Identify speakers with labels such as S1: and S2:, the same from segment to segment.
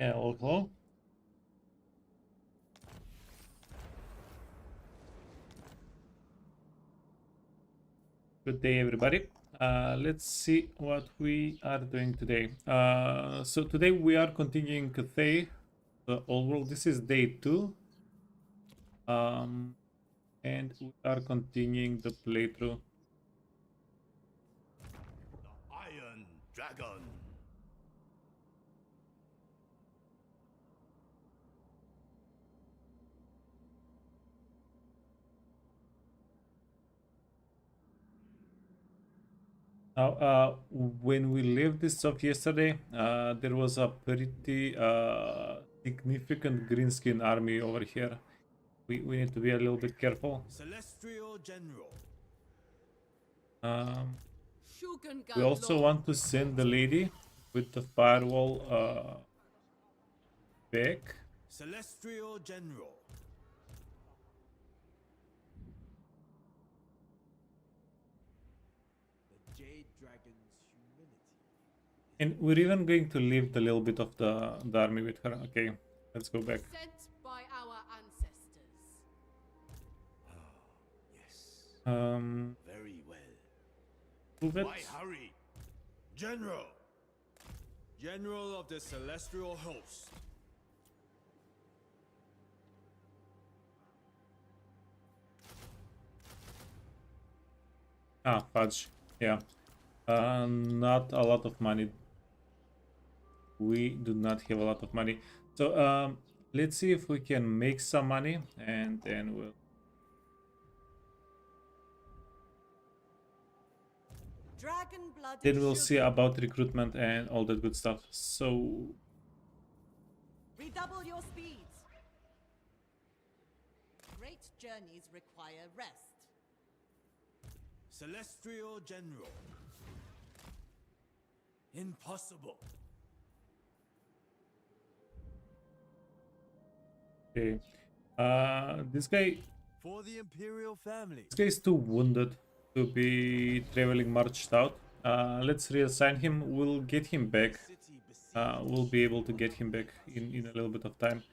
S1: Yeah, hello. Good day, everybody. Let's see what we are doing today. So today we are continuing Cathay, the old world. This is day 2. And we are continuing the playthrough.
S2: The Iron Dragon.
S1: Now, when we left this off yesterday, there was a pretty significant green skin army over here. We need to be a little bit careful.
S2: Celestial General.
S1: We also want to send the lady with the firewall back.
S2: Celestial General. The Jade Dragon's humility.
S1: And we're even going to leave the little bit of the army with her. Okay, let's go back.
S3: Sent by our ancestors.
S2: Yes. Very well.
S1: Move it.
S2: Why hurry? General. General of the Celestial Host.
S1: Ah, fudge. Yeah. Not a lot of money. We do not have a lot of money. So let's see if we can make some money, and then we'll. Then we'll see about recruitment and all that good stuff. So
S4: redouble your speeds. Great journeys require rest.
S2: Celestial General. Impossible.
S1: okay, this guy.
S2: For the Imperial family.
S1: This guy is too wounded to be traveling marched out. Let's reassign him. We'll get him back. We'll be able to get him back in a little bit of time.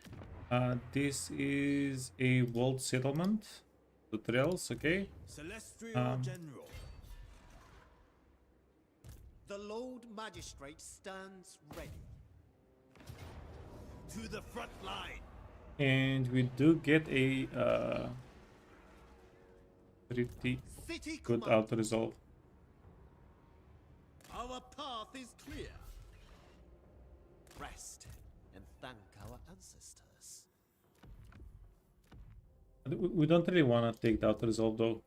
S1: This is a walled settlement. The trails, okay.
S2: Celestial General.
S5: The Lord Magistrate stands ready.
S2: To the front line.
S1: And we do get a pretty
S5: City
S1: good
S5: Commander,
S1: auto resolve.
S5: our path is clear. Rest and thank our ancestors.
S1: We don't really want to take the auto resolve though.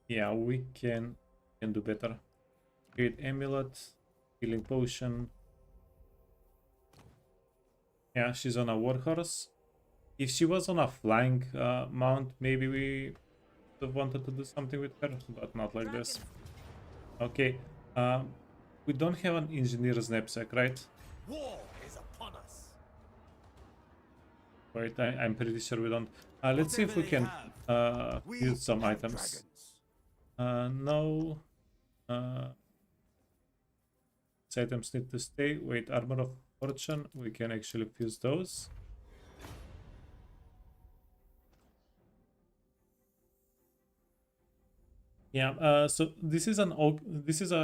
S1: Yeah, we can do better. Create amulet, healing potion. Yeah, she's on a warhorse. If she was on a flying mount, maybe we would have wanted to do something with her, but not like this. Okay, we don't have an engineer's knapsack, right?
S2: War is upon us.
S1: Wait, I'm pretty sure we don't. Let's see if we can use some items. No. These items need to stay. Wait, armor of fortune. We can actually fuse those. Yeah. So this is a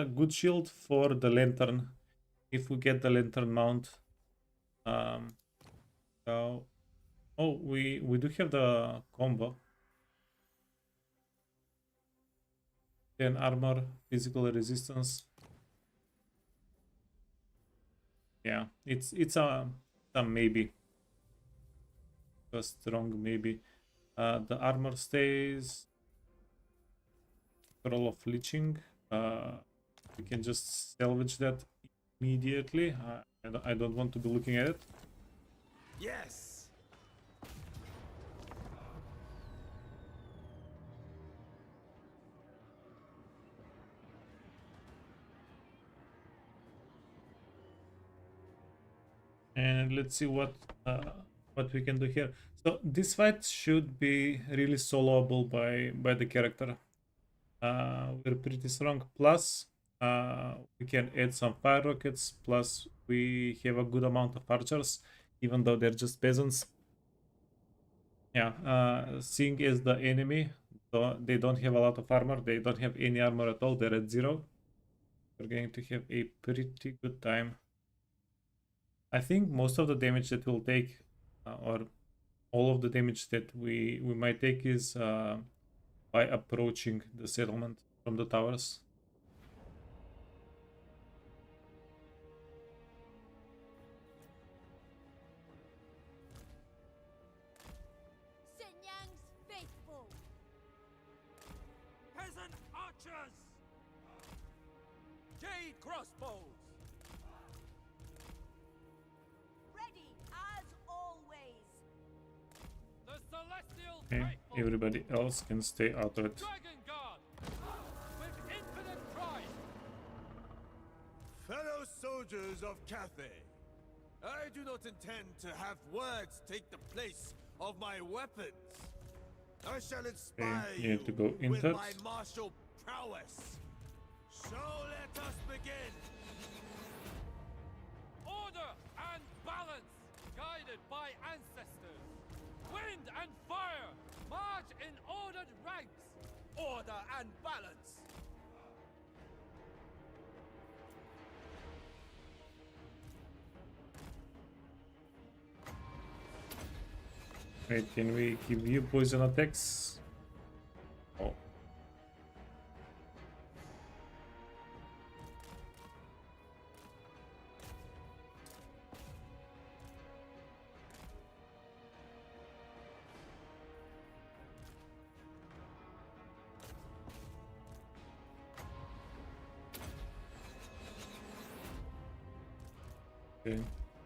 S1: good shield for the lantern. If we get the lantern mount. So, oh, we do have the combo. 10 armor, physical resistance. Yeah, it's a maybe. A strong maybe. The armor stays. Control of leeching. We can just salvage that immediately. I don't want to be looking at it.
S2: Yes.
S1: And let's see what we can do here. So this fight should be really soloable by the character. We're pretty strong. Plus, We can add some fire rockets, plus we have a good amount of archers, even though they're just peasants. Yeah, seeing as the enemy, they don't have a lot of armor, they don't have any armor at all, they're at 0. We're going to have a pretty good time. I think most of the damage that we'll take, or all of the damage that we might take, is by approaching the settlement from the towers.
S3: Sinyang's faithful.
S2: Peasant archers! Jade crossbows!
S4: Ready as always.
S2: The celestial
S1: Okay,
S2: faithful!
S1: everybody else can stay out of it.
S2: Dragon guard! With infinite pride! Fellow soldiers of Cathay, I do not intend to have words take the place of my weapons. I shall inspire
S1: you have to go in
S2: with
S1: that.
S2: my martial prowess. So let us begin. Order and balance, guided by ancestors. Wind and fire, march in ordered ranks. Order and balance.
S1: Wait, can we give you poison attacks? Oh. Okay,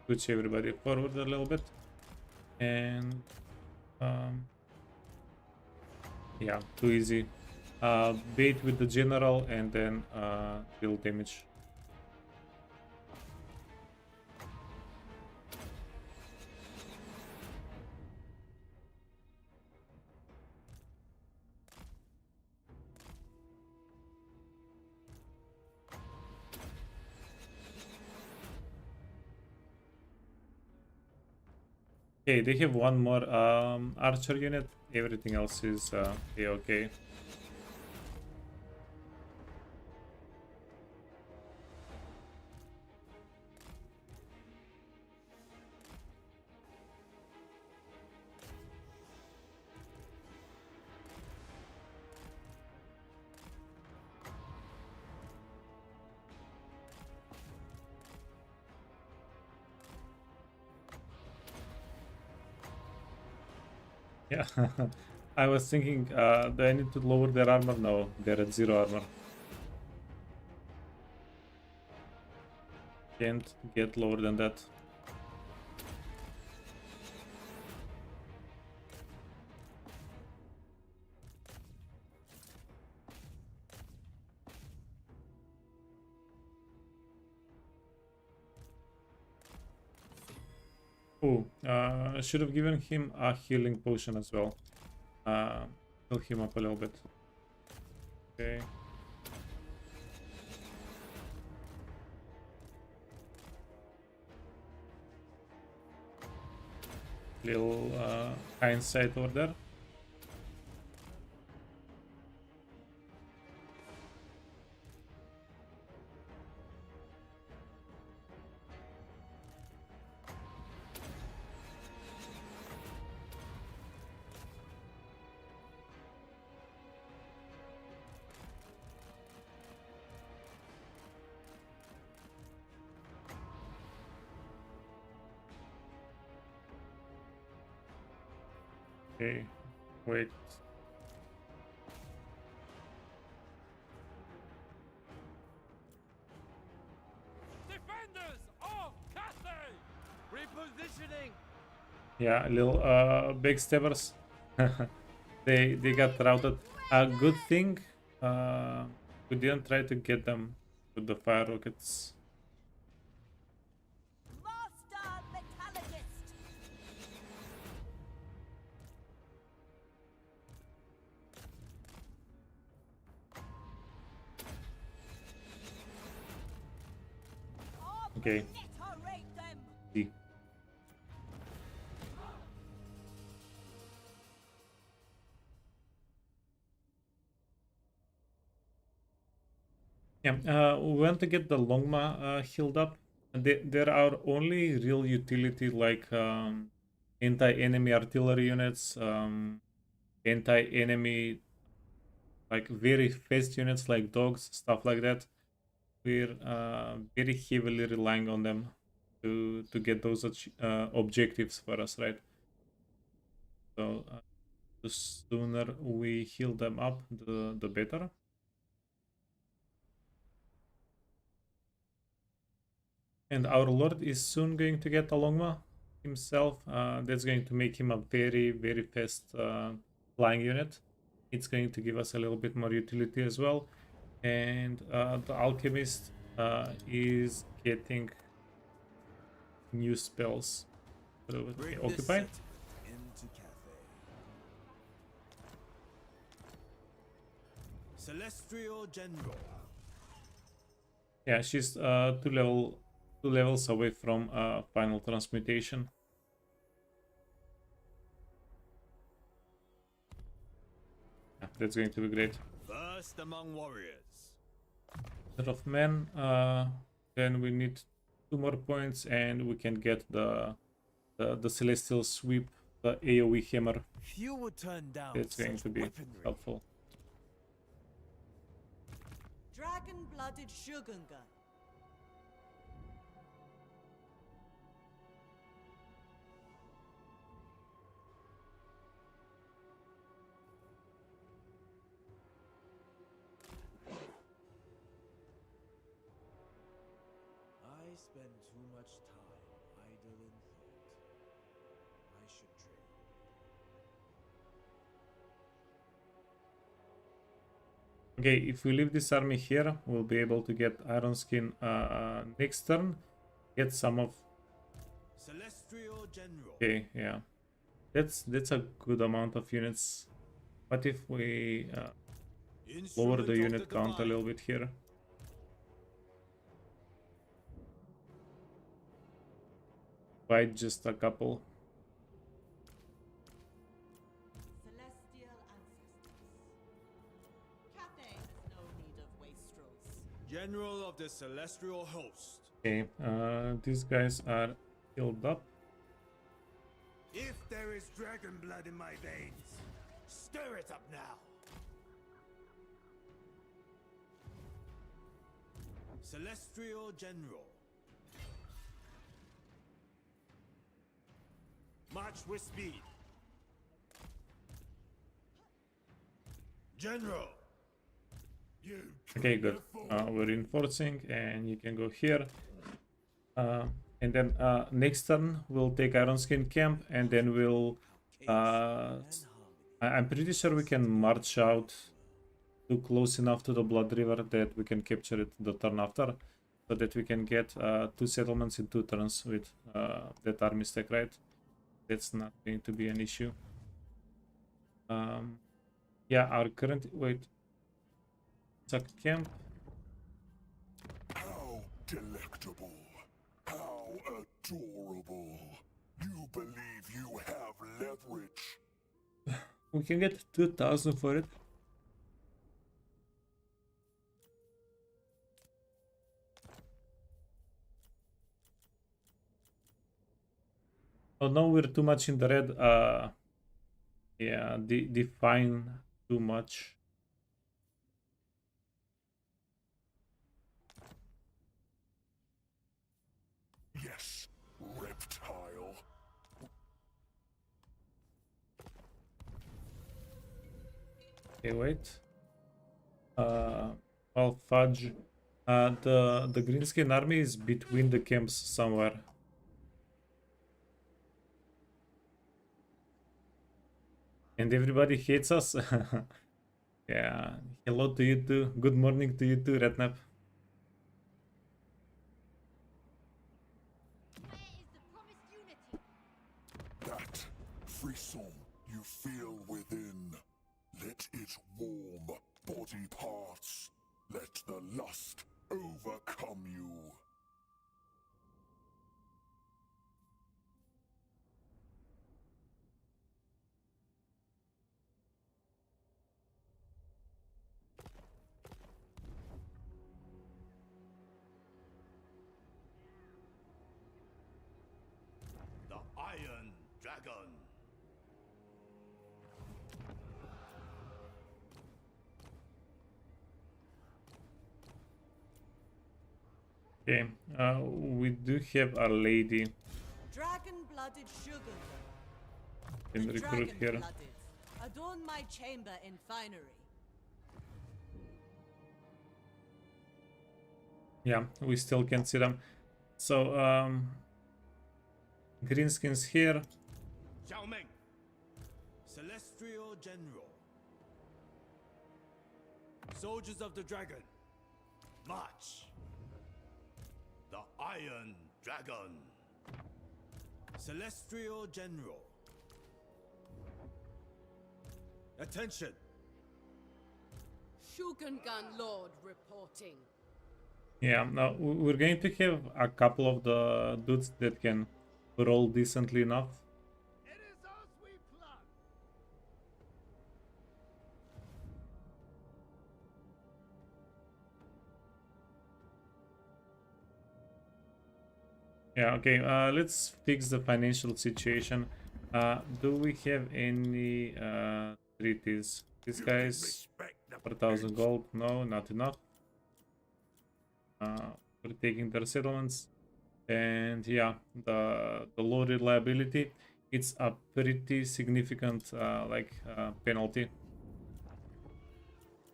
S1: push everybody forward a little bit. And yeah, too easy. Bait with the general and then deal damage. Okay, they have one more archer unit. Everything else is okay. Yeah, I was thinking, do I need to lower their armor? No, they're at 0 armor. Can't get lower than that. Oh, should have given him a healing potion as well. Heal him up a little bit. Okay. Little hindsight over there. Okay, wait.
S2: Defenders of Cathay! Repositioning!
S1: Yeah, little backstabbers. They got routed. A good thing we didn't try to get them with the fire rockets.
S4: Master Metallurgist.
S1: Okay.
S4: Obliterate them.
S1: D. Yeah, we want to get the Longma healed up. There are only real utility like anti-enemy artillery units, anti-enemy like very fast units like dogs, stuff like that. We're very heavily relying on them to get those objectives for us, right? So the sooner we heal them up, the better. And our lord is soon going to get a Longma himself. That's going to make him a very, very fast flying unit. It's going to give us a little bit more utility as well. And the alchemist is getting new spells. Okay, occupy.
S5: Celestial General.
S1: Yeah, she's two levels away from final transmutation. Yeah, that's going to be great.
S5: First among warriors.
S1: Set of men. Then we need 2 more points, and we can get the celestial sweep, the AOE hammer.
S5: Few would turn down.
S1: It's going to be helpful.
S4: Dragon-blooded Shogunga.
S5: I spend too much time idle in thought. I should train.
S1: Okay, if we leave this army here, we'll be able to get Iron Skin next turn. Get some of.
S5: Celestial General.
S1: Okay, yeah, that's a good amount of units. What if we lower the unit count a little bit here? By just a couple.
S4: Celestial ancestors. Cathay has no need of wastrels.
S5: General of the Celestial Host.
S1: Okay, these guys are healed up.
S5: If there is dragon blood in my veins, stir it up now. Celestial General. March with speed. General. You
S1: Okay, good. We're reinforcing, and you can go here. And then next turn we'll take Iron Skin Camp, and then we'll. I'm pretty sure we can march out to close enough to the Blood River that we can capture it the turn after, so that we can get 2 settlements in 2 turns with that army stack, right? That's not going to be an issue. Yeah, our current it's a camp.
S6: How delectable. How adorable. You believe you have leverage.
S1: We can get 2,000 for it. Oh no, we're too much in the red. Yeah, define too much.
S6: Yes, reptile.
S1: Okay, wait. Well, fudge. The Greenskin army is between the camps somewhere. And everybody hates us. Yeah. Hello to you too. Good morning to you too, Rednap.
S6: That frisson you feel within. Let it warm body parts. Let the lust overcome you.
S5: dragon.
S1: Okay, we do have a lady
S4: Dragon-blooded sugar.
S1: in
S4: The
S1: recruit here.
S4: dragon-blooded adorn my chamber in finery.
S1: Yeah, we still can see them. So, greenskins here.
S5: Zhao Ming, Celestial General. Soldiers of the Dragon, march. The Iron Dragon. Celestial General. Attention.
S3: Shogungan Lord reporting.
S1: Yeah, now we're going to have a couple of the dudes that can roll decently enough.
S5: It is as we planned.
S1: Yeah, okay, let's fix the financial situation. Do we have any treaties? These guys,
S6: Respect the
S1: 4,000 gold. No, not enough. We're taking their settlements. And yeah, the low reliability, it's a pretty significant penalty.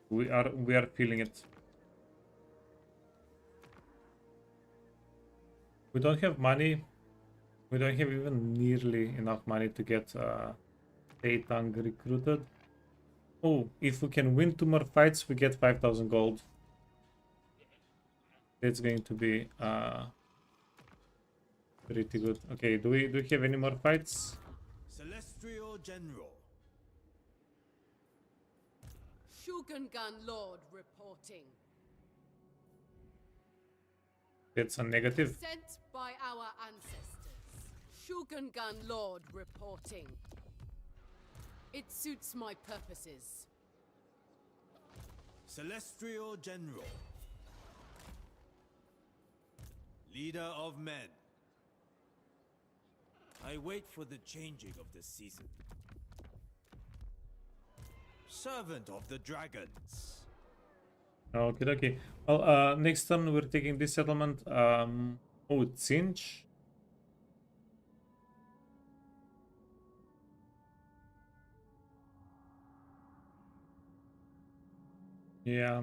S1: We are feeling it. We don't have money. We don't have even nearly enough money to get Taitang recruited. Oh, if we can win 2 more fights, we get 5,000 gold. That's going to be pretty good. Okay, do we have any more fights?
S5: Celestial General.
S3: Shogungan Lord reporting.
S1: That's a negative.
S3: Sent by our ancestors. Shogungan Lord reporting. It suits my purposes.
S5: Celestial General. Leader of men. I wait for the changing of the season. Servant of the dragons.
S1: Okay, okay. Well, next turn we're taking this settlement. Oh, Cinch. Yeah.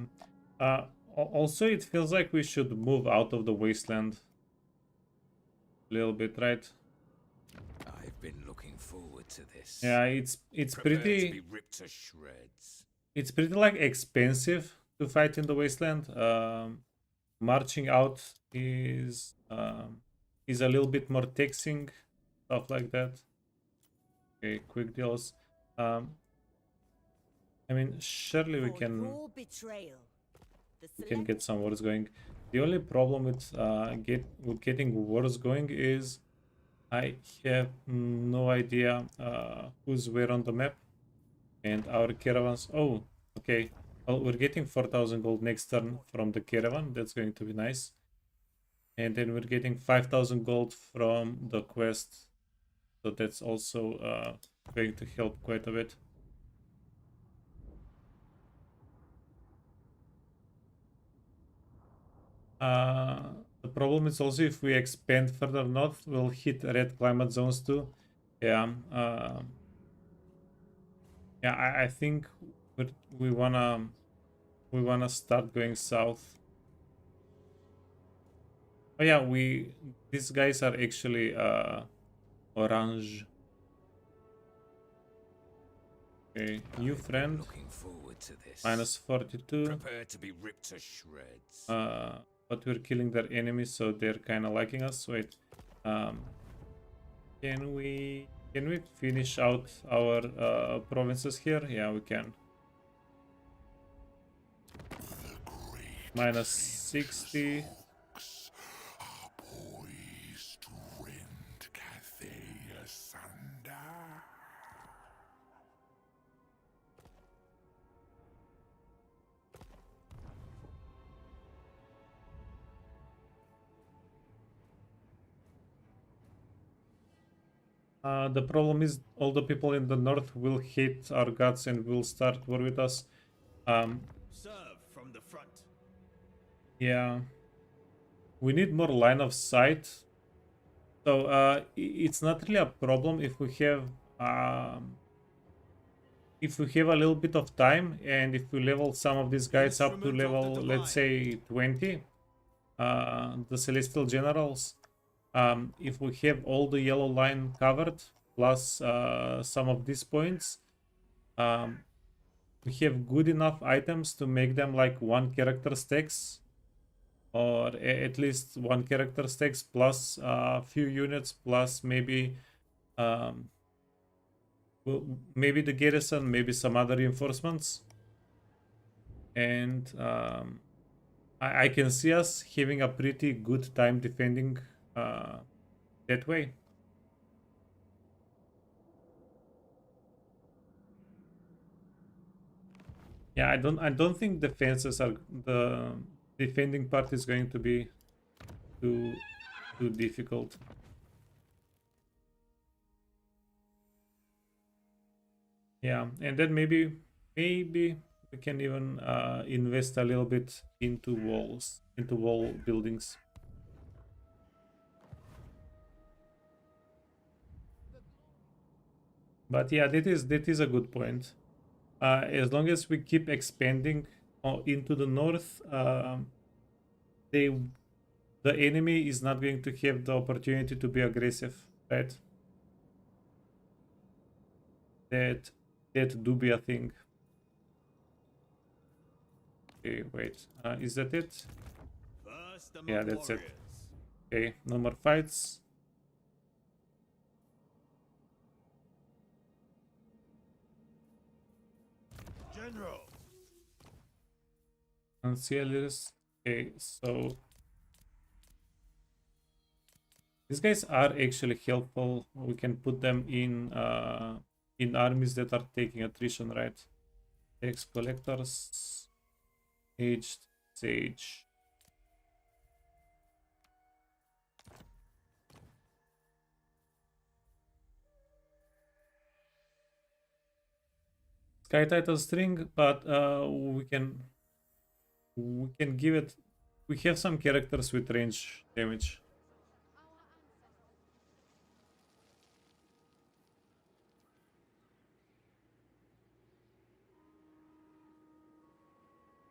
S1: Also, it feels like we should move out of the wasteland a little bit, right?
S7: I've been looking forward to this.
S1: Yeah, it's
S7: Prepare to
S1: pretty.
S7: be ripped to shreds.
S1: It's pretty like expensive to fight in the wasteland. Marching out is a little bit more taxing, stuff like that. Okay, quick deals. I mean, surely we
S4: For
S1: can
S4: your betrayal, the
S1: get some wars going. The only problem with getting wars going is I have no idea who's where on the map. And our caravans. Oh, okay. Well, we're getting 4,000 gold next turn from the caravan. That's going to be nice. And then we're getting 5,000 gold from the quest. So that's also going to help quite a bit. The problem is also if we expand further north, we'll hit red climate zones too. Yeah. Yeah, I think we wanna start going south. Oh yeah, these guys are actually orange. Okay, new
S7: I've been
S1: friend.
S7: looking forward to this.
S1: Minus 42.
S7: Prepare to be ripped to shreds.
S1: But we're killing their enemies, so they're kind of liking us. Wait, can we finish out our provinces here? Yeah, we can. Minus 60.
S6: Are poised to rend Cathay asunder.
S1: The problem is all the people in the north will hate our guts and will start war with us.
S5: Serve from the front.
S1: Yeah, we need more line of sight. So it's not really a problem if we have a little bit of time, and if we level some of these guys up to
S5: Instrument of the
S1: level, let's say 20, the Celestial Generals. If we have all the yellow line covered, plus some of these points, we have good enough items to make them like one character stacks, or at least one character stacks plus a few units, plus maybe maybe the garrison, maybe some other reinforcements. And I can see us having a pretty good time defending that way. Yeah, I don't think defenses are the defending part is going to be too difficult. Yeah, and then maybe we can even invest a little bit into walls, into wall buildings. But yeah, that is a good point. As long as we keep expanding into the north, the enemy is not going to have the opportunity to be aggressive, right? That do be a thing. Okay, wait. Is that it? Yeah, that's it. Okay, no more fights.
S5: General.
S1: Ancillaries. Okay, so these guys are actually helpful. We can put them in armies that are taking attrition, right? Tax collectors, aged sage. Sky title string, but we can give it. We have some characters with range damage.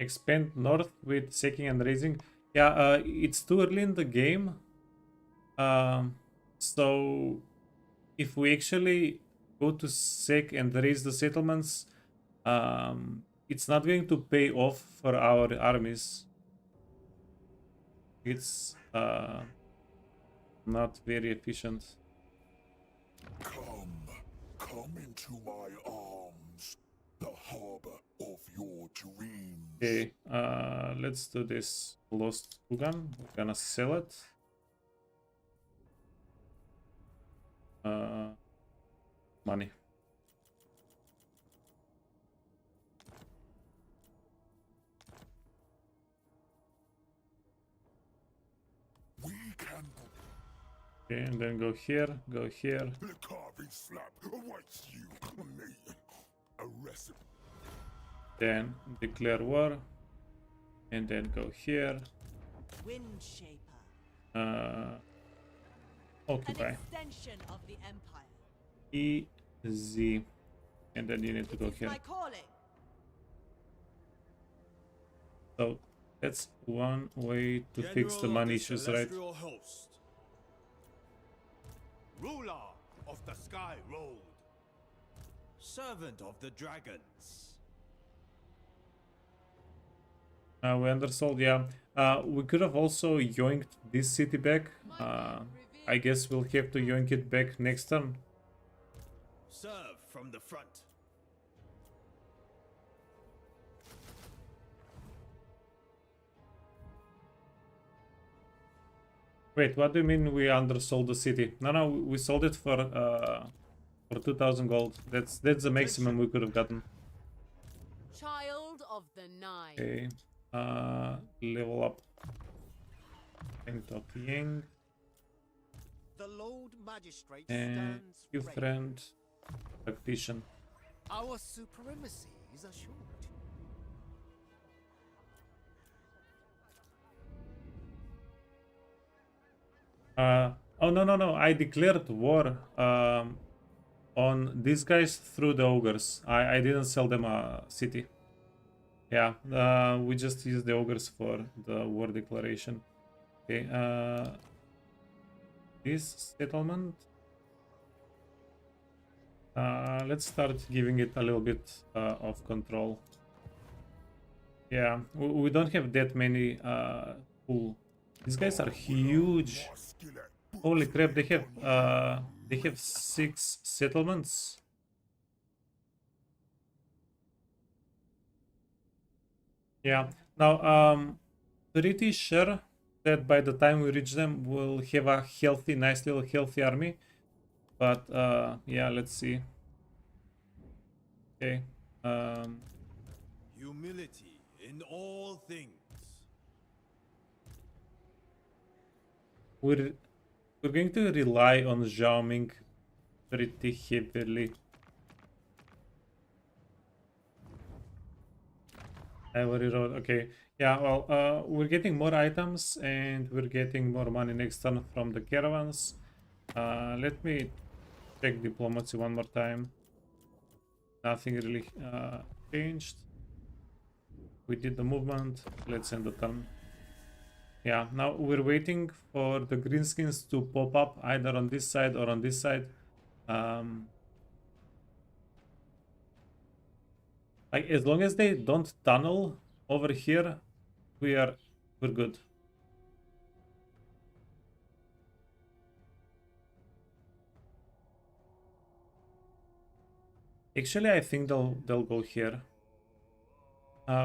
S1: Expand north with sacking and raising. Yeah, it's too early in the game. So if we actually go to sack and raise the settlements, it's not going to pay off for our armies. It's not very efficient.
S6: Come into my arms, the harbor of your dreams.
S1: Okay, let's do this. Lost Kugan. We're gonna sell it. Money.
S6: We can.
S1: Okay, and then go here, go here.
S6: The carving slap awaits you. A recipe.
S1: Then declare war. And then go here.
S4: Wind Shaper.
S1: Occupy.
S4: An extension of the Empire.
S1: Easy. And then you need to go
S4: It's
S1: here.
S4: my calling.
S1: So that's one way to fix the money issues, right?
S5: Host. Ruler of the Sky Road. Servant of the Dragons.
S1: We undersold, yeah. We could have also yoinked this city back. I guess we'll have to yoink it back next turn.
S5: Serve from the front.
S1: Wait, what do you mean we undersold the city? No, we sold it for 2,000 gold. That's the maximum we could have gotten.
S3: Child of the Nine.
S1: Okay. Level up. Paint of Yang.
S5: The Lord Magistrate
S1: And
S5: stands
S1: you
S5: ready.
S1: friend tactician.
S5: Our supremacy is assured.
S1: Oh no, I declared war on these guys through the ogres. I didn't sell them a city. Yeah, we just used the ogres for the war declaration. Okay, this settlement. Let's start giving it a little bit of control. Yeah, we don't have that many. Ooh, these guys are huge. Holy crap! They have 6 settlements. Yeah. Now, pretty sure that by the time we reach them, we'll have a healthy, nice little healthy army. But yeah, let's see. Okay.
S5: Humility in all things.
S1: We're going to rely on Zhao Ming pretty heavily. Ivory Road. Okay. Yeah. Well, we're getting more items and we're getting more money next turn from the caravans. Let me check diplomacy one more time. Nothing really changed. We did the movement. Let's end the turn. Yeah, now we're waiting for the greenskins to pop up either on this side or on this side. Like as long as they don't tunnel over here, we're good. Actually, I think they'll go here,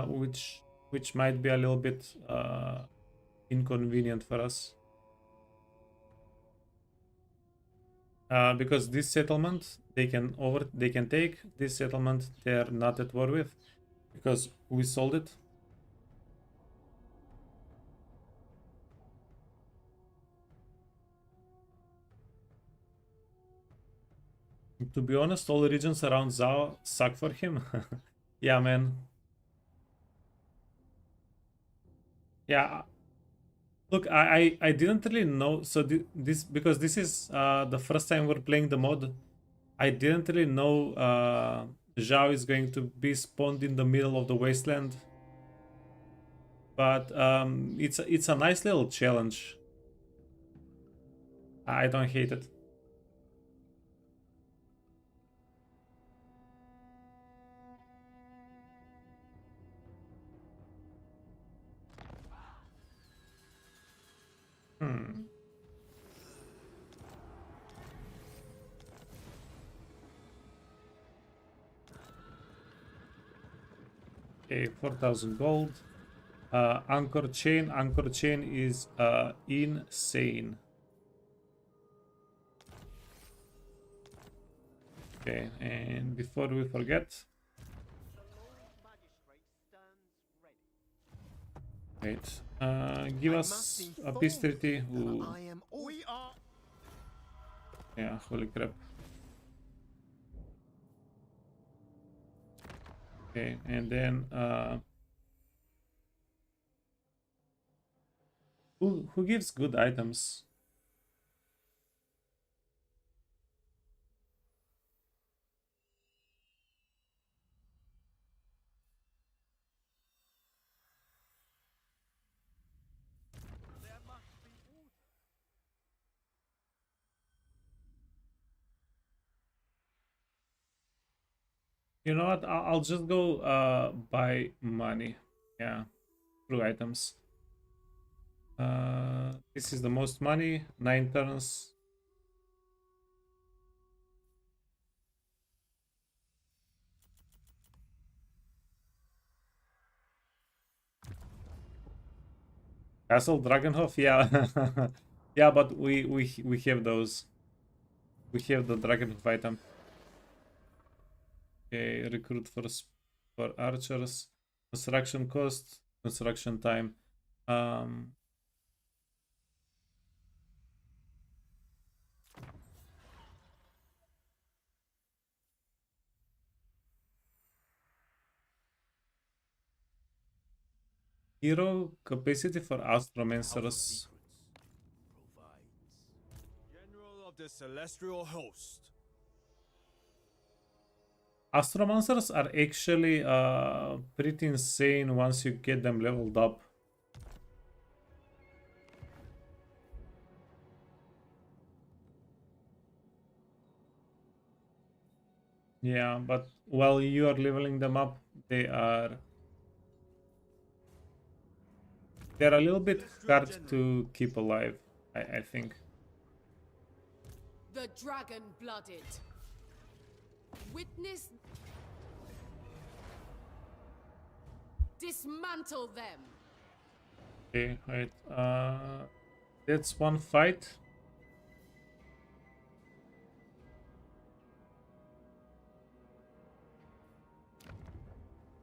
S1: which might be a little bit inconvenient for us. Because this settlement they can take. This settlement they're not at war with because we sold it. To be honest, all regions around Zhao suck for him. Yeah, man. Yeah. Look, I didn't really know. So this because this is the first time we're playing the mod. I didn't really know Zhao is going to be spawned in the middle of the wasteland. But it's a nice little challenge. I don't hate it. Okay, 4,000 gold. Anchor chain is insane. Okay, and before we forget, wait, give us a peace treaty. Ooh.
S5: We are.
S1: Yeah, holy crap. Okay, and then who gives good items? You know what? I'll just go buy money. Yeah, through items. This is the most money. 9 turns. Castle Dragonhof, yeah. Yeah, but we have those. We have the Dragonhof item. Okay, recruit for archers. Construction cost, construction time. Hero capacity for Astromancers.
S5: General of the Celestial Host.
S1: Astromancers are actually pretty insane once you get them leveled up. Yeah, but while you are leveling them up, they're a little bit hard to keep alive, I think.
S3: The dragon-blooded. Witness. Dismantle them.
S1: Okay, wait. That's one fight.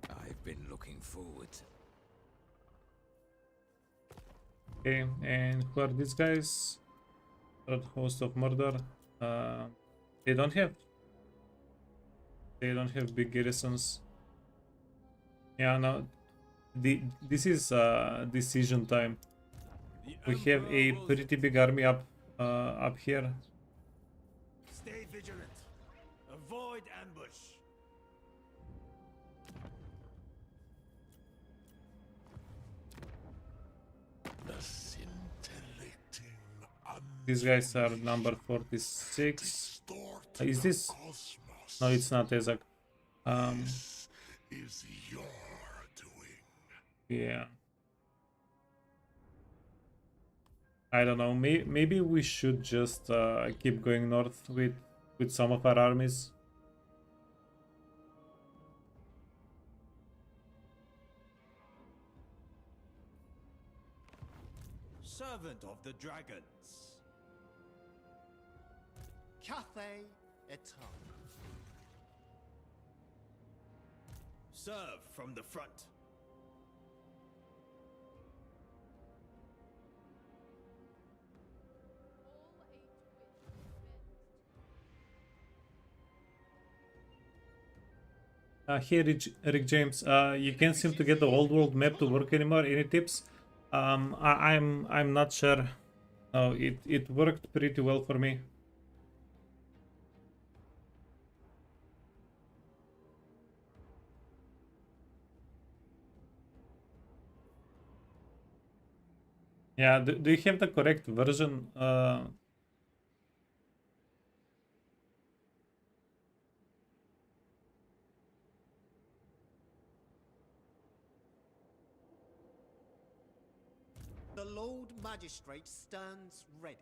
S7: I've been looking forward to.
S1: Okay, and who are these guys? Third host of murder. They don't have. They don't have big garrisons. Yeah, no. This is decision time. We have a pretty big army up here.
S5: Stay vigilant. Avoid ambush.
S6: The scintillating
S1: These guys are number 46. Is this?
S6: cosmos
S1: No, it's not Ezek.
S6: is your doing.
S1: Yeah. I don't know. Maybe we should just keep going north with some of our armies.
S5: Servant of the dragons.
S8: Cathay Eton.
S5: Serve from the front.
S1: Here, Rick James. You can't seem to get the old world map to work anymore. Any tips? I'm not sure. No, it worked pretty well for me. Yeah, do you have the correct version?
S8: The Lord Magistrate stands ready.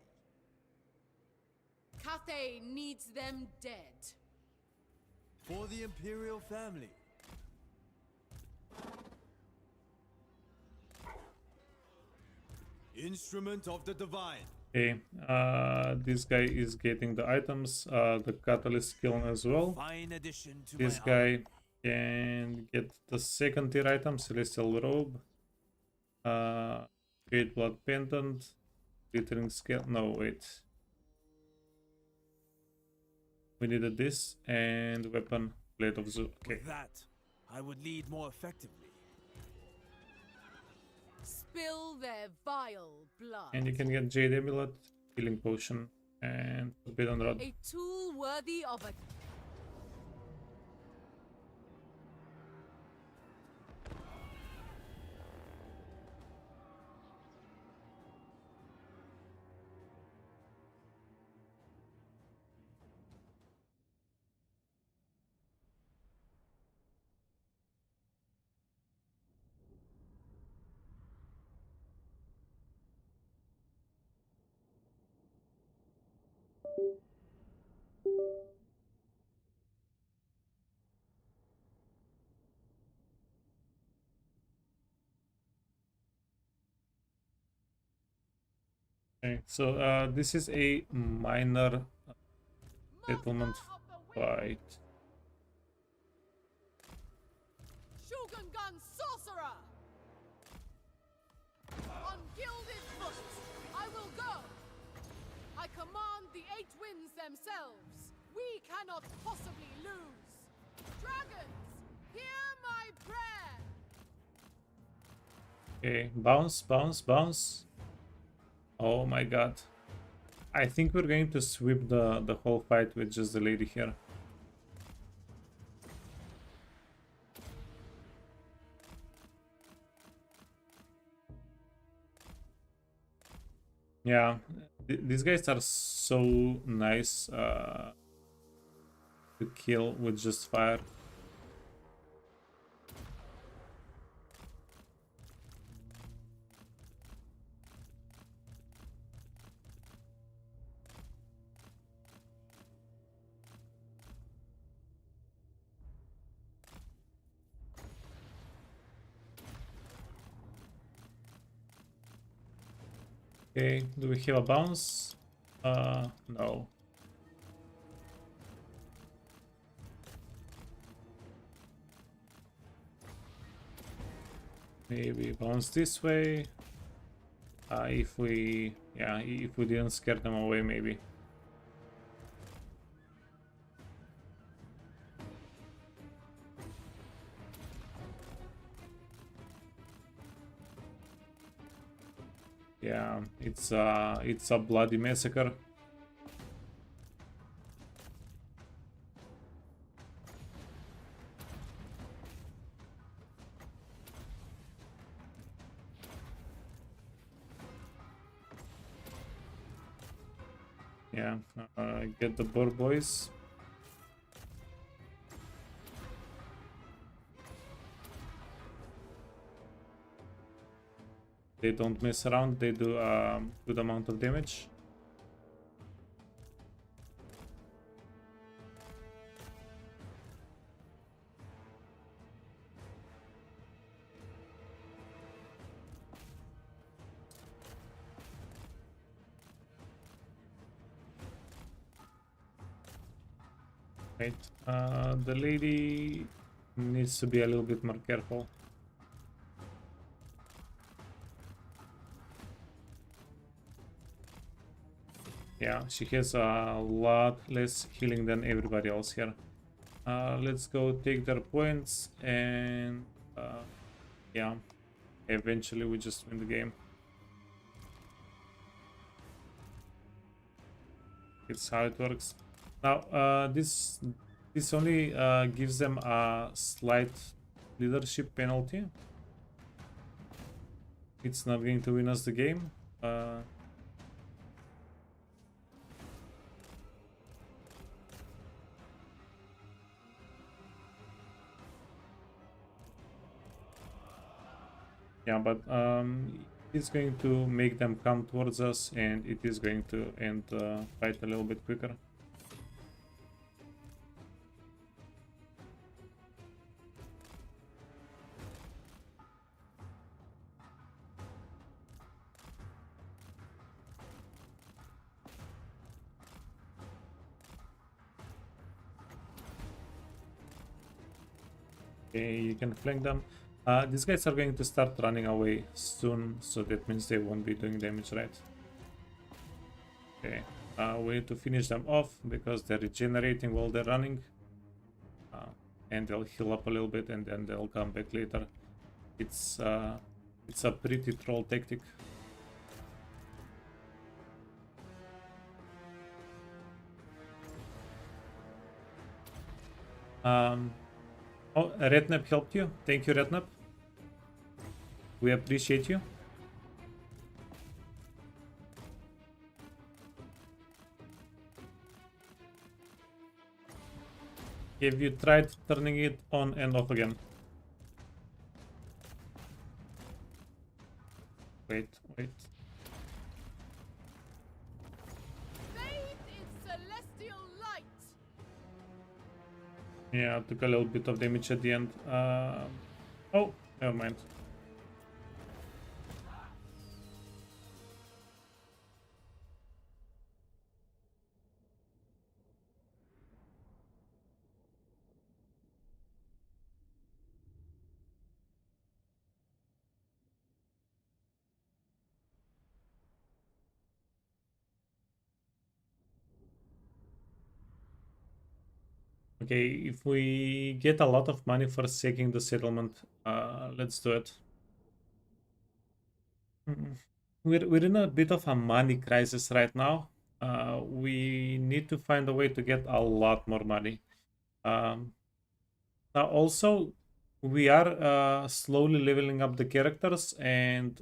S3: Cathay needs them dead.
S5: For the Imperial family. Instrument of the Divine.
S1: Okay, this guy is getting the items, the catalyst skill as well.
S5: Fine addition to
S1: This
S5: my
S1: guy can get the second tier item, Celestial Robe, Great Blood Pendant, Glittering Scale. No, wait. We needed this and weapon, Blade of Zoo. Okay.
S5: With that, I would lead more effectively.
S3: Spill their vile blood.
S1: And you can get Jade Amulet, Healing Potion, and Forbidden Rod.
S3: A tool worthy of a...
S1: Okay, so this is a minor settlement fight.
S3: Shogungan sorcerer! On gilded foot, I will go. I command the 8 winds themselves. We cannot possibly lose. Dragons, hear my prayer.
S1: Okay, bounce, bounce, bounce. Oh my god. I think we're going to sweep the whole fight with just the lady here. Yeah, these guys are so nice to kill with just fire. Okay, do we have a bounce? No. Maybe bounce this way. If we didn't scare them away, maybe. Yeah, it's a bloody massacre. Yeah, get the boar boys. They don't mess around, they do a good amount of damage. Right, the lady needs to be a little bit more careful. Yeah, she has a lot less healing than everybody else here. Let's go take their points and yeah, eventually we just win the game. It's how it works. Now, this only gives them a slight leadership penalty. It's not going to win us the game. Yeah, but it's going to make them come towards us, and it is going to end the fight a little bit quicker. Okay, you can flank them. These guys are going to start running away soon, so that means they won't be doing damage, right? Okay, we need to finish them off because they're regenerating while they're running. And they'll heal up a little bit and then they'll come back later. It's a pretty troll tactic. Oh, Rednap helped you. Thank you, Rednap. We appreciate you. Have you tried turning it on and off again? Wait.
S3: Bathe in celestial light.
S1: Yeah, took a little bit of damage at the end. Oh, never mind. Okay, if we get a lot of money for saking the settlement, let's do it. We're in a bit of a money crisis right now. We need to find a way to get a lot more money. Um, Now also we are slowly leveling up the characters, and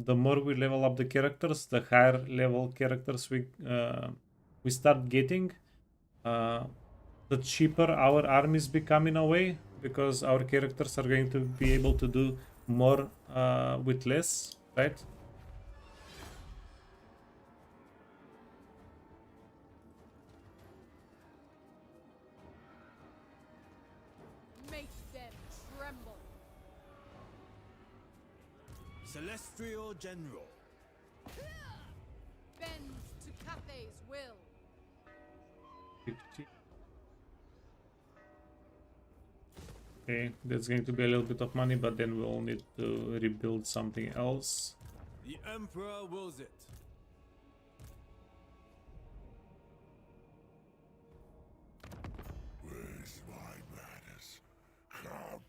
S1: the more we level up the characters, the higher level characters we start getting. Uh, the cheaper our armies become in a way, because our characters are going to be able to do more with less, right?
S3: Make them tremble.
S5: Celestial General.
S3: Bend to Cathay's will.
S1: 50. Okay, that's going to be a little bit of money, but then we'll need to rebuild something else.
S5: The Emperor wills it.
S6: Where's my manners? Come.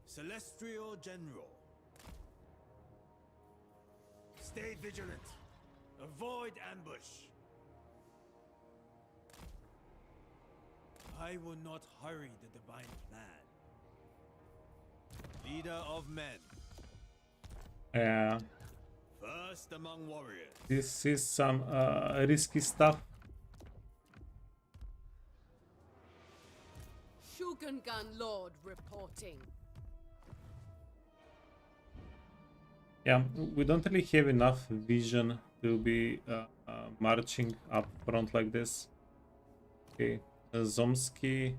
S5: Celestial General. Stay vigilant. Avoid ambush. I will not hurry the divine plan. Leader of men.
S1: Yeah,
S5: First among warriors.
S1: this is some risky stuff.
S3: Shugengan Lord reporting.
S1: Yeah, we don't really have enough vision to be marching up front like this. Okay, Zomsky.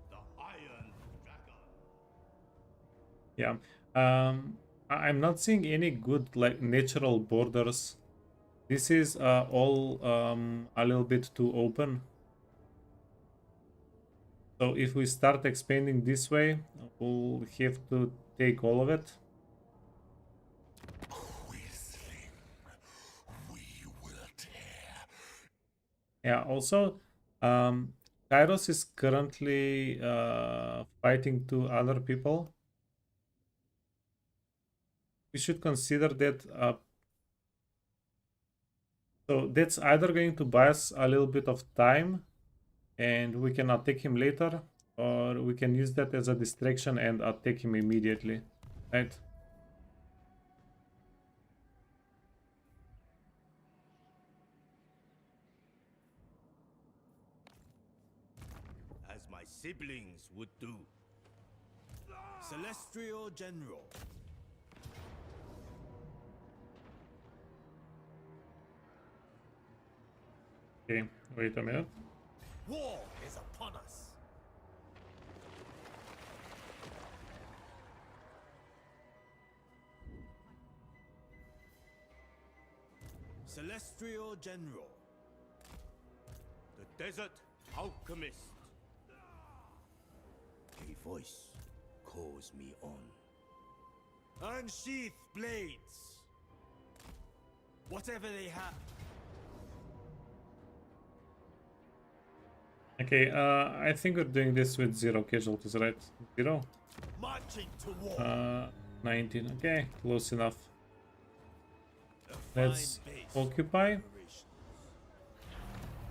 S5: The Iron Dragon.
S1: Yeah, I'm not seeing any good like natural borders. This is all a little bit too open. So if we start expanding this way, we'll have to take all of it.
S6: Whistling. We will tear.
S1: Yeah, also, Kairos is currently fighting two other people. We should consider that. So that's either going to buy us a little bit of time, and we can attack him later, or we can use that as a distraction and attack him immediately, right?
S5: As my siblings would do. Celestial General.
S1: Okay, wait a minute.
S5: War is upon us. Celestial General. The Desert Alchemist. A voice calls me on. Unsheath blades. Whatever they have.
S1: Okay, I think we're doing this with 0 casualties, right? 0?
S5: Marching to war.
S1: 19. Okay, close enough.
S5: A
S1: Let's
S5: fine base
S1: occupy.
S5: for operations.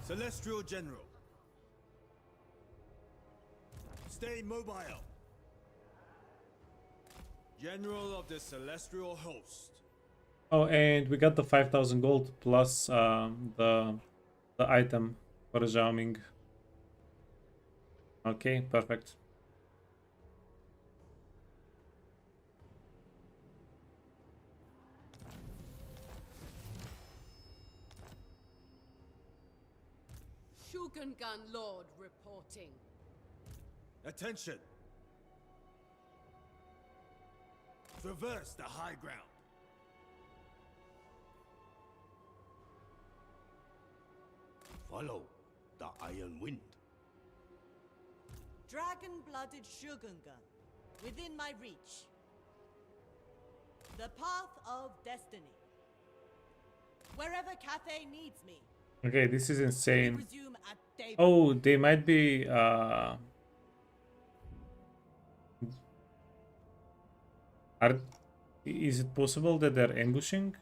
S5: Celestial General. Stay mobile. General of the Celestial Host.
S1: Oh, and we got the 5,000 gold plus the item for Zhao Ming. Okay, perfect.
S3: Shugengan Lord reporting.
S5: Attention. Traverse the high ground. Follow the iron wind.
S4: Dragon-blooded Shogunga, within my reach. The path of destiny. Wherever Cathay needs me.
S1: Okay, this is
S4: We
S1: insane.
S4: resume at daybreak.
S1: Oh, they might be are is it possible that they're ambushing?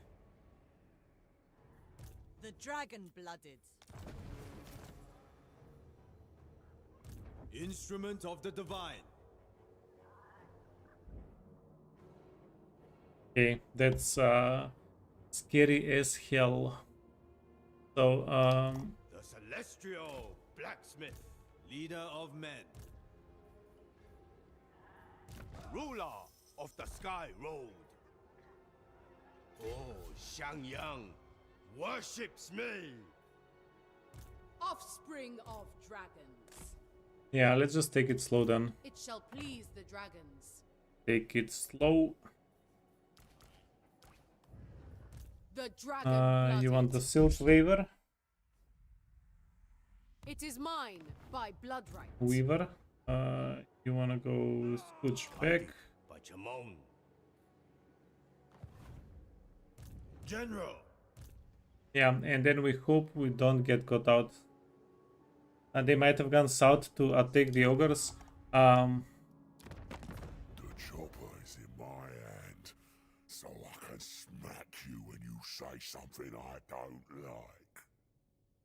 S4: The dragon-blooded.
S5: Instrument of the divine.
S1: Okay, that's scary as hell. So
S5: The celestial blacksmith, leader of men. Ruler of the sky road. Oh, Xiangyang worships me.
S3: Offspring of dragons.
S1: yeah, let's just take it slow then.
S3: It shall please the dragons.
S1: Take it slow.
S3: The dragon.
S1: You want the silk waiver?
S3: It is mine by blood right.
S1: Weaver. You wanna go scooch back?
S5: By Jamon. General.
S1: Yeah, and then we hope we don't get caught out. And they might have gone south to attack the ogres.
S6: The chopper is in my hand, so I can smack you when you say something I don't like.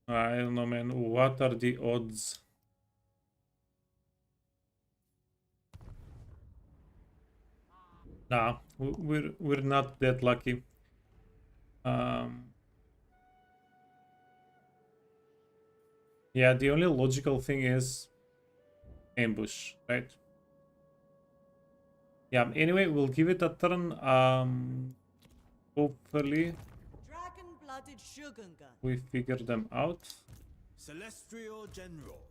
S1: I don't know, man. What are the odds? Nah, we're not that lucky. Yeah, the only logical thing is ambush, right? Yeah, anyway, we'll give it a turn. Hopefully
S4: Dragon-blooded Shogunga.
S1: we figure them out.
S5: Celestial General.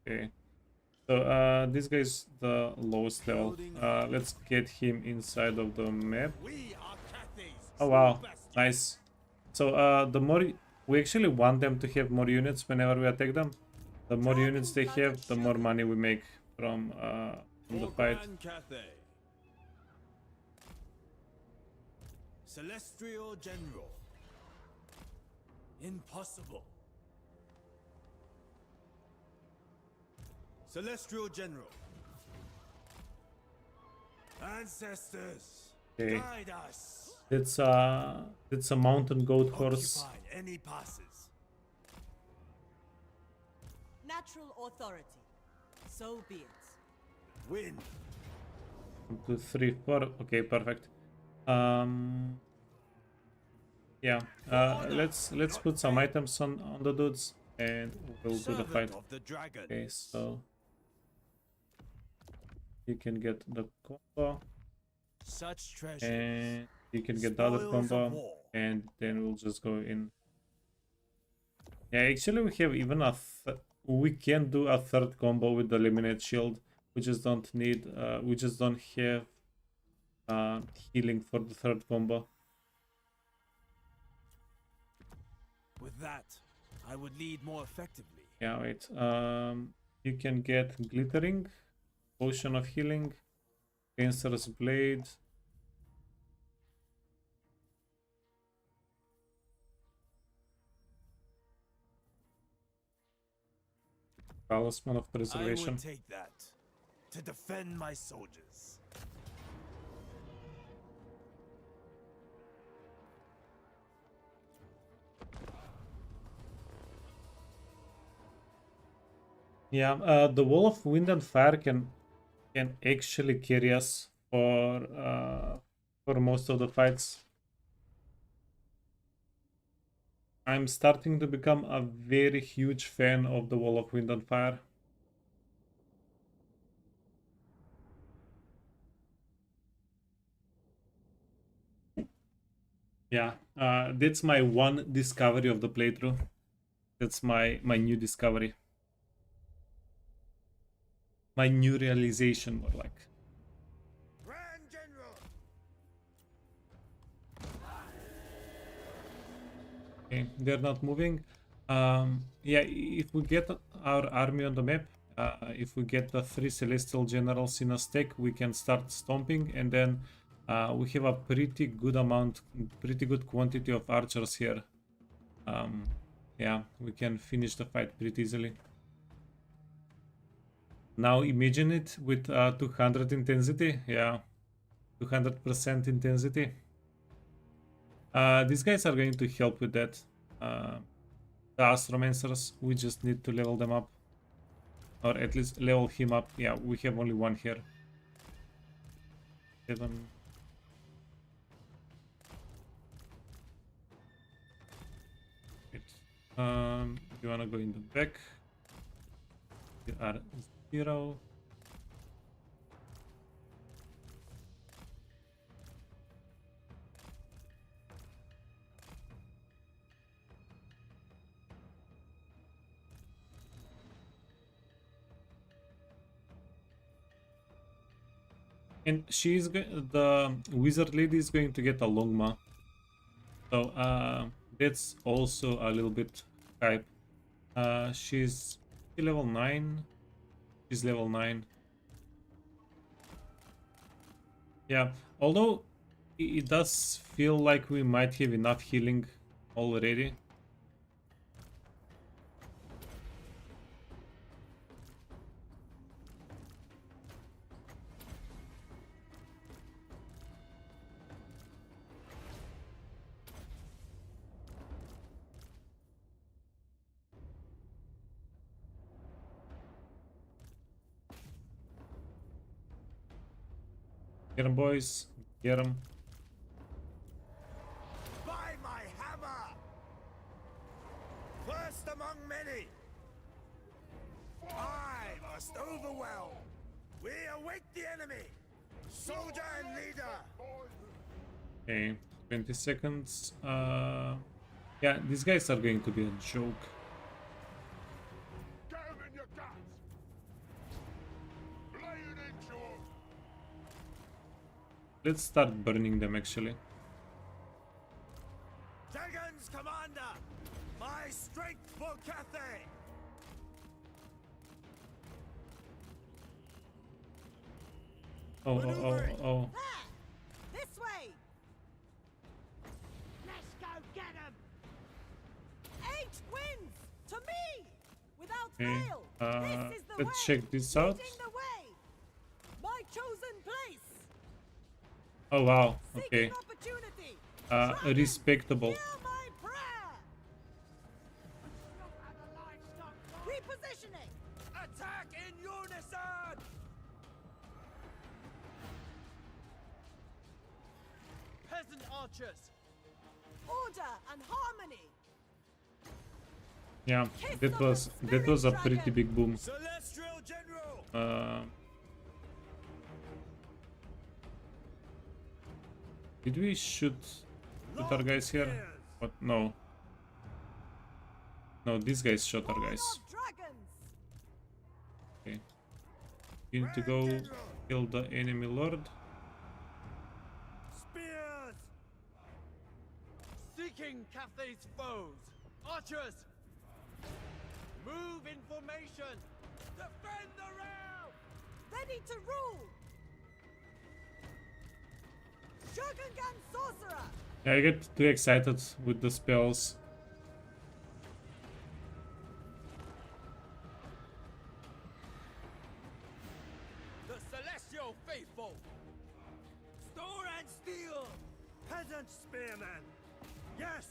S1: Okay. So this guy's the lowest level. Let's get him inside of the map.
S5: We are Cathay's
S1: Oh wow, nice. So the more we actually want them to have more units whenever we attack them. The more units they have, the more money we make from the fight.
S5: Cathay. Celestial General. Impossible. Celestial General. Ancestors,
S1: Okay.
S5: guide us.
S1: It's a mountain goat horse.
S5: Occupy any passes.
S4: Natural authority. So be it.
S5: Win.
S1: 1, 2, 3, 4. Okay, perfect. Yeah. Let's put some items on the dudes and we'll do the fight.
S5: Servant of the dragon.
S1: Okay, so you can get the combo
S5: Such treasures.
S1: and you can get the other
S5: Spoils of
S1: combo
S5: war.
S1: and then we'll just go in. Yeah, actually we have even we can do a third combo with the eliminate shield. We just don't need we just don't have healing for the third combo.
S5: With that, I would lead more effectively.
S1: Yeah, wait. You can get glittering, potion of healing, Cancer's blade. Talisman of
S5: I
S1: preservation.
S5: would take that to defend my soldiers.
S1: Yeah, the wall of wind and fire can actually carry us for most of the fights. I'm starting to become a very huge fan of the wall of wind and fire. Yeah, that's my one discovery of the playthrough. That's my new discovery. My new realization, more like.
S5: Grand General.
S1: Okay, they're not moving. Yeah, if we get our army on the map, if we get the 3 celestial generals in a stack, we can start stomping, and then we have a pretty good quantity of archers here. Yeah, we can finish the fight pretty easily. Now imagine it with 200 intensity. Yeah, 200% intensity. These guys are going to help with that. The Astromancers, we just need to level them up. Or at least level him up. Yeah, we have only one here. 7. You wanna go in the back? You are 0. And the wizard lady is going to get a longma. So that's also a little bit hype. She's level 9. She's level 9. Yeah, although it does feel like we might have enough healing already. Get 'em, boys. Get 'em.
S5: By my hammer! First among many! I must overwhelm! We await the enemy! Soldier and leader!
S1: Okay, 20 seconds. Yeah, these guys are going to be a joke.
S6: Get 'em in your guts! Blade into 'em!
S1: Let's start burning them actually.
S5: Dragon's commander! My strength for Cathay!
S1: Oh, oh.
S4: There! This way! Let's go get him! 8 wins! To me! Without
S1: Okay,
S4: fail! This is the
S1: let's
S4: way!
S1: check this out.
S4: Leading the way! My chosen place!
S1: Oh wow, okay.
S4: Seeking opportunity!
S1: Respectable.
S4: Hear my prayer! Repositioning!
S2: Attack in unison! Peasant archers!
S4: Order and harmony!
S1: Yeah, that was a pretty big boom.
S5: Celestial General!
S1: Did we shoot our guys here? What? No. No, these guys shot our guys.
S4: Lord of dragons!
S1: Okay. You need to go kill the enemy lord.
S5: Spears!
S2: Seeking Cathay's foes! Archers! Move in formation! Defend the rail!
S4: Ready to rule! Shogungan sorcerer!
S1: Yeah, I get too excited with the spells.
S2: The celestial faithful!
S5: Store and steel! Peasant spearmen! Yes!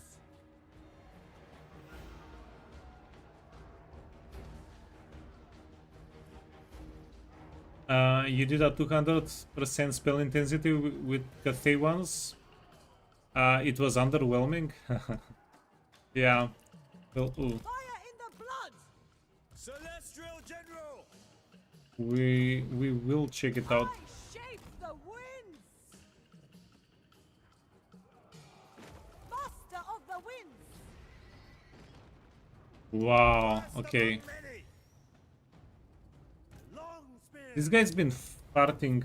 S1: You did a 200% spell intensity with Cathay ones. It was underwhelming. Yeah. Well, ooh.
S4: Fire in the blood!
S5: Celestial General!
S1: We will check it out.
S4: I shape the winds! Master of the winds!
S1: Wow.
S5: First
S1: Okay.
S5: among many! Long spear!
S1: This guy's been farting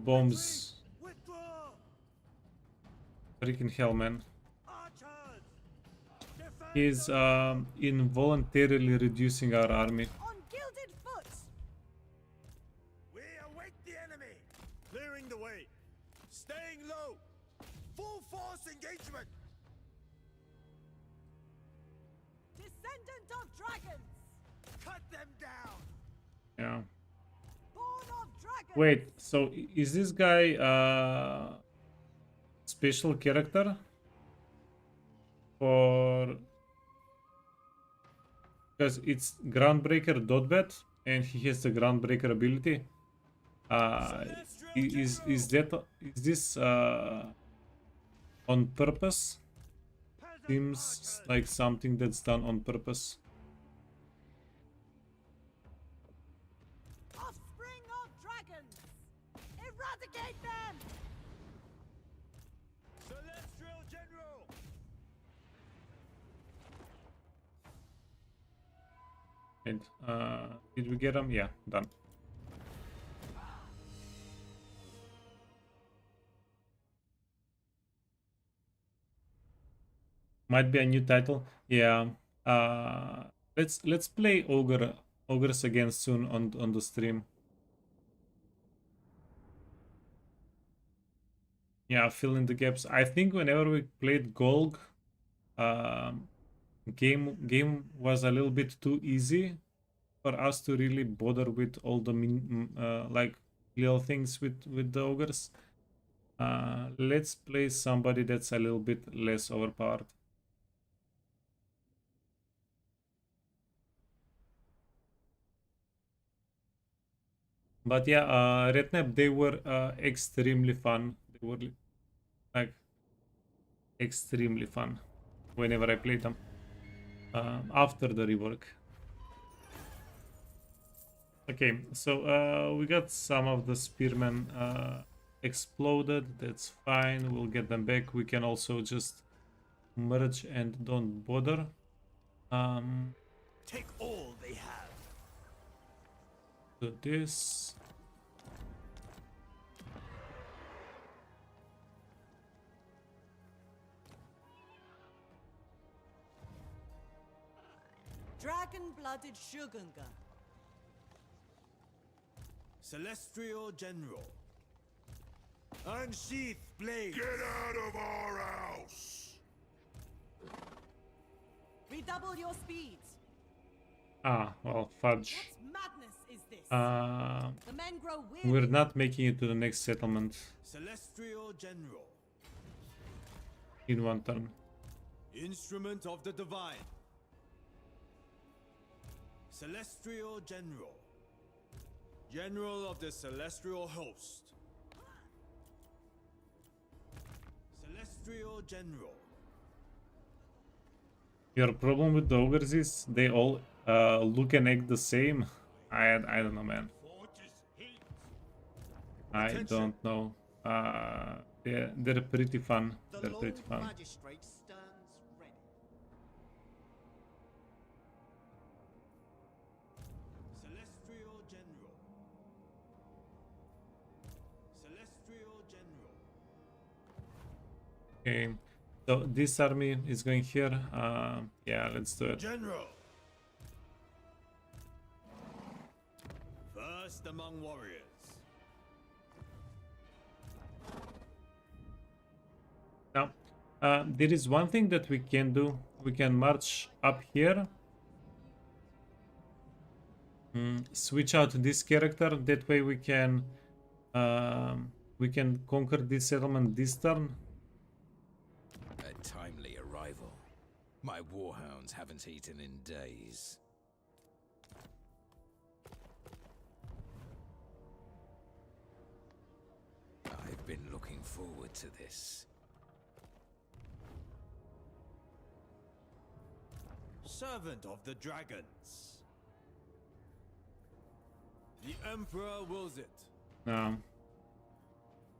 S1: bombs.
S5: Withdraw!
S1: Freaking hell, man.
S5: Archers! Defend!
S1: He's involuntarily reducing our army.
S4: On gilded foot!
S5: We await the enemy. Clearing the way. Staying low. Full force engagement.
S4: Descendant of dragons!
S5: Cut them down.
S1: Yeah.
S4: Born of dragons!
S1: Wait, so is this guy special character for, because it's Groundbreaker Dotbat and he has the Groundbreaker ability. Is this on purpose? Seems like something that's done on purpose.
S4: Offspring of dragons! Eradicate them!
S5: Celestial General.
S1: And did we get him? Yeah, done. Might be a new title. Yeah. Let's play ogres again soon on the stream. Yeah, fill in the gaps. I think whenever we played Golg, game was a little bit too easy for us to really bother with all the like little things with the ogres. Let's play somebody that's a little bit less overpowered. But yeah, Rednap, they were extremely fun. They were like extremely fun whenever I played them after the rework. Okay, so we got some of the spearmen exploded. That's fine. We'll get them back. We can also just merge and don't bother.
S5: Take all they have.
S1: Do this.
S4: Dragon-blooded Shogunga.
S5: Celestial General. Unsheath blade.
S6: Get out of our house!
S4: Redouble your speed.
S1: Ah, well, fudge.
S4: What madness is this? The men grow
S1: We're
S4: weary.
S1: not making it to the next settlement
S5: Celestial General.
S1: in one turn.
S5: Instrument of the Divine. Celestial General. General of the Celestial Host. Celestial General.
S1: Your problem with the ogres is they all look and act the same. I don't know, man. I
S5: Attention.
S1: don't know. They're pretty fun.
S8: The
S1: They're
S8: Lord
S1: pretty fun.
S8: Magistrate stands ready.
S5: Celestial General. Celestial General.
S1: Okay, so this army is going here. Yeah, let's do it.
S5: General. First among warriors.
S1: Now, there is one thing that we can do. We can march up here. Switch out this character. That way we can conquer this settlement this turn.
S7: A timely arrival. My warhounds haven't eaten in days. I've been looking forward to this.
S5: Servant of the Dragons. The Emperor wills it.
S1: Now,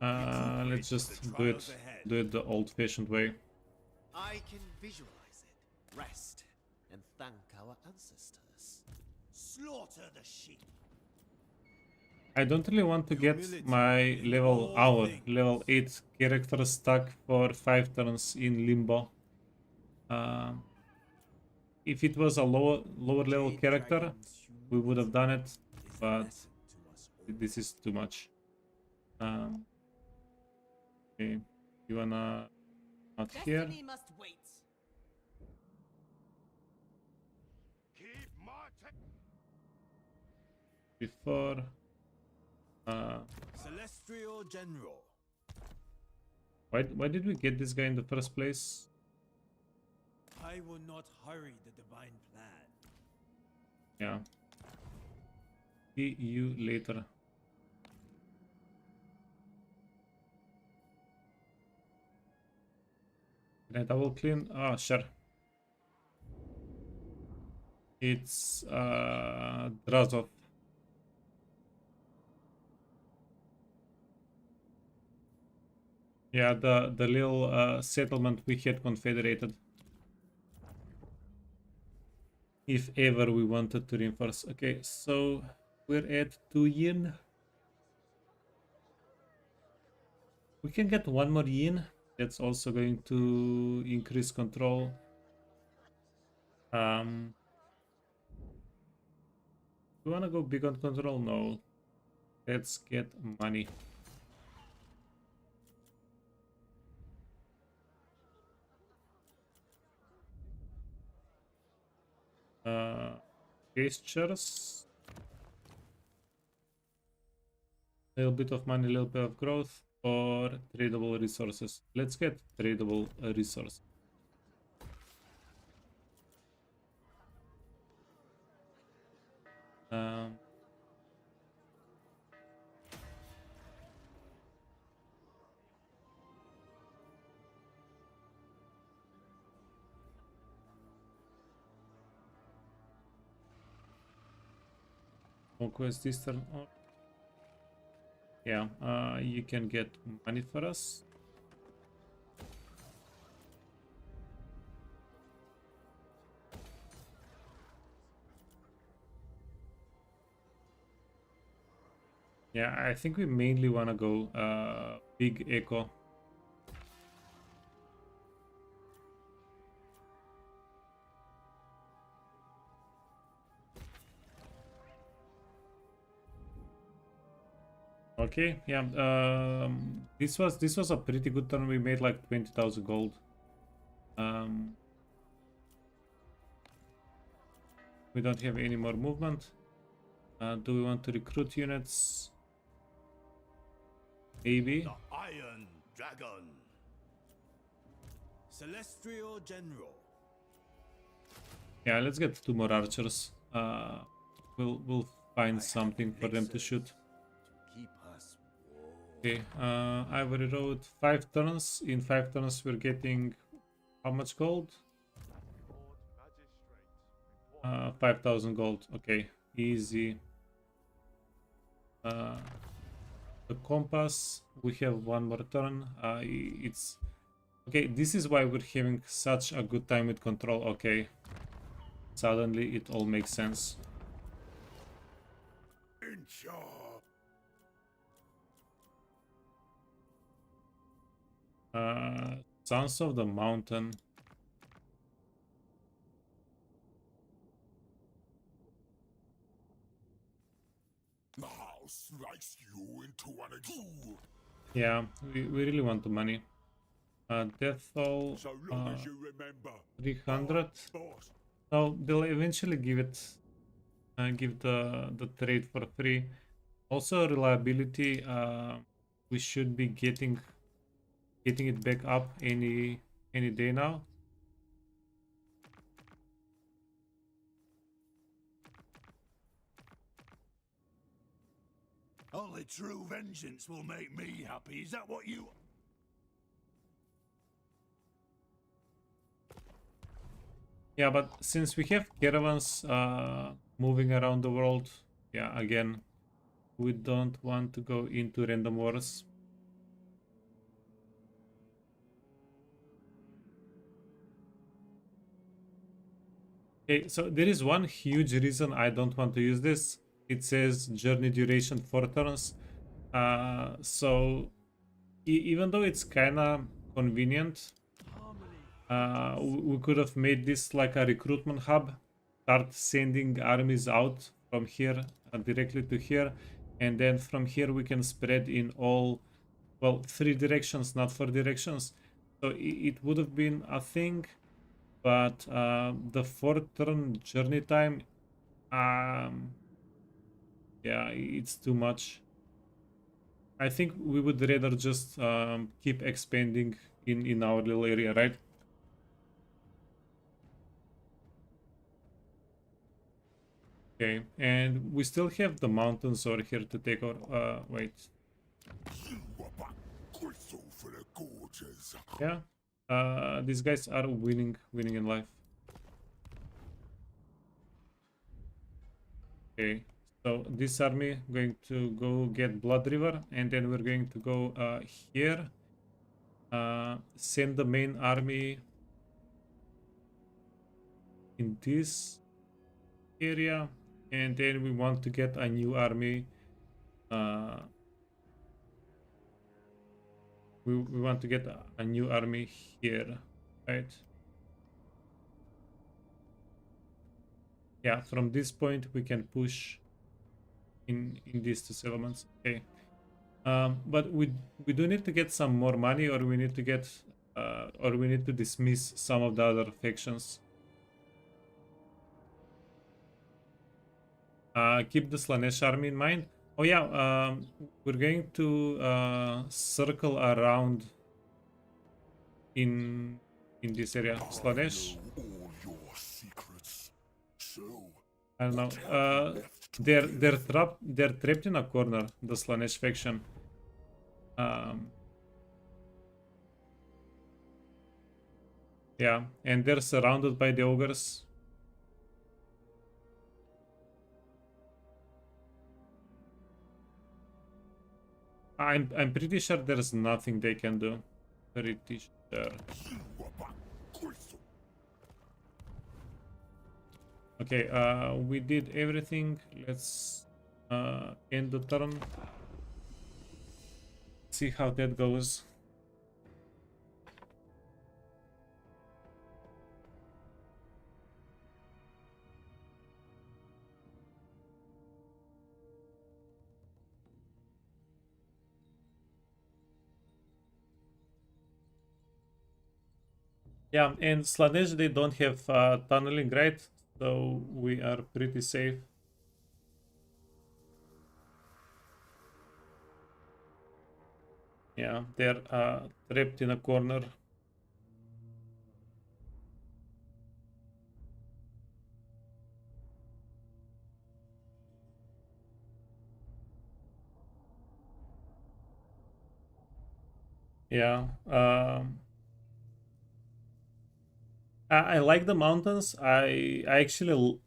S1: let's just do it the old-fashioned way.
S8: I can visualize it. Rest and thank our ancestors.
S5: Slaughter the sheep.
S1: I don't really want to get my level 8 character stuck for 5 turns in limbo. if it was a lower level character, we would have done it, but this is too much. Okay, you wanna not here?
S4: Destiny must wait.
S5: Keep marching.
S1: Before
S5: Celestial General.
S1: why did we get this guy in the first place?
S5: I will not hurry the divine plan.
S1: Yeah. See you later. Can I double clean? Ah, sure. It's Drazov. Yeah, the little settlement we had confederated. If ever we wanted to reinforce. Okay, so we're at 2 yin. We can get 1 more yin. That's also going to increase control. We wanna go big on control? No. Let's get money. Gestures. A little bit of money, a little bit of growth, or tradable resources. Let's get tradable resource. Conquest Eastern. Oh. Yeah, you can get money for us. Yeah, I think we mainly want to go big echo. Okay, yeah. This was a pretty good turn. We made like 20,000 gold. We don't have any more movement. Do we want to recruit units? Maybe.
S5: The Iron Dragon. Celestial General.
S1: Yeah, let's get 2 more archers. We'll find something for them to shoot.
S8: Keep us warm.
S1: Okay, Ivory Road, 5 turns. In 5 turns, we're getting how much gold? 5,000 gold. Okay, easy. The compass, we have 1 more turn. It's okay. This is why we're having such a good time with control. Okay, suddenly it all makes sense.
S6: In charge.
S1: Sons of the Mountain.
S6: I'll slice you into one of two.
S1: Yeah, we really want the money. Death Toll,
S6: So long as you remember.
S1: 300.
S6: Boss.
S1: No, they'll eventually give it, give the trade for free. Also reliability, we should be getting it back up any day now.
S5: Only true vengeance will make me happy. Is that what you...
S1: Yeah, but since we have caravans moving around the world, yeah, again, we don't want to go into random wars. Okay, so there is one huge reason I don't want to use this. It says journey duration 4 turns. So even though it's kind of convenient, We could have made this like a recruitment hub, start sending armies out from here directly to here, and then from here we can spread in all, well, 3 directions, not 4 directions. So it would have been a thing, but the 4-turn journey time, yeah, it's too much. I think we would rather just keep expanding in our little area, right? Okay, and we still have the mountains over here to take over. Wait. Yeah. These guys are winning in life. Okay. So this army going to go get Blood River, and then we're going to go here. Send the main army in this area, and then we want to get a new army. We want to get a new army here, right? Yeah, from this point we can push in these 2 settlements. Okay, but we do need to get some more money, or we need to get or we need to dismiss some of the other factions. Keep the Slanesh army in mind. Oh yeah, we're going to circle around in this area. Slanesh. I don't know. They're trapped in a corner. The Slanesh faction. Yeah, and they're surrounded by the ogres. I'm pretty sure there's nothing they can do. Pretty sure. Okay, we did everything. Let's end the turn. See how that goes. Yeah, and Slanesh, they don't have tunneling, right? So we are pretty safe. Yeah, they're trapped in a corner. Yeah. I like the mountains. I actually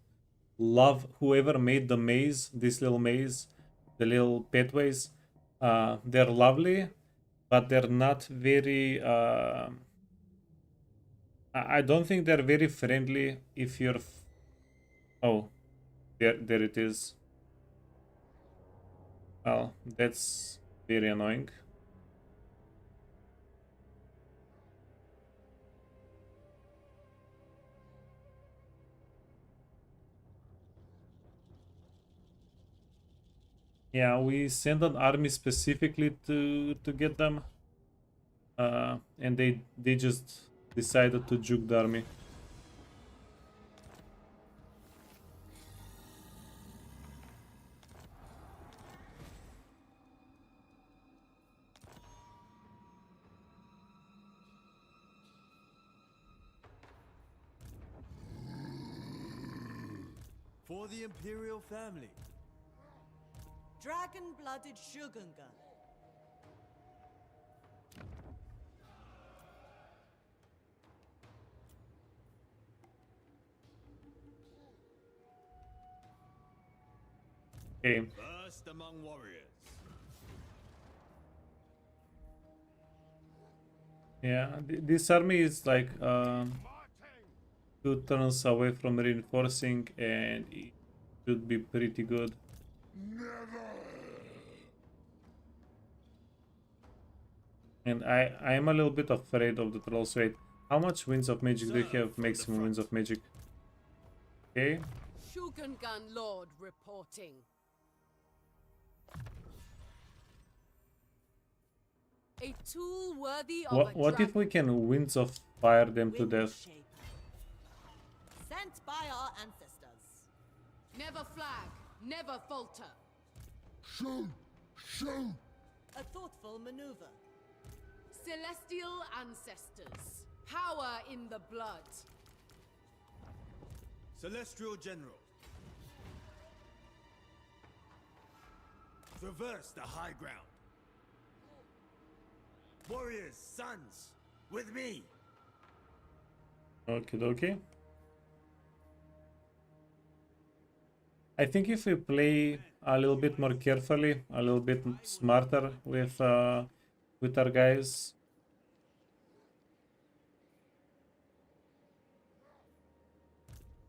S1: love whoever made the maze, this little maze, the little pathways. They're lovely, but they're not very. I don't think they're very friendly if you're. Oh, there it is. Well, that's very annoying. Yeah, we sent an army specifically to get them, and they just decided to juke the army.
S5: For the Imperial family.
S4: Dragon-blooded Shogunga.
S1: Okay.
S5: First among warriors.
S1: Yeah, this army is like 2 turns away from reinforcing, and it should be pretty good. And I am a little bit afraid of the trolls. Wait, How much winds of magic do you have? Maximum winds of magic. Okay.
S3: Shugengan Lord reporting. A tool worthy of a
S1: What if we can winds of fire them to
S4: Wind
S1: death?
S4: shaper. Sent by our ancestors.
S3: Never flag, never falter.
S6: Shoot! Shoot!
S4: A thoughtful maneuver.
S3: Celestial ancestors. Power in the blood.
S5: Celestial General. Traverse the high ground. Warriors, sons, with me.
S1: Okay, okay. I think if we play a little bit more carefully, a little bit smarter with our guys.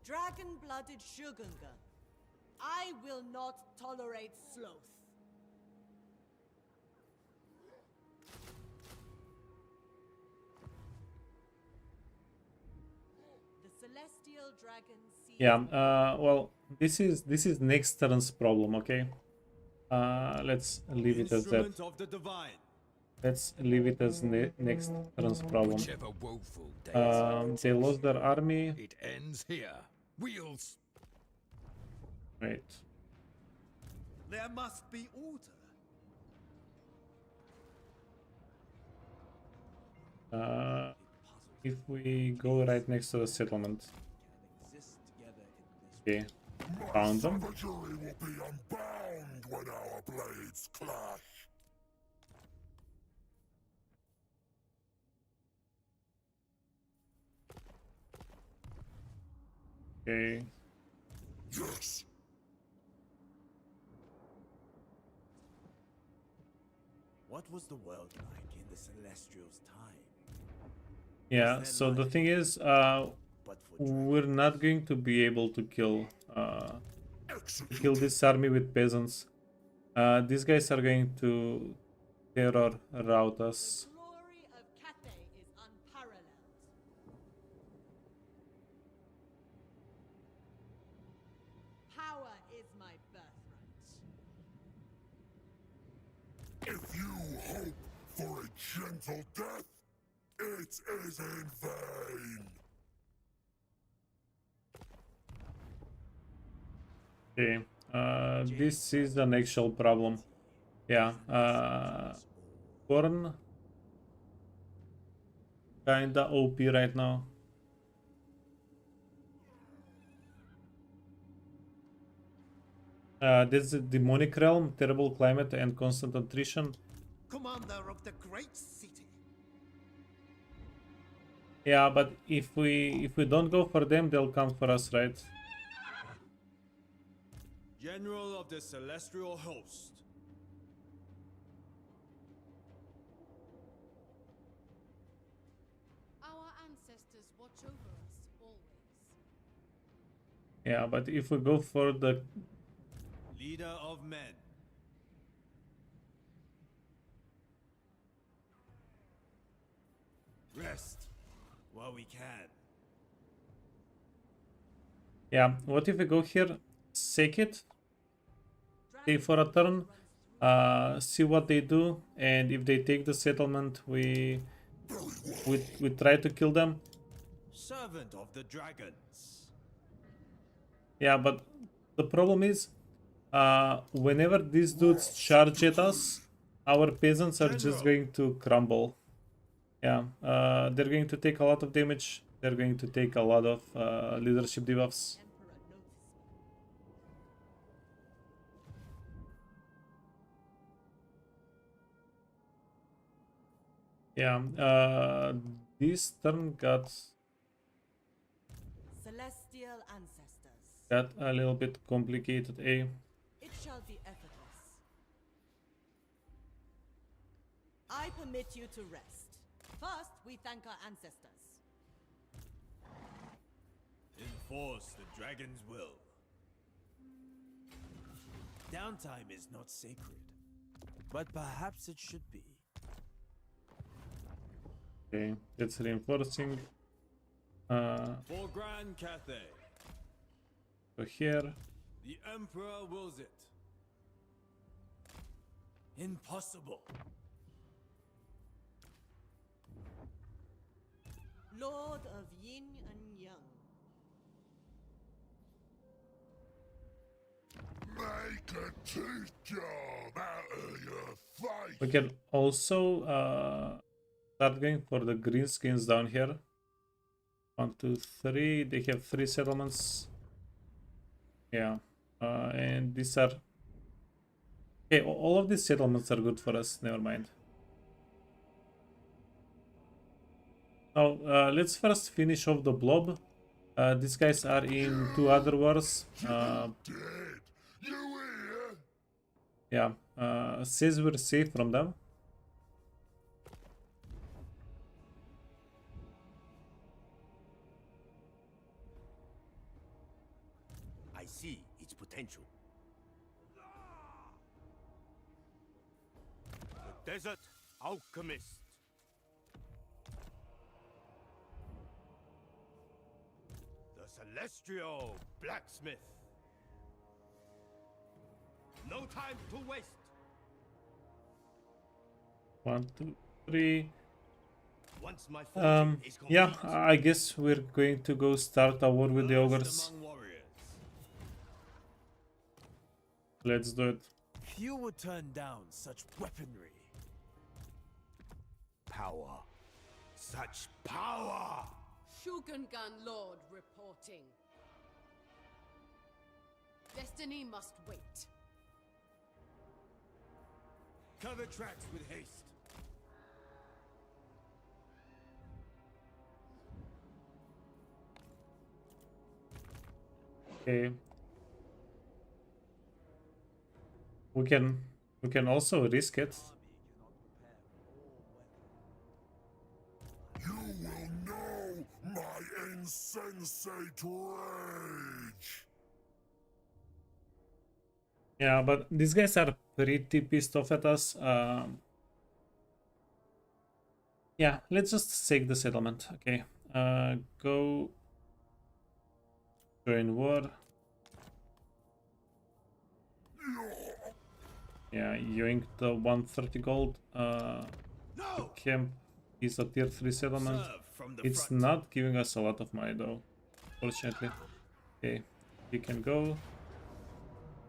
S4: Dragon-blooded Shugengan. I will not tolerate sloth. The celestial dragon sees
S1: Yeah. Well, this is next turn's problem. Okay. Let's leave it as that.
S5: Instrument of the divine.
S1: Let's leave it as next turn's problem.
S7: Whichever woeful day
S1: They lost their army.
S7: it ends here. Wheels.
S1: Right.
S5: There must be order.
S1: If we go right next to the settlement. Okay. Found them.
S6: Savagery will be unbound when our blades clash.
S1: Okay.
S6: Yes.
S5: What was the world like in the Celestials' time?
S1: Yeah, so the thing is,
S5: But for
S1: we're not going to be able to kill this army with peasants. These guys are going to terror rout us.
S4: the glory of Cathay is unparalleled. Power is my birthright.
S6: If you hope for a gentle death, it is in vain.
S1: Okay, this is an actual problem. Yeah, Korn kinda OP right now. This is a demonic realm, terrible climate, and constant attrition.
S5: commander of the great city.
S1: Yeah, but if we don't go for them, they'll come for us, right?
S5: General of the celestial host.
S3: Our ancestors watch over us always.
S1: Yeah, but if we go for the
S5: Leader of men. Rest while we can.
S1: yeah, what if we go here, sake it, stay for a turn, see what they do, and if they take the settlement, we try to kill them.
S5: Servant of the dragons.
S1: Yeah, but the problem is, whenever these dudes charge at us, our peasants are just going to crumble. Yeah, they're going to take a lot of damage. They're going to take a lot of leadership debuffs.
S4: Emperor notice me.
S1: Yeah, this turn got
S4: Celestial ancestors.
S1: a little bit complicated.
S4: It shall be effortless. I permit you to rest. First, we thank our ancestors.
S5: Enforce the dragon's will. Downtime is not sacred, but perhaps it should be.
S1: Okay, that's reinforcing.
S5: For Grand Cathay,
S1: So here.
S5: the Emperor wills it. Impossible.
S4: Lord of Yin and Yang.
S6: Make a tooth job out of your face.
S1: We can also start going for the green skins down here. 1, 2, 3. They have 3 settlements. Yeah, and these are. Okay, all of these settlements are good for us. Never mind. Now, let's first finish off the blob. These guys are in 2 other wars.
S6: Dead. You hear?
S1: Yeah, says we're safe from them.
S5: I see its potential. The Desert Alchemist. The Celestial Blacksmith. No time to waste.
S1: 1, 2, 3.
S5: Once my fortune is complete,
S1: Yeah, I guess we're going to go start a war with the
S5: first
S1: ogres.
S5: among warriors.
S1: Let's do it.
S5: Few would turn down such weaponry. Power. Such power!
S3: Shugengan Lord reporting. Destiny must wait.
S5: Cover tracks with haste.
S1: Okay. We can also risk it.
S6: You will know my insensate rage.
S1: Yeah, but these guys are pretty pissed off at us. Yeah, let's just take the settlement. Okay. Go join war. Yeah, yoink the 130 gold.
S5: No!
S1: Camp is a tier 3 settlement.
S5: Serve from the
S1: It's
S5: front.
S1: not giving us a lot of money though, fortunately. Okay, we can go.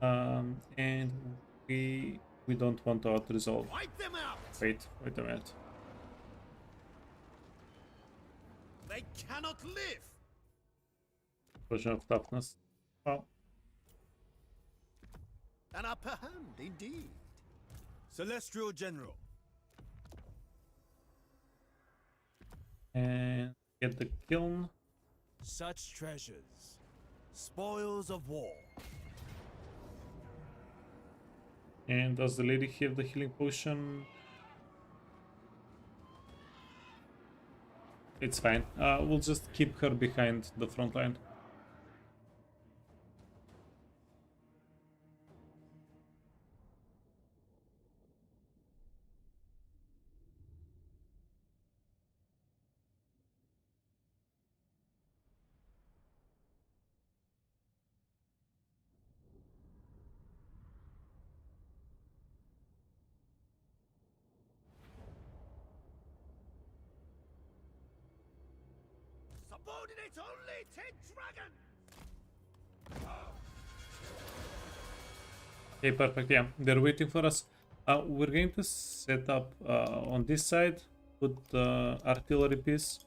S1: And we don't want to auto-resolve.
S5: Wipe them out!
S1: Wait a minute.
S5: They cannot live!
S1: Version of toughness. Oh,
S8: An upper hand, indeed.
S5: Celestial General.
S1: and get the kiln.
S5: Such treasures. Spoils of war.
S1: And does the lady have the healing potion? It's fine. We'll just keep her behind the front line.
S5: Subordinate only 10 dragon!
S1: Okay, perfect. Yeah, they're waiting for us. We're going to set up on this side, put the artillery piece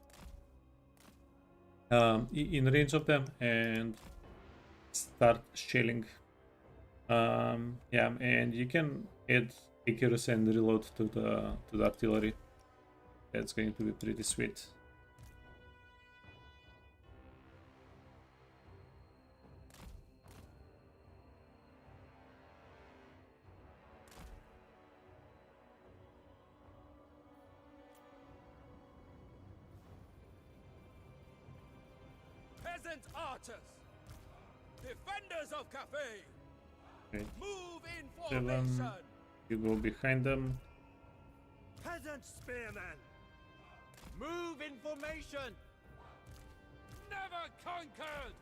S1: in range of them, and start shelling. Yeah, and you can add accuracy and reload to the artillery. That's going to be pretty sweet.
S2: Peasant archers! Defenders of Cafe!
S1: Okay,
S2: Move in
S1: 7.
S2: formation!
S1: You go behind them.
S5: Peasant spearmen!
S8: Move in formation.
S2: Never conquered.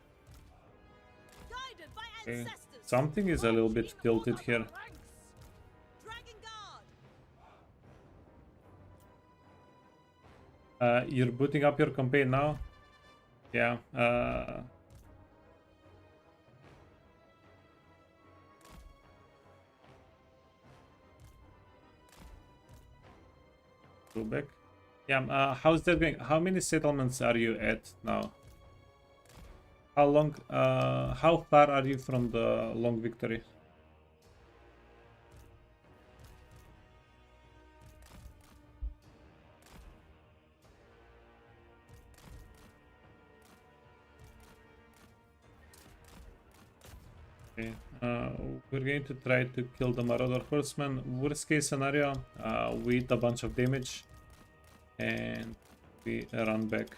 S4: Guided by
S1: Okay.
S4: ancestors.
S1: Something is a little bit
S4: March in
S1: tilted
S4: order
S1: here.
S4: ranks. Dragon Guard.
S1: You're booting up your campaign now? Yeah. Go back. Yeah. How's that going? How many settlements are you at now? How long? How far are you from the long victory? Okay. We're going to try to kill the Marauder Horseman. Worst case scenario, we eat a bunch of damage and we run back.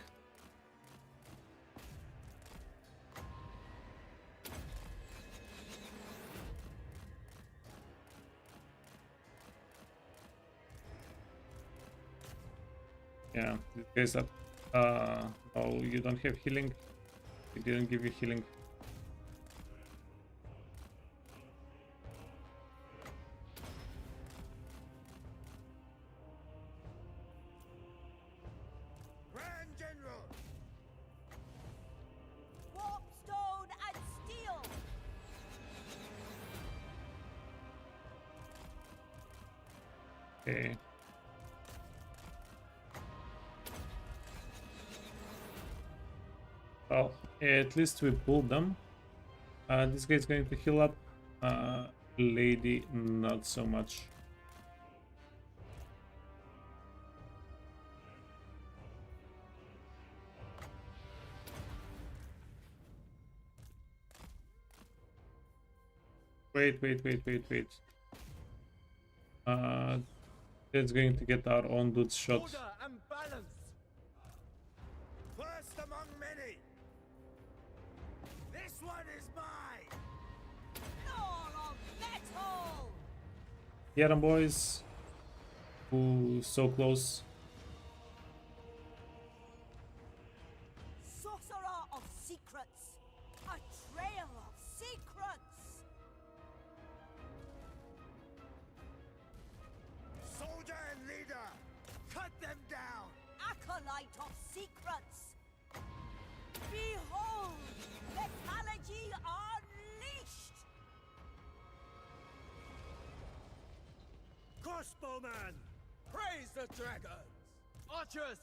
S1: Yeah, this guy's up. Oh, you don't have healing. We didn't give you healing.
S5: Grand General!
S4: Warp stone and steel.
S1: Okay. Well, at least we pulled them. This guy's going to heal up. Lady, not so much. Wait. That's going to get our own dudes shot.
S5: Order and balance! First among many! This one is mine!
S4: All of metal.
S1: Get them, boys. Ooh, so close.
S4: Sorcerer of secrets. A trail of secrets.
S5: Soldier and leader! Cut them down!
S4: Acolyte of secrets. Behold, technology unleashed.
S5: Crossbowman! Praise the dragons! Archers!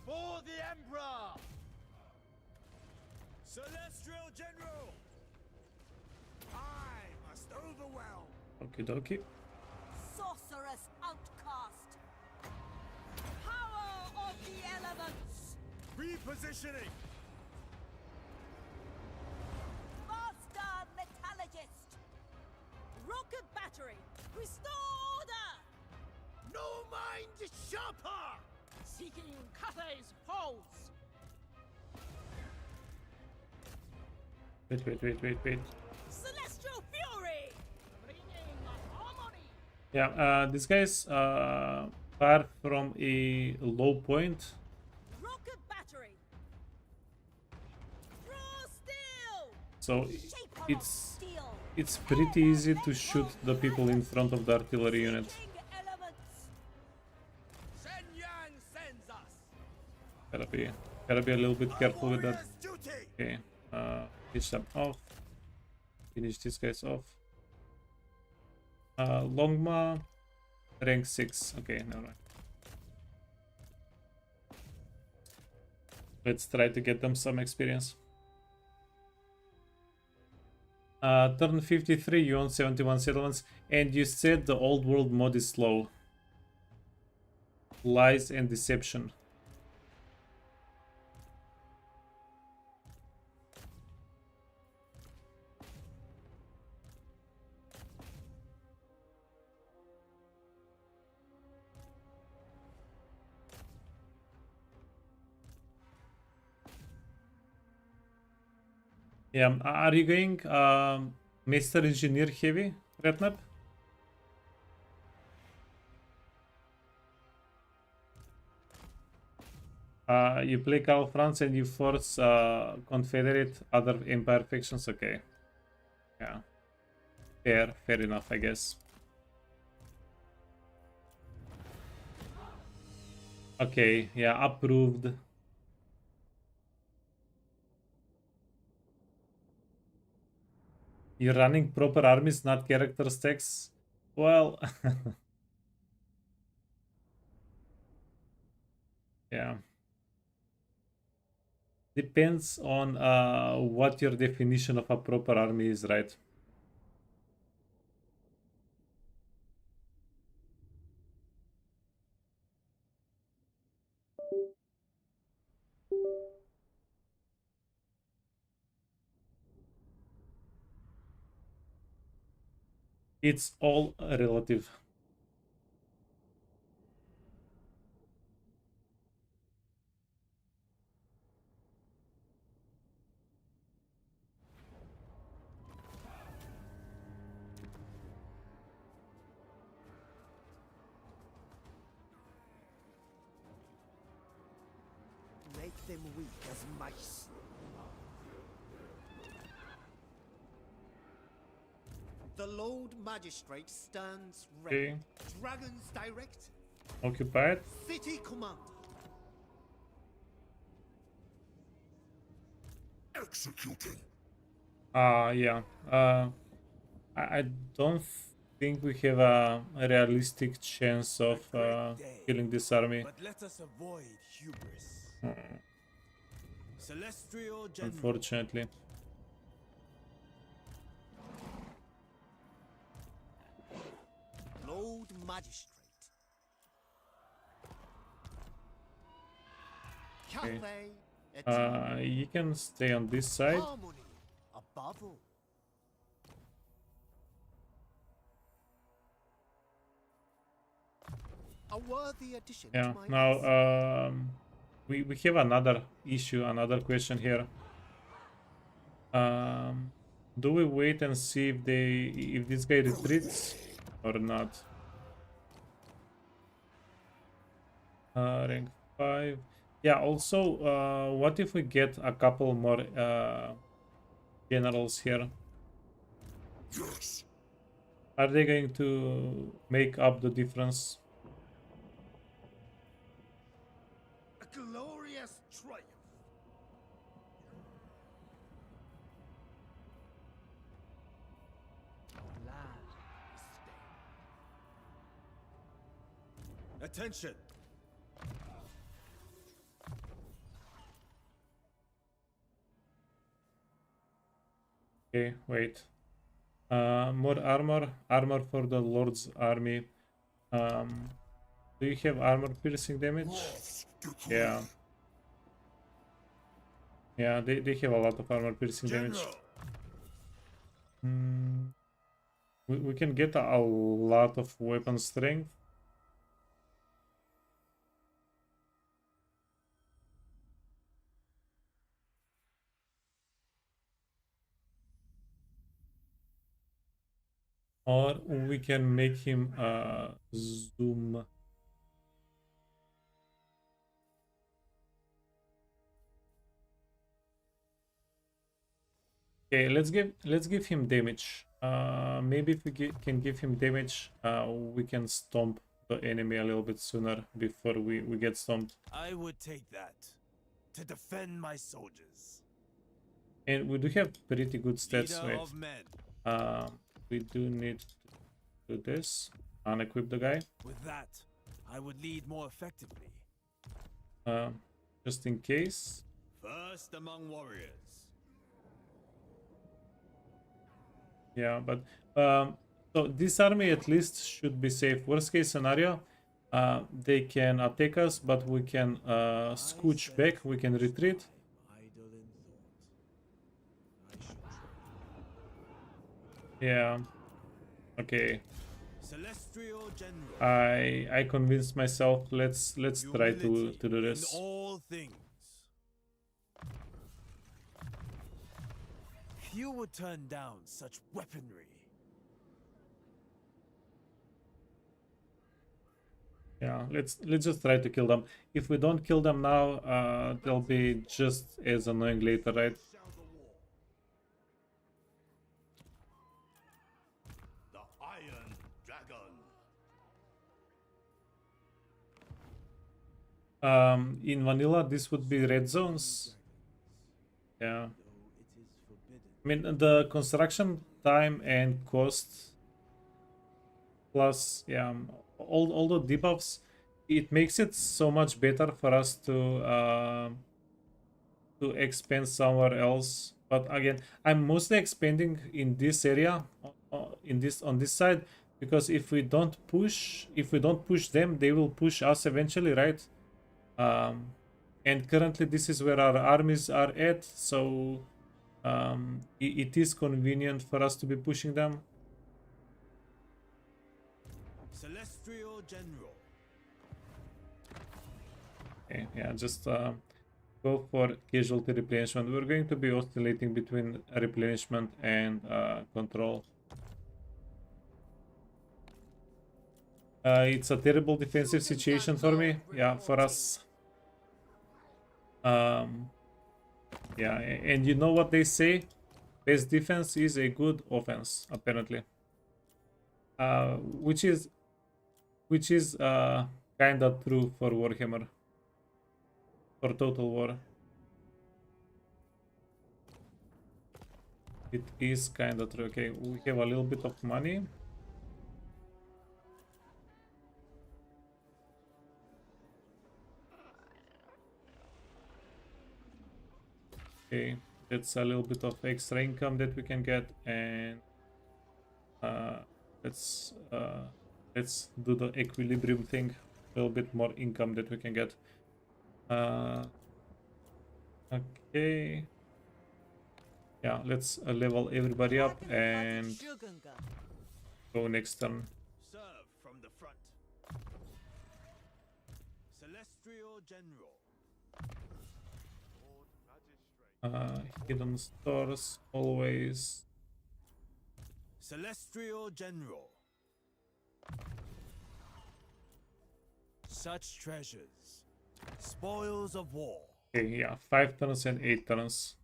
S5: For the Emperor! Celestial General! I must overwhelm!
S1: Okie dokie.
S4: Sorceress outcast. Power of the elements.
S5: Repositioning!
S4: Master metallurgist. Rocket battery. Restore order.
S5: No mind sharper!
S4: Seeking Cathay's pulse.
S1: Wait.
S4: Celestial fury. Bringing harmony.
S1: Yeah, this guy's far from a low point.
S4: Rocket battery. Draw steel.
S1: So
S4: Shaper of
S1: it's
S4: steel.
S1: pretty easy to shoot the people in front of the artillery unit.
S4: Seeking elements.
S2: Shen Yang sends us.
S1: Gotta be a little bit careful with that.
S5: Warrior's duty!
S1: Okay, finish them off. Finish these guys off. Longma, rank 6. Okay, never mind. Let's try to get them some experience. Turn 53, you own 71 settlements, and you said the old world mod is slow. Lies and deception. Yeah, are you going Master Engineer heavy, Red Map? You play Karl Franz and you force Confederate other Empire factions. Okay. Yeah. Fair enough, I guess. Okay, yeah, approved. You're running proper armies, not character stacks? Well, yeah. Depends on what your definition of a proper army is, right? It's all relative.
S8: Make them weak as mice. The Lord Magistrate stands ready.
S1: Okay.
S8: Dragons direct.
S1: Occupied.
S8: City commander.
S6: Executing.
S1: Yeah. I don't think we have a realistic chance of killing this army.
S5: But let us avoid hubris. Celestial General.
S1: Unfortunately.
S8: Lord Magistrate.
S1: Okay.
S8: Cathay et
S1: You can stay on this side.
S8: harmony above all. A worthy addition
S1: Yeah.
S8: to my
S1: Now,
S8: list.
S1: we have another issue, another question here. Do we wait and see if this guy retreats or not? Rank 5. Yeah. Also, what if we get a couple more generals here?
S6: Yes.
S1: Are they going to make up the difference?
S5: A glorious triumph. Attention.
S1: Okay, wait. More armor for the Lord's army. Do you have armor piercing damage? Yeah. Yeah, they have a lot of armor piercing damage.
S5: General.
S1: We can get a lot of weapon strength. Or we can make him zoom. Okay, let's give him damage. Maybe if we can give him damage, we can stomp the enemy a little bit sooner before we get stomped.
S5: I would take that to defend my soldiers.
S1: And we do have pretty good stats.
S5: Leader
S1: Wait.
S5: of men.
S1: We do need to do this. Unequip the guy.
S5: With that, I would lead more effectively.
S1: Just in case.
S5: First among warriors.
S1: Yeah, but so this army at least should be safe. Worst case scenario, they can attack us, but we can scooch back. We can retreat.
S5: Idle in thought.
S1: Yeah. Okay.
S5: Celestial General.
S1: I convinced myself. Let's try to
S5: Humility
S1: do this.
S5: in all things. Few would turn down such weaponry.
S1: Yeah, let's just try to kill them. If we don't kill them now, they'll be just as annoying later, right?
S5: Sounds of war. The Iron Dragon.
S1: In vanilla, this would be red zones. Yeah. I mean, the construction time and cost plus, yeah, all the debuffs, it makes it so much better for us to expand somewhere else. But again, I'm mostly expanding in this area, on this side, because if we don't push them, they will push us eventually, right? And currently this is where our armies are at, so it is convenient for us to be pushing them.
S5: Celestial General.
S1: Okay, yeah, just go for casualty replenishment. We're going to be oscillating between replenishment and control. It's a terrible defensive situation for me. Yeah, for us. Yeah, and you know what they say? Best defense is a good offense, apparently. Which is kinda true for Warhammer. For Total War. It is kinda true. Okay, we have a little bit of money. Okay, that's a little bit of extra income that we can get, and let's do the equilibrium thing. A little bit more income that we can get. Okay. Yeah, let's level everybody up and go next turn.
S5: Serve from the front. Celestial General.
S1: Hidden stores always.
S5: Celestial General. Such treasures. Spoils of war.
S1: Okay, yeah, 5 turns and 8 turns.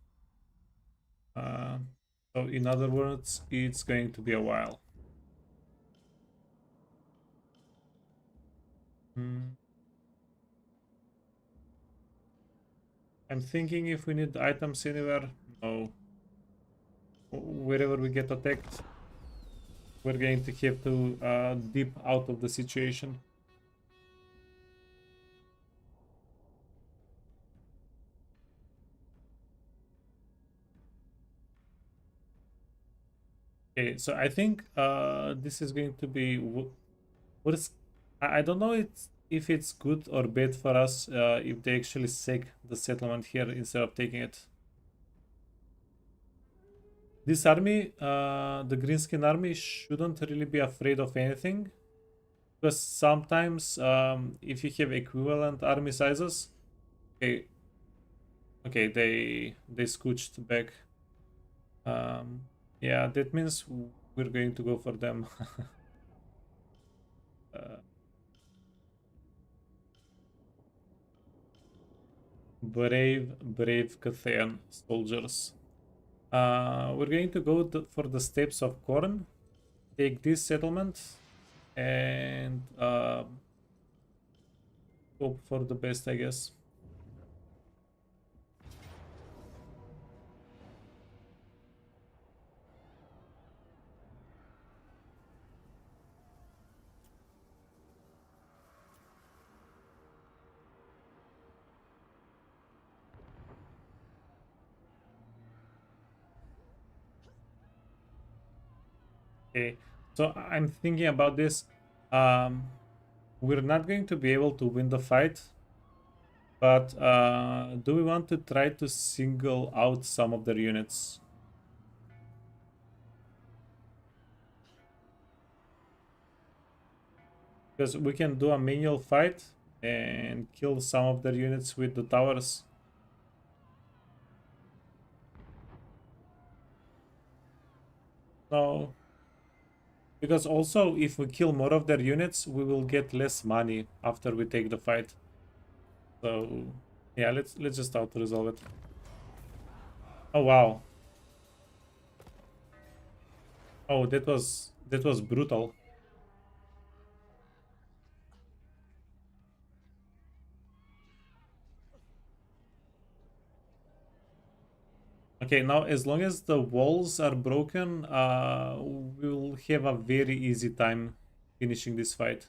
S1: So in other words, it's going to be a while. I'm thinking if we need items anywhere. No. Wherever we get attacked, we're going to have to dip out of the situation. Okay, so I think this is going to be what is. I don't know if it's good or bad for us if they actually sack the settlement here instead of taking it. This army, the Greenskin army, shouldn't really be afraid of anything, because sometimes if you have equivalent army sizes, okay, they scooched back. Yeah, that means we're going to go for them. Brave Cathan soldiers. We're going to go for the steppes of Corn, take this settlement, and hope for the best, I guess. Okay, so I'm thinking about this. We're not going to be able to win the fight, but do we want to try to single out some of their units? Because we can do a manual fight and kill some of their units with the towers. No. Because also, if we kill more of their units, we will get less money after we take the fight. So, yeah, let's just auto-resolve it. Oh, wow. Oh, that was brutal. Okay, now as long as the walls are broken, we'll have a very easy time finishing this fight.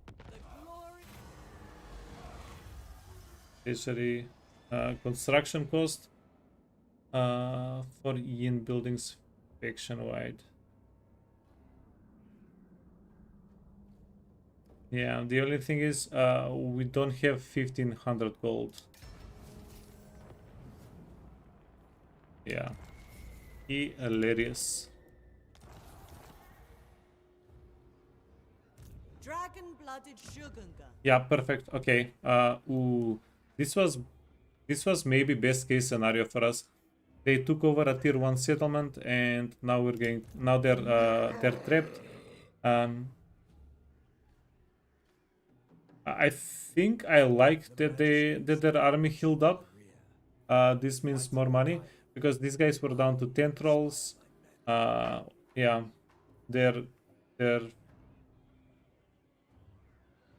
S4: The glory.
S1: Especially construction cost for yin buildings faction wide. Yeah, the only thing is we don't have 1500 gold. Yeah, hilarious.
S4: Dragon-blooded Shugunga.
S1: Yeah, perfect. Okay. Ooh, this was maybe best case scenario for us. They took over a tier 1 settlement, and now they're trapped. I think I like that their army healed up. This means more money because these guys were down to 10 trolls. Yeah, they're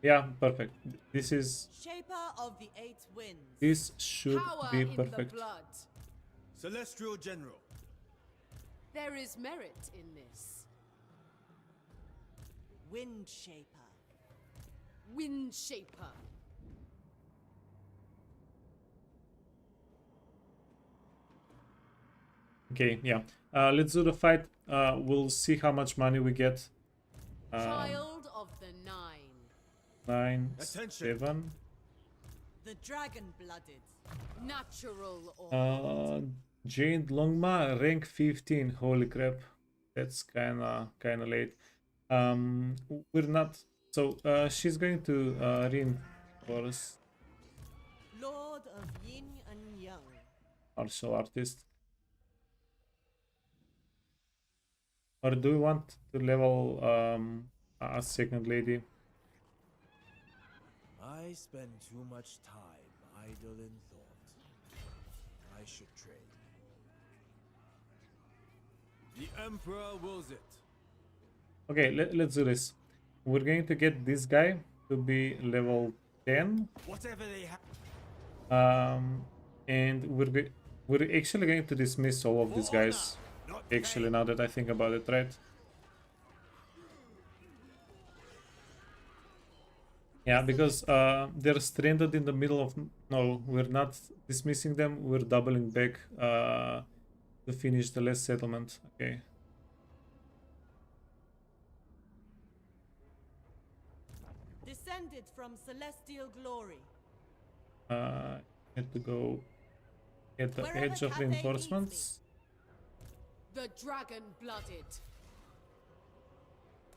S1: yeah, perfect.
S4: Shaper of the Eight Winds.
S1: This should
S3: Power
S1: be
S3: in
S1: perfect.
S3: the blood.
S5: Celestial General.
S3: There is merit in this.
S4: Wind Shaper.
S3: Wind Shaper.
S1: Okay, yeah. Let's do the fight. We'll see how much money we get.
S3: Child of the Nine.
S1: 9,
S5: Attention.
S1: 7.
S4: The Dragon-blooded.
S3: Natural or
S1: Jade Longma, rank 15. Holy crap. That's kinda late. We're not. So she's going to reinforce
S4: Lord of Yin and Yang.
S1: martial artist. Or do we want to level a second lady?
S5: I spend too much time idle in thought. I should trade. The Emperor wills it.
S1: Okay, let's do this. We're going to get this guy to be level 10.
S5: Whatever they have.
S1: And we're actually going to dismiss all of these guys. Actually, now that I think about it, right? Yeah, because they're stranded in the middle of... No, we're not dismissing them. We're doubling back to finish the last settlement. Okay.
S4: Descended from celestial glory.
S1: Had to go at the
S4: Wherever
S1: edge of
S4: Cathay needs
S1: reinforcements.
S3: the Dragon-blooded.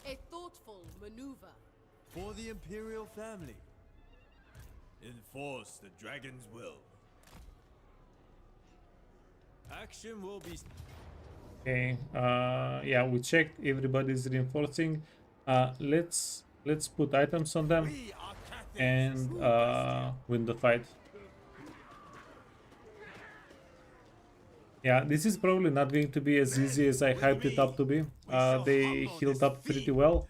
S3: A thoughtful maneuver.
S5: For the Imperial family. Enforce the dragon's will. Action will be...
S1: Okay, yeah, we checked. Everybody's reinforcing. Let's put items on them
S5: We are Cathay's
S1: and
S5: true
S1: win the fight. Yeah, this is probably not going to be as easy as I hyped it up to be. They healed up pretty well,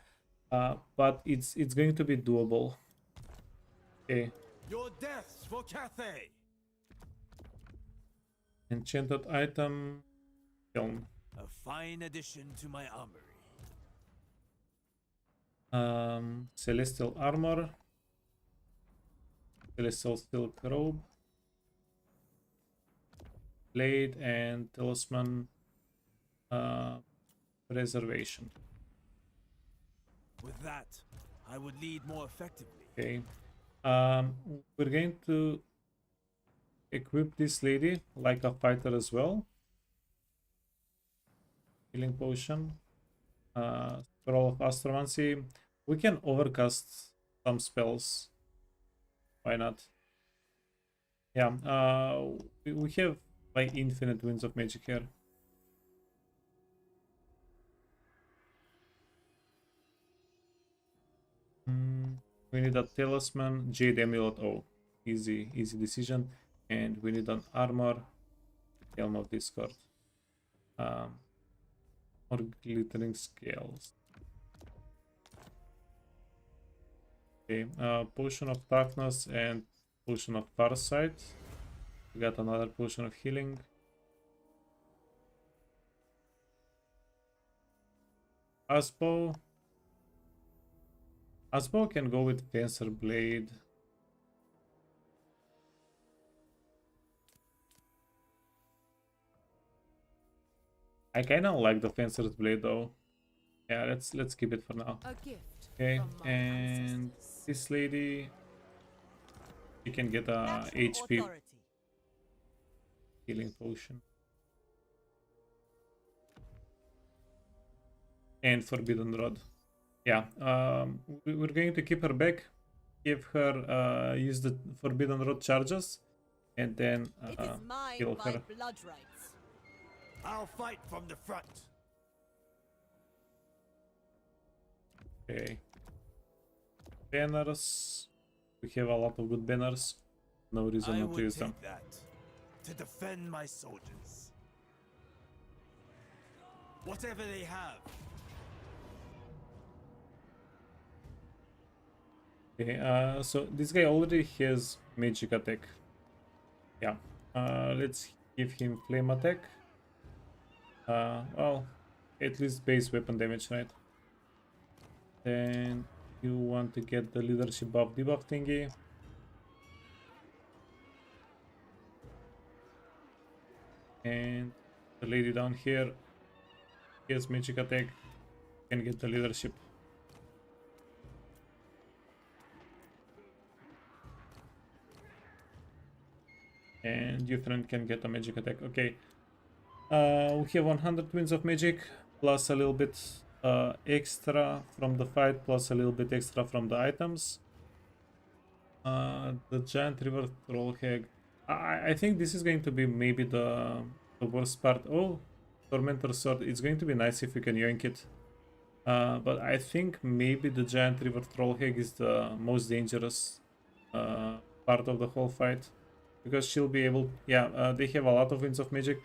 S1: but it's going to be doable. Okay,
S5: Your deaths for Cathay.
S1: enchanted item, film.
S5: A fine addition to my armory.
S1: Celestial armor, celestial silk robe, blade, and talisman preservation.
S5: With that, I would lead more effectively.
S1: Okay, we're going to equip this lady like a fighter as well. Healing potion, scroll of astromancy. We can overcast some spells. Why not? Yeah, we have like infinite winds of magic here. We need a talisman, jade amulet. Oh, easy decision. And we need an armor, helm of discord, or glittering scales. Okay, potion of toughness and potion of farsight. We got another potion of healing. Aspo can go with Fencer Blade. I kinda like the Fencer's Blade though. Yeah, let's keep it for now.
S3: A gift
S1: Okay,
S3: from my
S1: and
S3: ancestors.
S1: this lady, you can get a
S4: Natural
S1: HP
S4: authority.
S1: healing potion. And Forbidden Rod. Yeah, we're going to keep her back, give her use the Forbidden Rod charges, and then
S4: It is mine
S1: heal
S4: by
S1: her.
S4: blood rights.
S5: I'll fight from the front.
S1: Okay. Banners. We have a lot of good banners. No reason
S5: I
S1: not to
S5: would
S1: use them.
S5: take that to defend my soldiers. Whatever they have.
S1: Okay, so this guy already has magic attack. Yeah. Let's give him flame attack. Well, at least base weapon damage, right? Then you want to get the leadership buff debuff thingy. And the lady down here has magic attack, can get the leadership. And your friend can get a magic attack. Okay. We have 100 winds of magic, plus a little bit extra from the fight, plus a little bit extra from the items. The giant river troll hag. I think this is going to be maybe the worst part. Oh, tormentor sword. It's going to be nice if we can yoink it. But I think maybe the giant river troll hag is the most dangerous part of the whole fight, because she'll be able. Yeah, they have a lot of winds of magic.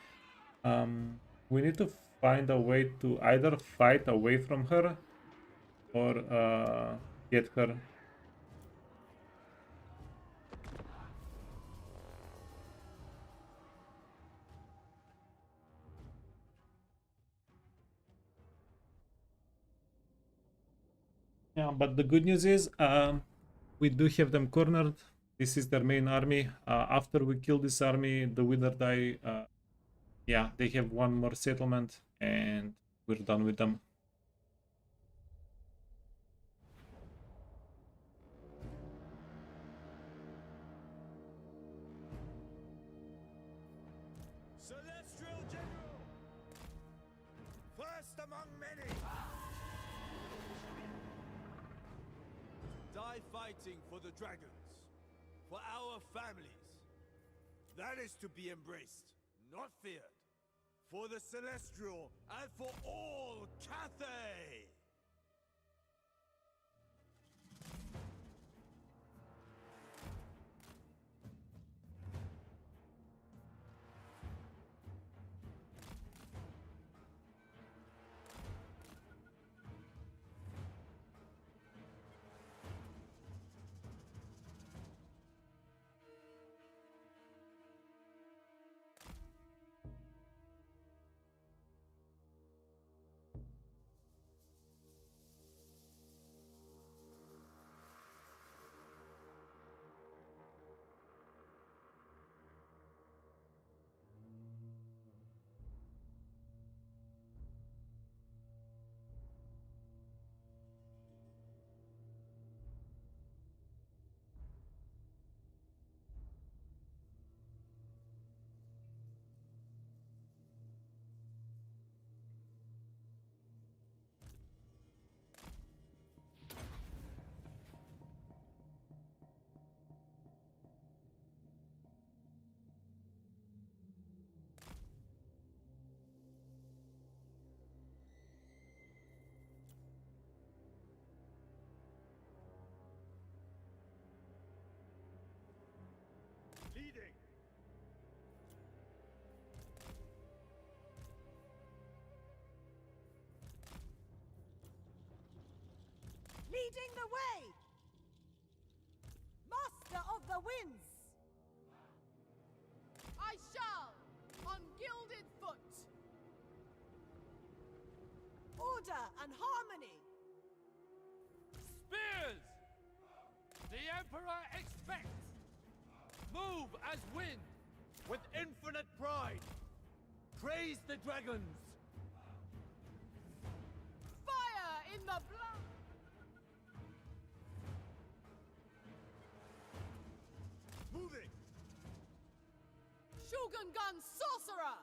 S1: We need to find a way to either fight away from her or get her. Yeah, but the good news is we do have them cornered. This is their main army. After we kill this army, the Wither die. Yeah, they have one more settlement and we're done with them.
S5: Celestial General! First among many! Die fighting for the dragons, for our families. That is to be embraced, not feared. For the Celestial and for all Cathay!
S4: the way! Master of the winds!
S3: I shall, on gilded foot.
S4: Order and harmony!
S2: Spears! The Emperor expects! Move as wind, with infinite pride! Praise the dragons!
S3: Fire in the blood!
S5: Moving!
S3: Shogun Gun Sorcerer!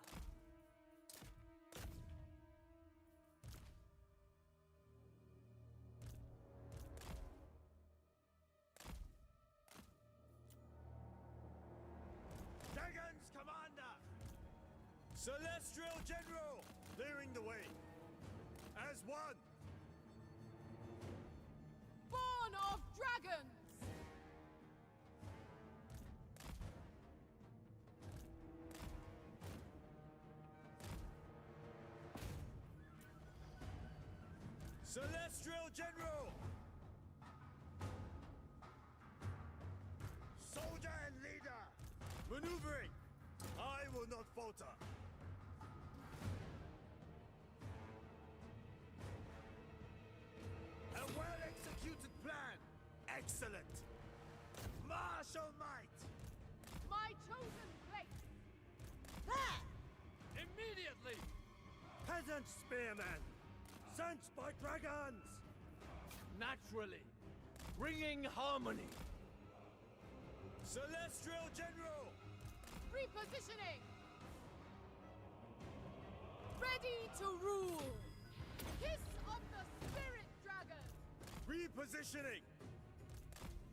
S5: Dragons Commander! Celestial General! Clearing the way! As one!
S3: Born of Dragons!
S5: Celestial General! Soldier and leader! Maneuvering! I will not falter! A well-executed plan! Excellent! Martial might!
S3: My chosen place!
S4: There!
S2: Immediately!
S5: Peasant spearmen! Sent by dragons!
S2: Naturally! Bringing harmony!
S5: Celestial General!
S3: Repositioning! Ready to rule! Kiss of the Spirit Dragon!
S5: Repositioning!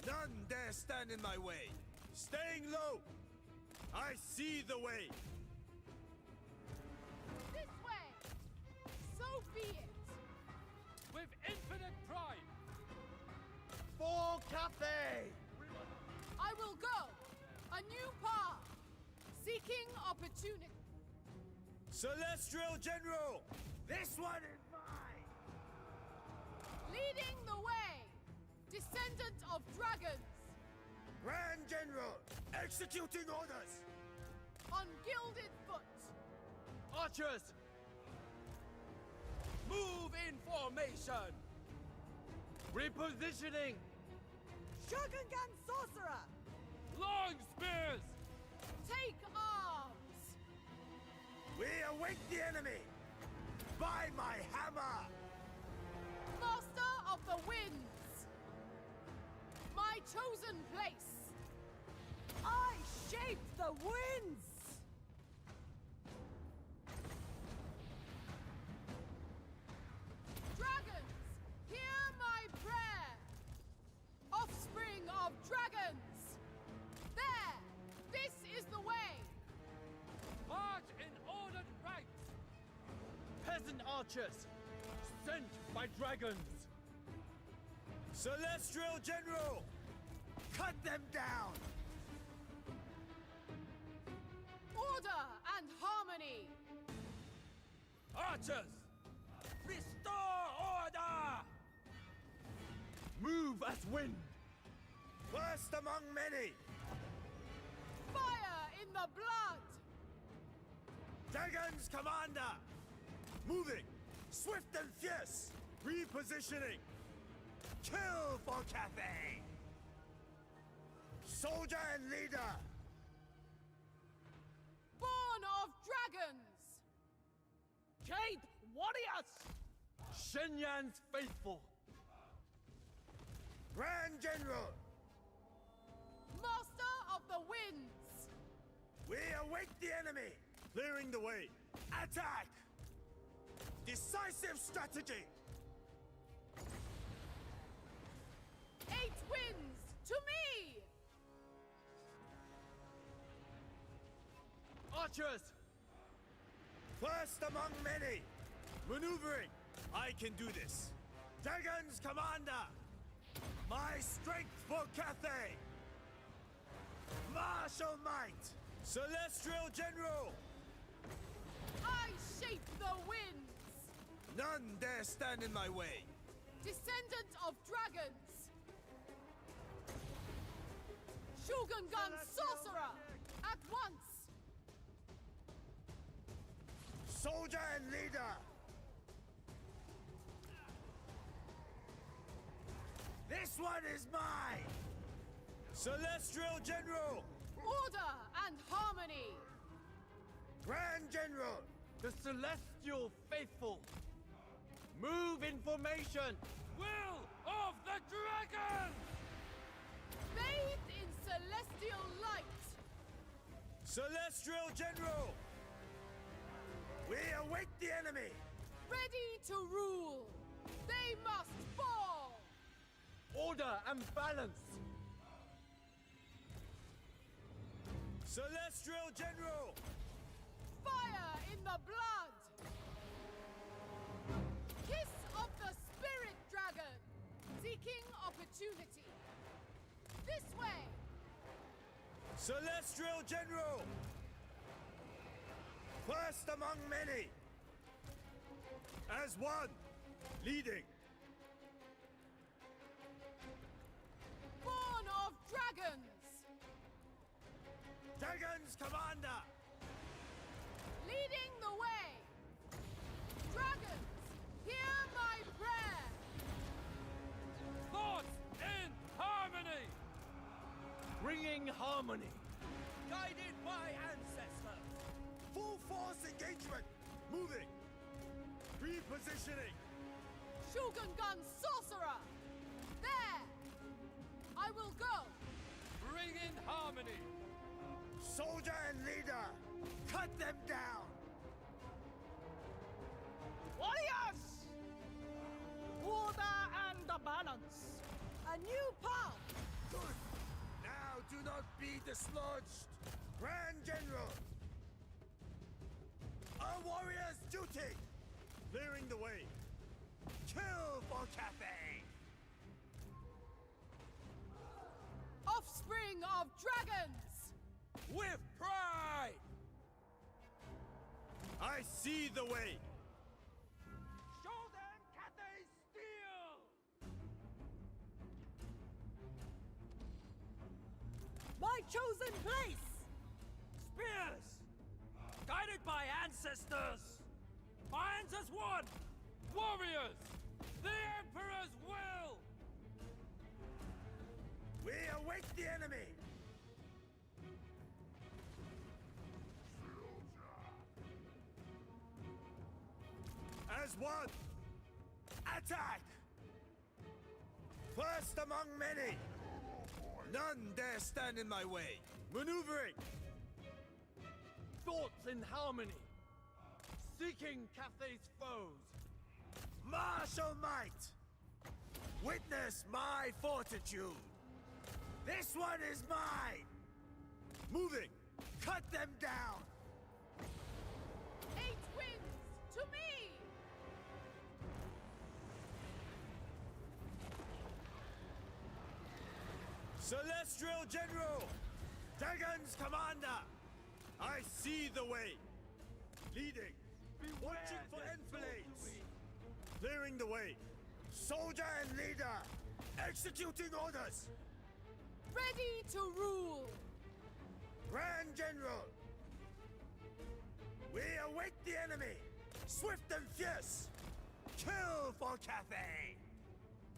S5: None dare stand in my way! Staying low! I see the way!
S3: This way! So be it!
S2: With infinite pride!
S5: For Cathay!
S3: I will go! A new path! Seeking opportunity!
S5: Celestial General! This one is mine!
S3: Leading the way! Descendant of dragons!
S5: Grand General! Executing orders!
S3: On gilded foot!
S2: Archers! Move in formation! Repositioning!
S4: Shogun Gun Sorcerer!
S2: Long spears!
S3: Take arms!
S5: We await the enemy! By my hammer!
S3: Master of the winds! My chosen place!
S4: I shape the winds!
S3: Dragons, hear my prayer! Offspring of dragons! There! This is the way!
S2: March in ordered ranks! Peasant archers! Sent by dragons!
S5: Celestial General! Cut them down!
S3: Order and harmony!
S2: Archers! Restore order! Move as wind!
S5: First among many!
S3: Fire in the blood!
S5: Dragons Commander! Moving! Swift and fierce! Repositioning! Kill for Cathay! Soldier and leader!
S3: Born of dragons!
S2: Cape warriors! Shenyan's faithful!
S5: Grand General!
S3: Master of the winds!
S5: We await the enemy! Clearing the way! Attack! Decisive strategy!
S3: 8 winds to me!
S2: Archers!
S5: First among many! Maneuvering! I can do this! Dragons Commander! My strength for Cathay! Martial might! Celestial General!
S3: I shape the winds!
S5: None dare stand in my way!
S3: Descendant of dragons! Shogun Gun Sorcerer! At once!
S5: Soldier and leader! This one is mine! Celestial General!
S3: Order and harmony!
S5: Grand General!
S2: The Celestial Faithful! Move in formation! Will of the Dragon!
S3: Bathed in celestial light!
S5: Celestial General! We await the enemy!
S3: Ready to rule! They must fall!
S2: Order and balance!
S5: Celestial General!
S3: Fire in the blood! Kiss of the Spirit Dragon! Seeking opportunity! This way!
S5: Celestial General! First among many! As one! Leading!
S3: Born of dragons!
S5: Dragons Commander!
S3: Leading the way! Dragons, hear my prayer!
S2: Thoughts in harmony! Bringing harmony! Guided by ancestors!
S5: Full force engagement! Moving! Repositioning!
S3: Shogun Gun Sorcerer! There! I will go!
S2: Bring in harmony!
S5: Soldier and leader! Cut them down!
S4: Warriors! Order and the balance. A new path.
S5: Good! Now do not be dislodged! Grand General! Our warriors' duty! Clearing the way! Kill for Cathay!
S3: Offspring of dragons!
S2: With pride!
S5: I see the way!
S2: Show them Cathay's steel!
S4: My chosen place.
S2: Spears! Guided by ancestors! Minds as one! Warriors! The Emperor's will!
S5: We await the enemy! As one! Attack! First among many! None dare stand in my way! Maneuvering!
S2: Thoughts in harmony! Seeking Cathay's foes!
S5: Martial might! Witness my fortitude! This one is mine! Moving! Cut them down!
S3: 8 winds to me!
S5: Celestial General! Dragons Commander! I see the way! Leading! Watching for enfilades! Clearing the way! Soldier and leader! Executing orders!
S3: Ready to rule!
S5: Grand General! We await the enemy! Swift and fierce! Kill for Cathay!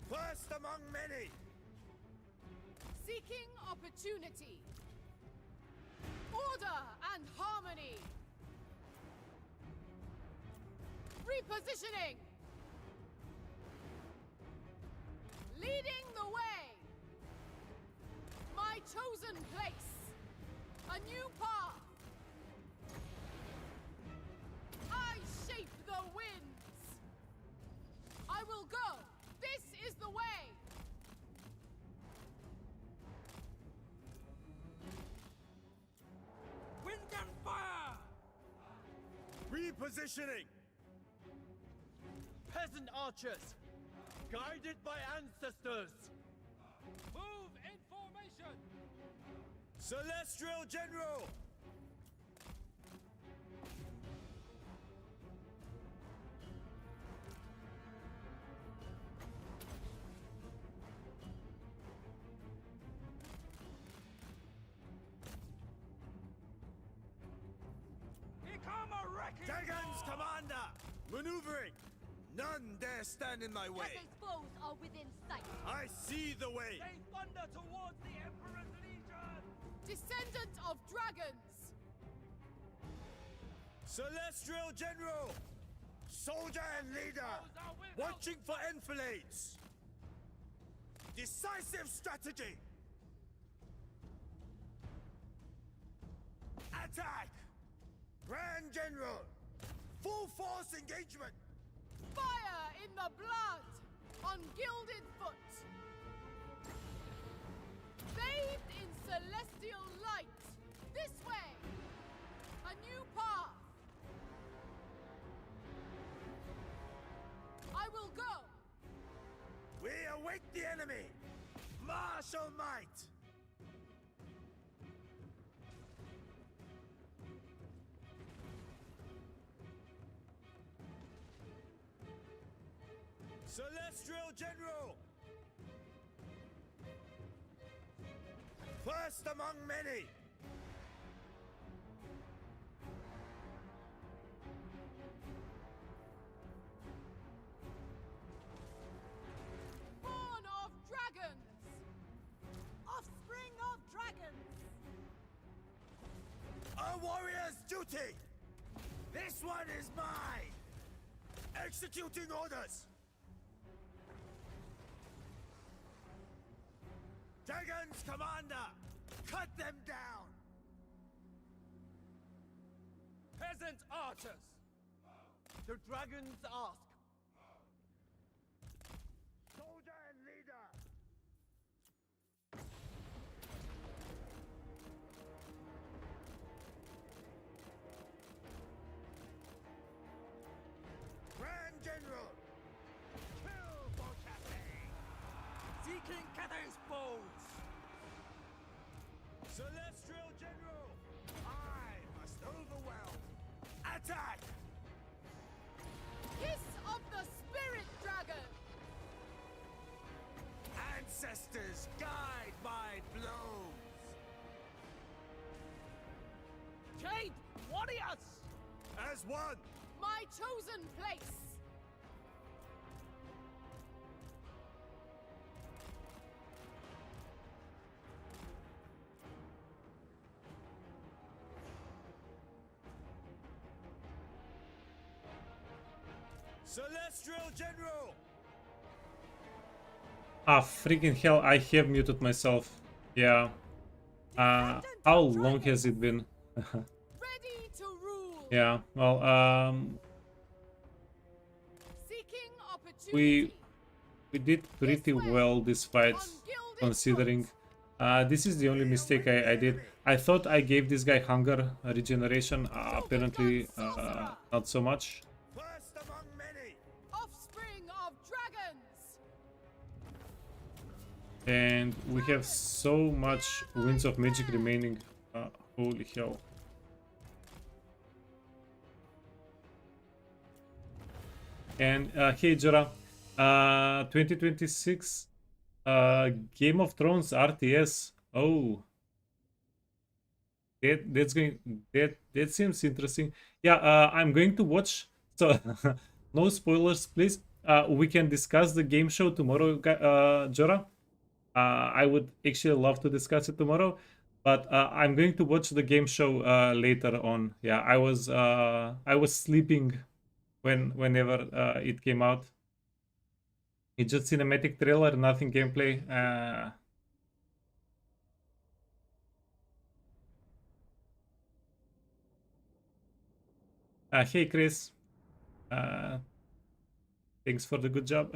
S5: First among many!
S3: Seeking opportunity! Order and harmony! Repositioning! Leading the way! My chosen place! A new path! I shape the winds! I will go! This is the way!
S2: Wind and fire!
S5: Repositioning!
S2: Peasant archers! Guided by ancestors! Move in formation!
S5: Celestial General!
S2: Come a wrecking
S5: Dragons,
S2: ball!
S5: Commander! Maneuvering! None dare stand in my way!
S4: Cather's foes are within sight.
S5: I see the way!
S2: They thunder towards the Emperor's Legion!
S3: Descendant of dragons!
S5: Celestial General! Soldier and leader! Watching for enfilades! Decisive strategy! Attack! Grand General! Full force engagement!
S3: Fire in the blood! On gilded foot! Bathed in celestial light! This way! A new path! I will go!
S5: We await the enemy! Martial might! Celestial General! First among many!
S3: Born of dragons!
S4: Offspring of dragons.
S5: A warrior's duty! This one is mine! Executing orders! Dragons, Commander! Cut them down!
S2: Peasant archers! The dragons ask.
S5: Soldier and leader! Grand General! Kill for Cathay!
S2: Seeking Cathay's foes!
S5: Celestial General! I must overwhelm! Attack!
S3: Kiss of the spirit dragon!
S5: Ancestors, guide my blows!
S2: Jade warriors!
S5: As one!
S3: My chosen place!
S5: Celestial General!
S1: Ah, freaking hell, I have muted myself. Yeah. How long has it been?
S3: Ready to rule!
S1: Yeah, well,
S3: Seeking opportunity!
S1: we did pretty well this fight, considering. This is the only mistake I did. I thought I gave this guy hunger regeneration. Apparently, not so much.
S5: First among many!
S3: Offspring of dragons!
S1: And we have so much Winds of Magic remaining. Holy hell. And hey Jora, 2026 Game of Thrones RTS. Oh, that seems interesting. Yeah, I'm going to watch. So no spoilers, please. We can discuss the game show tomorrow, Jora. I would actually love to discuss it tomorrow, but I'm going to watch the game show later on. Yeah, I was sleeping whenever it came out. It's just cinematic trailer, nothing gameplay. Hey Chris, thanks for the good job.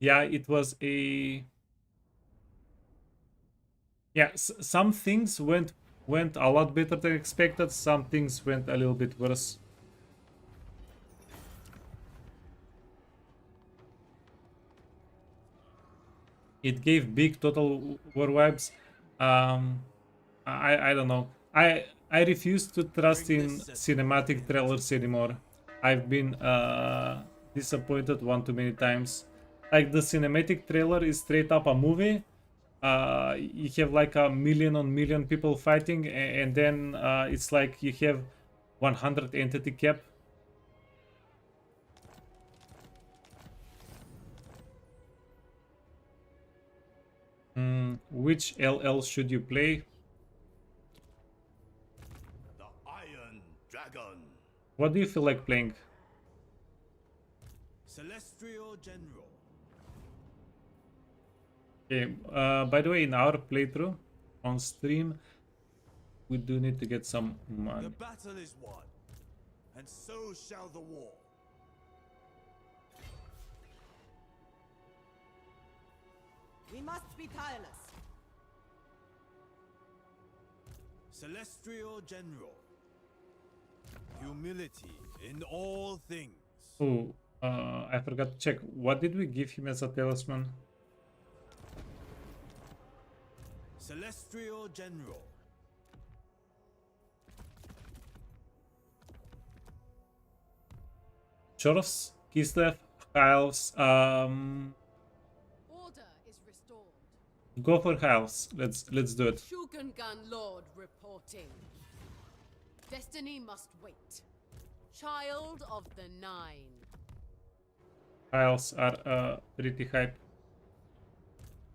S1: Yeah, it was a. Yeah, some things went a lot better than expected. Some things went a little bit worse. It gave big Total War vibes. I don't know. I refuse to trust in cinematic trailers anymore. I've been disappointed one too many times. Like the cinematic trailer is straight up a movie. You have like a million on million people fighting, and then it's like you have 100 entity cap. Which LL should you play?
S5: The Iron Dragon.
S1: What do you feel like playing?
S5: Celestial General.
S1: Okay, by the way, in our playthrough on stream, we do need to get some money.
S5: The battle is won, and so shall the war.
S4: We must be tireless.
S5: Celestial General. Humility in all things.
S1: Oh, I forgot to check. What did we give him as a talisman?
S5: Celestial General.
S1: Choros, Kislev, Hiles.
S3: Order is restored.
S1: Go for Hiles. Let's do it.
S3: Shugengan Lord reporting. Destiny must wait. Child of the Nine.
S1: Hiles are pretty hype.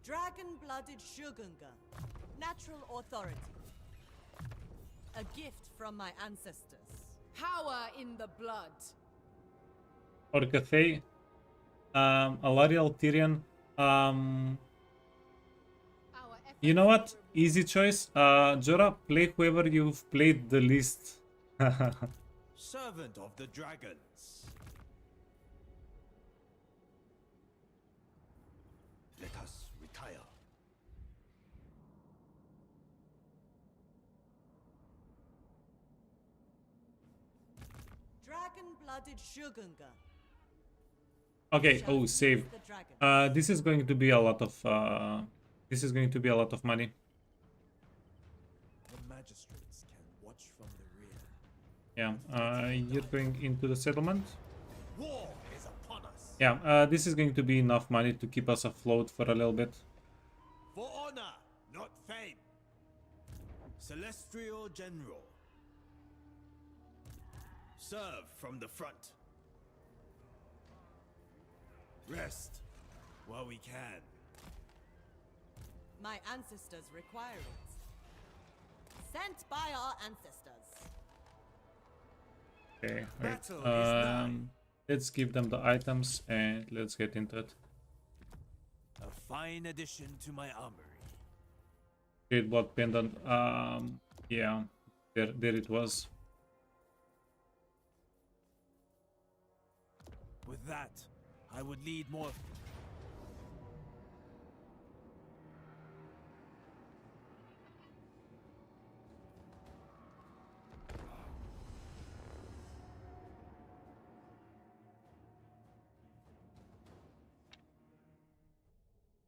S4: Dragon-blooded Shogungan. Natural authority. A gift from my ancestors.
S3: Power in the blood.
S1: Orcathay, Alarial Tyrion.
S3: Our
S1: You know what?
S3: efforts will
S1: Easy choice. Jorah, play whoever you've played the least.
S5: Servant of the Dragons. Let us retire.
S4: Dragon-blooded Shogungan.
S1: Okay.
S4: Shall
S1: Oh,
S4: use
S1: save.
S4: the dragon.
S1: This is going to be a lot of. This is going to be a lot of money.
S5: The magistrates can watch from the rear.
S1: Yeah. You're going into the settlement.
S5: War is upon us.
S1: Yeah. This is going to be enough money to keep us afloat for a little bit.
S5: For honor, not fame. Celestial General. Serve from the front. Rest while we can.
S4: My ancestors require it. Sent by our ancestors.
S1: Okay.
S5: Battle is
S1: Wait.
S5: nigh.
S1: Let's give them the items and let's get into it.
S5: A fine addition to my armory.
S1: Great blood pendant. Yeah. There it was.
S5: With that, I would lead more.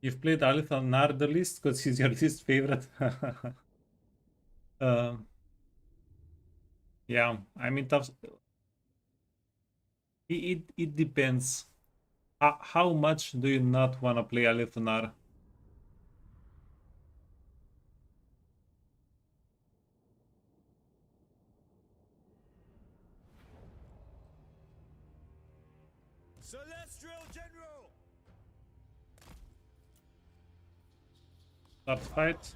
S1: You've played Alith Nar the least because he's your least favorite. Um, yeah, I mean, tough. It depends. How much do you not want to play Alith Nar?
S5: Celestial General!
S1: Start fight.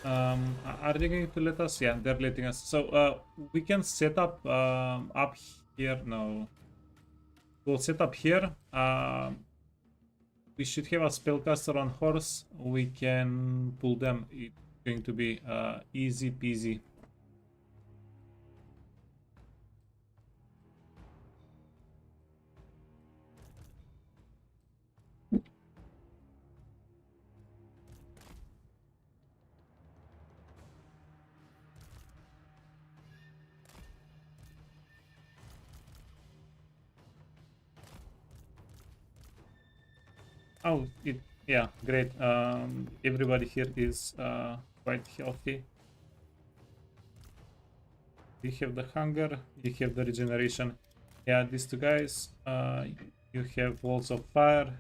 S1: Are they going to let us? Yeah, they're letting us. So we can set up up here. No, we'll set up here. We should have a spellcaster on horse. We can pull them. It's going to be easy peasy. Oh, yeah, great. Everybody here is quite healthy. You have the hunger, you have the regeneration. Yeah, these two guys, you have walls of fire.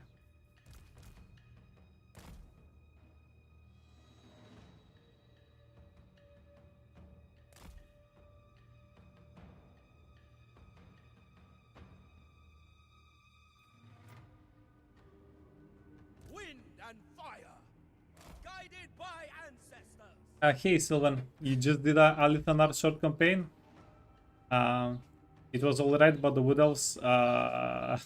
S1: Hey Sylvan, you just did a Alithanar short campaign. It was alright, but the Wood Elves, the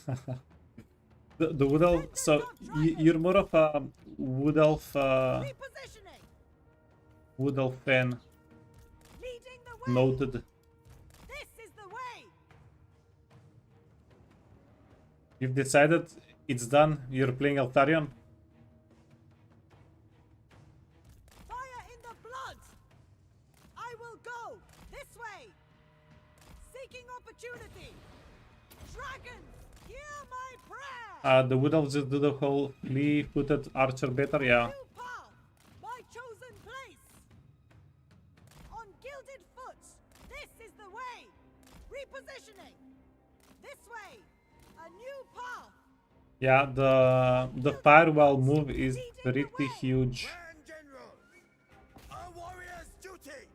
S1: Wood Elf. So you're more of a Wood Elf,
S4: Repositioning.
S1: Wood Elf fan.
S4: Leading the way.
S1: Noted.
S4: This is the way.
S1: You've decided it's done. You're playing Altarion.
S4: Fire in the blood. I will go this way. Seeking opportunity. Dragons, hear my prayer.
S1: The Wood Elves just do the whole flea-footed archer better, yeah.
S4: New path, my chosen place. On gilded foot, this is the way. Repositioning. This way, a new path.
S1: Yeah, the firewall move is pretty huge.
S5: Grand General, a warrior's duty.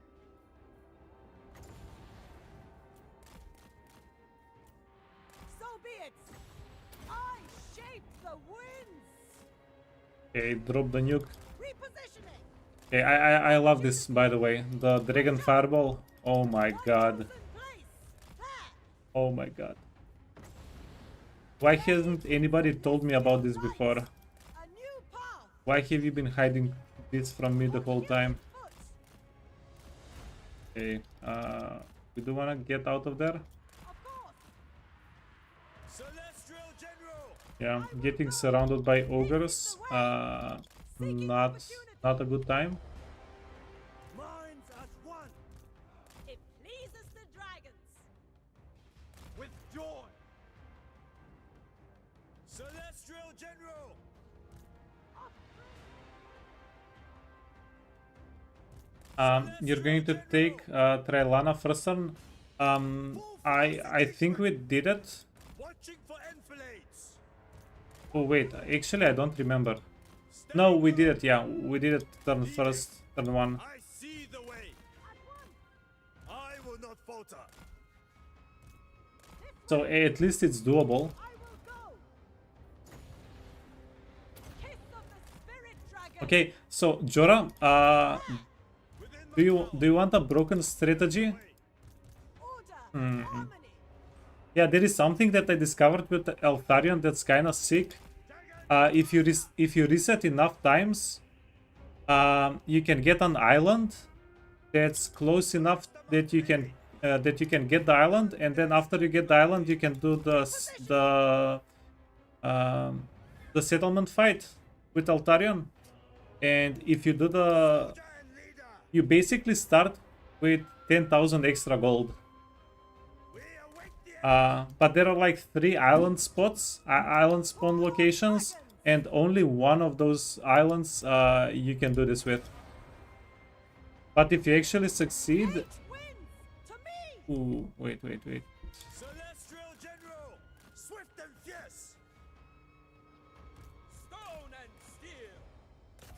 S4: So be it. I shape the winds.
S1: Okay, drop the nuke.
S4: Repositioning.
S1: Okay, I love this, by the way. The dragon fireball. Oh my god.
S4: Chosen place. There.
S1: Oh my god. Why hasn't anybody told me about this before?
S4: A new path.
S1: Why have you been hiding this from me the whole time?
S4: Foot.
S1: Okay, we do wanna get out of there.
S4: Of course.
S5: Celestial General,
S1: Yeah, getting surrounded by ogres. Not a good time.
S5: minds as one,
S4: It pleases the dragons.
S5: with joy. Celestial General,
S1: You're going to take Trylana first turn. I think we did it.
S5: watching for enfilades.
S1: Oh wait, actually I don't remember. No, we did it. Yeah, we did it. Turn first, turn one.
S5: I see the way. I will not falter.
S1: So at least it's doable.
S4: I will go. Kiss of the spirit dragon.
S1: Okay, so Jorah,
S5: Within
S1: do you want a broken strategy?
S4: Order.
S1: Hmm.
S4: Harmony.
S1: Yeah, there is something that I discovered with Eltharion that's kind of sick. If you reset enough times, you can get an island that's close enough that you can get the island, and then after you get the island, you can do the settlement fight with Altarion. And if you do
S5: stand leader.
S1: you basically start with 10,000 extra gold.
S5: We await the
S1: But there are like 3 island spots, island spawn locations, and only one of those islands you can do this with. But if you actually succeed...
S4: 8 wins. To me.
S1: Ooh, wait.
S5: Celestial General, swift and fierce.
S2: Stone and steel.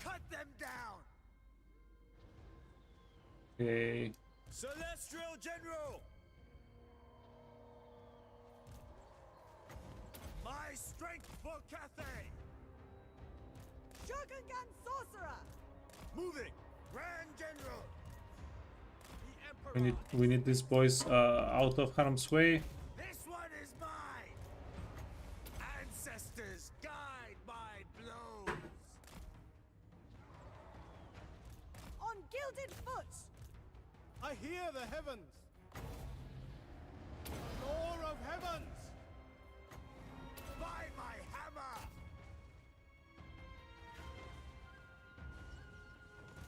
S5: Cut them down.
S1: Okay.
S5: Celestial General. My strength for Cathay.
S4: Shogungan sorcerer.
S5: Moving. Grand General.
S2: The Emperor.
S1: We need these boys out of harm's way.
S5: This one is mine. Ancestors guide my blows.
S4: On gilded foot.
S9: I hear the heavens. Roar of heavens.
S5: By my hammer.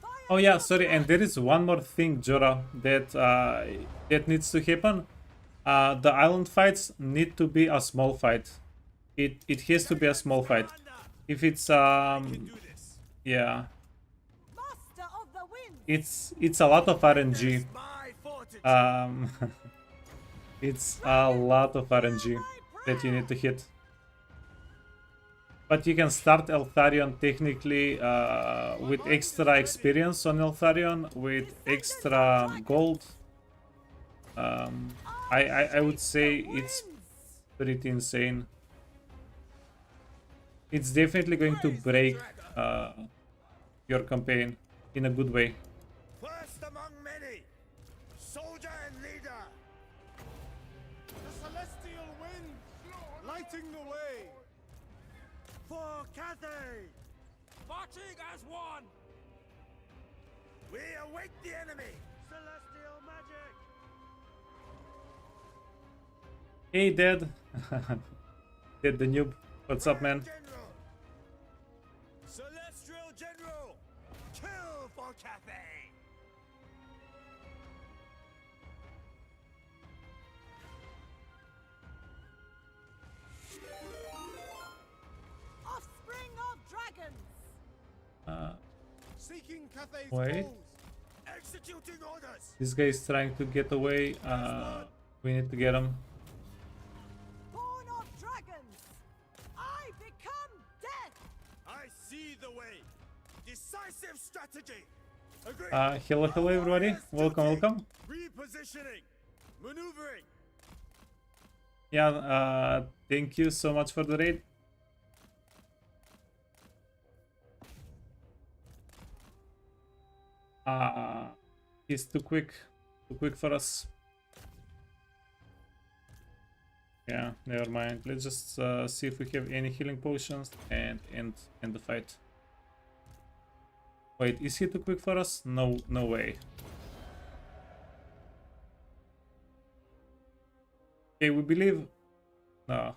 S4: Fire.
S1: Oh yeah, sorry, and there is one more thing, Jorah, that needs to happen. The island fights need to be a small fight. It has to be a small fight. If it's
S5: Do this.
S1: yeah,
S4: Master of the wind.
S1: it's a lot of RNG.
S5: My fortitude.
S1: It's a lot of RNG that you need to hit. But you can start Eltharion technically with extra experience on Eltharion, with extra gold. I would say it's pretty insane. It's definitely going to break your campaign in a good way.
S9: Lighting the way!
S5: For Cathay!
S2: Marching as one!
S5: We await the enemy! Celestial magic!
S1: Hey, Dad. Dad the noob. What's up, man?
S5: General! Celestial General! Kill for Cathay!
S4: Offspring of dragons!
S9: Seeking Cathay's
S1: Wait.
S9: goals!
S5: Executing orders!
S1: This guy is trying to get away. We need to get him.
S4: Born of dragons! I become death!
S5: I see the way! Decisive strategy! Agree!
S1: Hello, hello, everybody. Welcome, welcome.
S5: Repositioning! Maneuvering!
S1: Yeah, thank you so much for the raid. He's too quick for us. Yeah, never mind. Let's just see if we have any healing potions and end the fight. Wait, is he too quick for us? No, no way. Okay, we believe. No.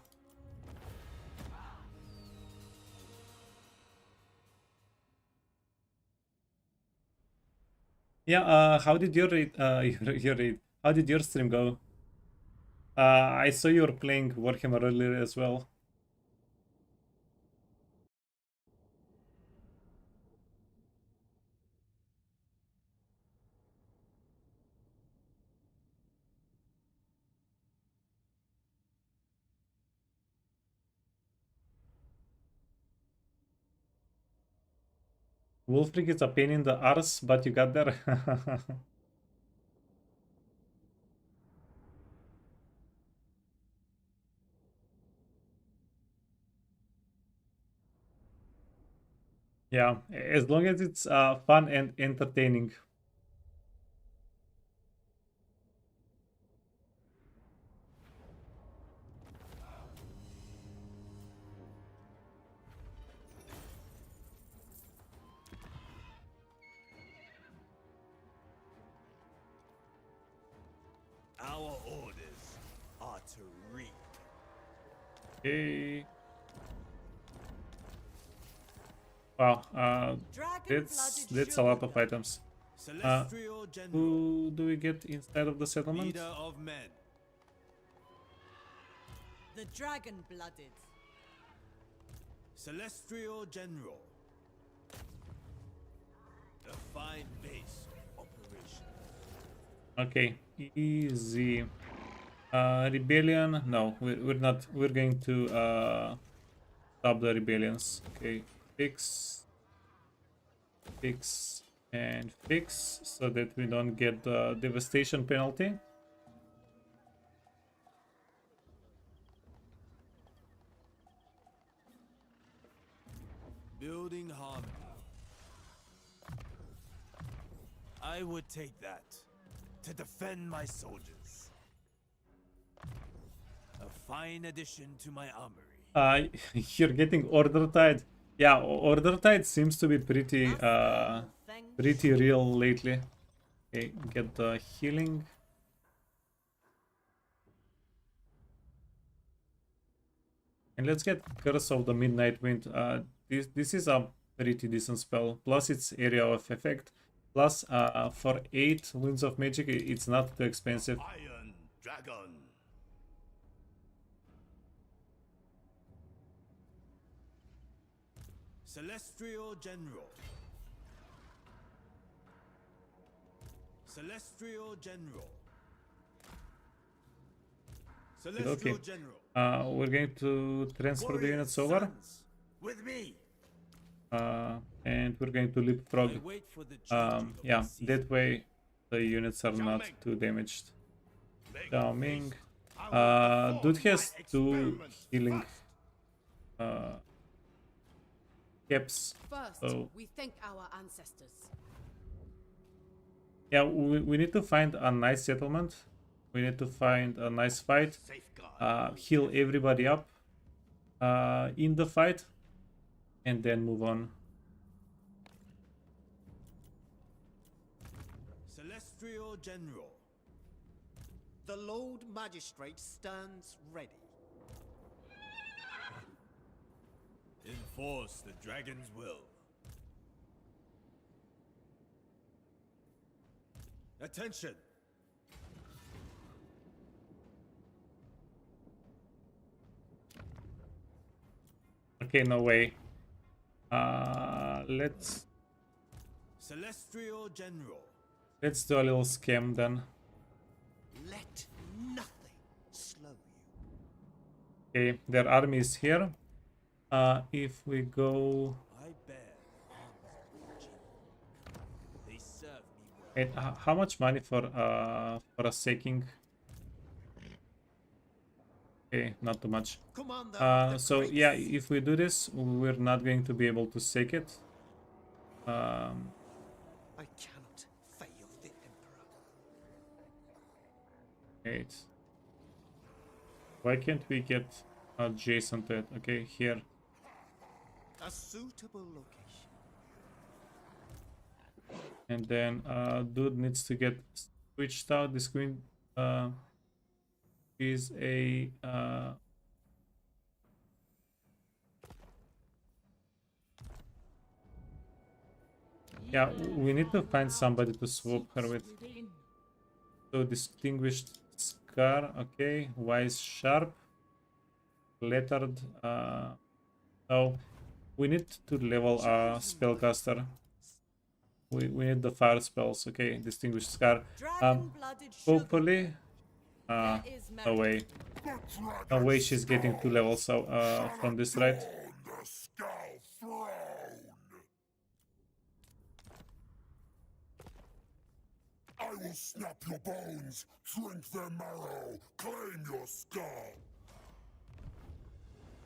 S1: Yeah. How did your raid? Your raid? How did your stream go? I saw you were playing Warhammer earlier as well. Wolfric is a pain in the arse, but you got there. Yeah, as long as it's fun and entertaining.
S5: Our orders are to reap.
S1: Okay. Wow, that's a lot of items.
S5: Celestial General,
S1: Who do we get inside of the settlement?
S5: leader of men.
S4: The dragon-blooded.
S5: Celestial General. A fine base operation.
S1: Okay, easy. Rebellion? No, we're not. We're going to stop the rebellions. Okay, fix, and fix, so that we don't get the devastation penalty.
S5: Building harmony. I would take that to defend my soldiers. A fine addition to my armory.
S1: You're getting Order Tide. Yeah, Order Tide seems to be pretty pretty real lately. Okay, get the healing. And let's get Curse of the Midnight Wind. This is a pretty decent spell. Plus its area of effect. Plus for 8 Winds of Magic, it's not too expensive.
S5: Iron Dragon. Celestial General. Celestial General. Celestial
S1: Okay.
S5: General.
S1: We're going to transfer the units over.
S5: Sons, with me.
S1: And we're going to leapfrog.
S5: I wait for the change of
S1: Yeah,
S5: the season.
S1: that way the units are not
S5: Ming.
S1: too damaged.
S5: Make
S1: Zhao
S5: haste.
S1: Ming.
S5: I will perform
S1: Dude has
S5: my
S1: 2
S5: experiments
S1: healing
S5: first.
S1: caps.
S3: First,
S1: So
S3: we thank our ancestors.
S1: yeah, we need to find a nice settlement. We need to find a nice fight.
S5: Safeguard.
S1: Heal everybody up, in the fight, and then move on.
S5: Celestial General.
S8: The Lord Magistrate stands ready.
S5: Enforce the dragon's will. Attention!
S1: Okay, no way. Let's
S5: Celestial General.
S1: do a little scam then.
S8: Let nothing slow you.
S1: Okay, their army is here. If we go,
S5: I bear arms of Jin. They serve me well.
S1: wait, how much money for a saking? Okay, not too much.
S8: Commander of the
S1: So
S8: Grace.
S1: yeah, if we do this, we're not going to be able to sake it.
S8: I cannot fail the Emperor.
S1: Wait. Why can't we get adjacent to it? Okay, here.
S8: A suitable location.
S1: And then dude needs to get switched out. This queen is a yeah, we need to find somebody to swap her with. So distinguished scar, okay, wise sharp, lettered, no, we need to level spellcaster. We need the fire spells, okay, distinguished scar.
S4: Dragon-blooded
S1: Hopefully,
S4: There is
S1: no way, no way she's getting 2 levels from this, right?
S6: On the Skull Throne! I will snap your bones, drink their marrow, claim your skull!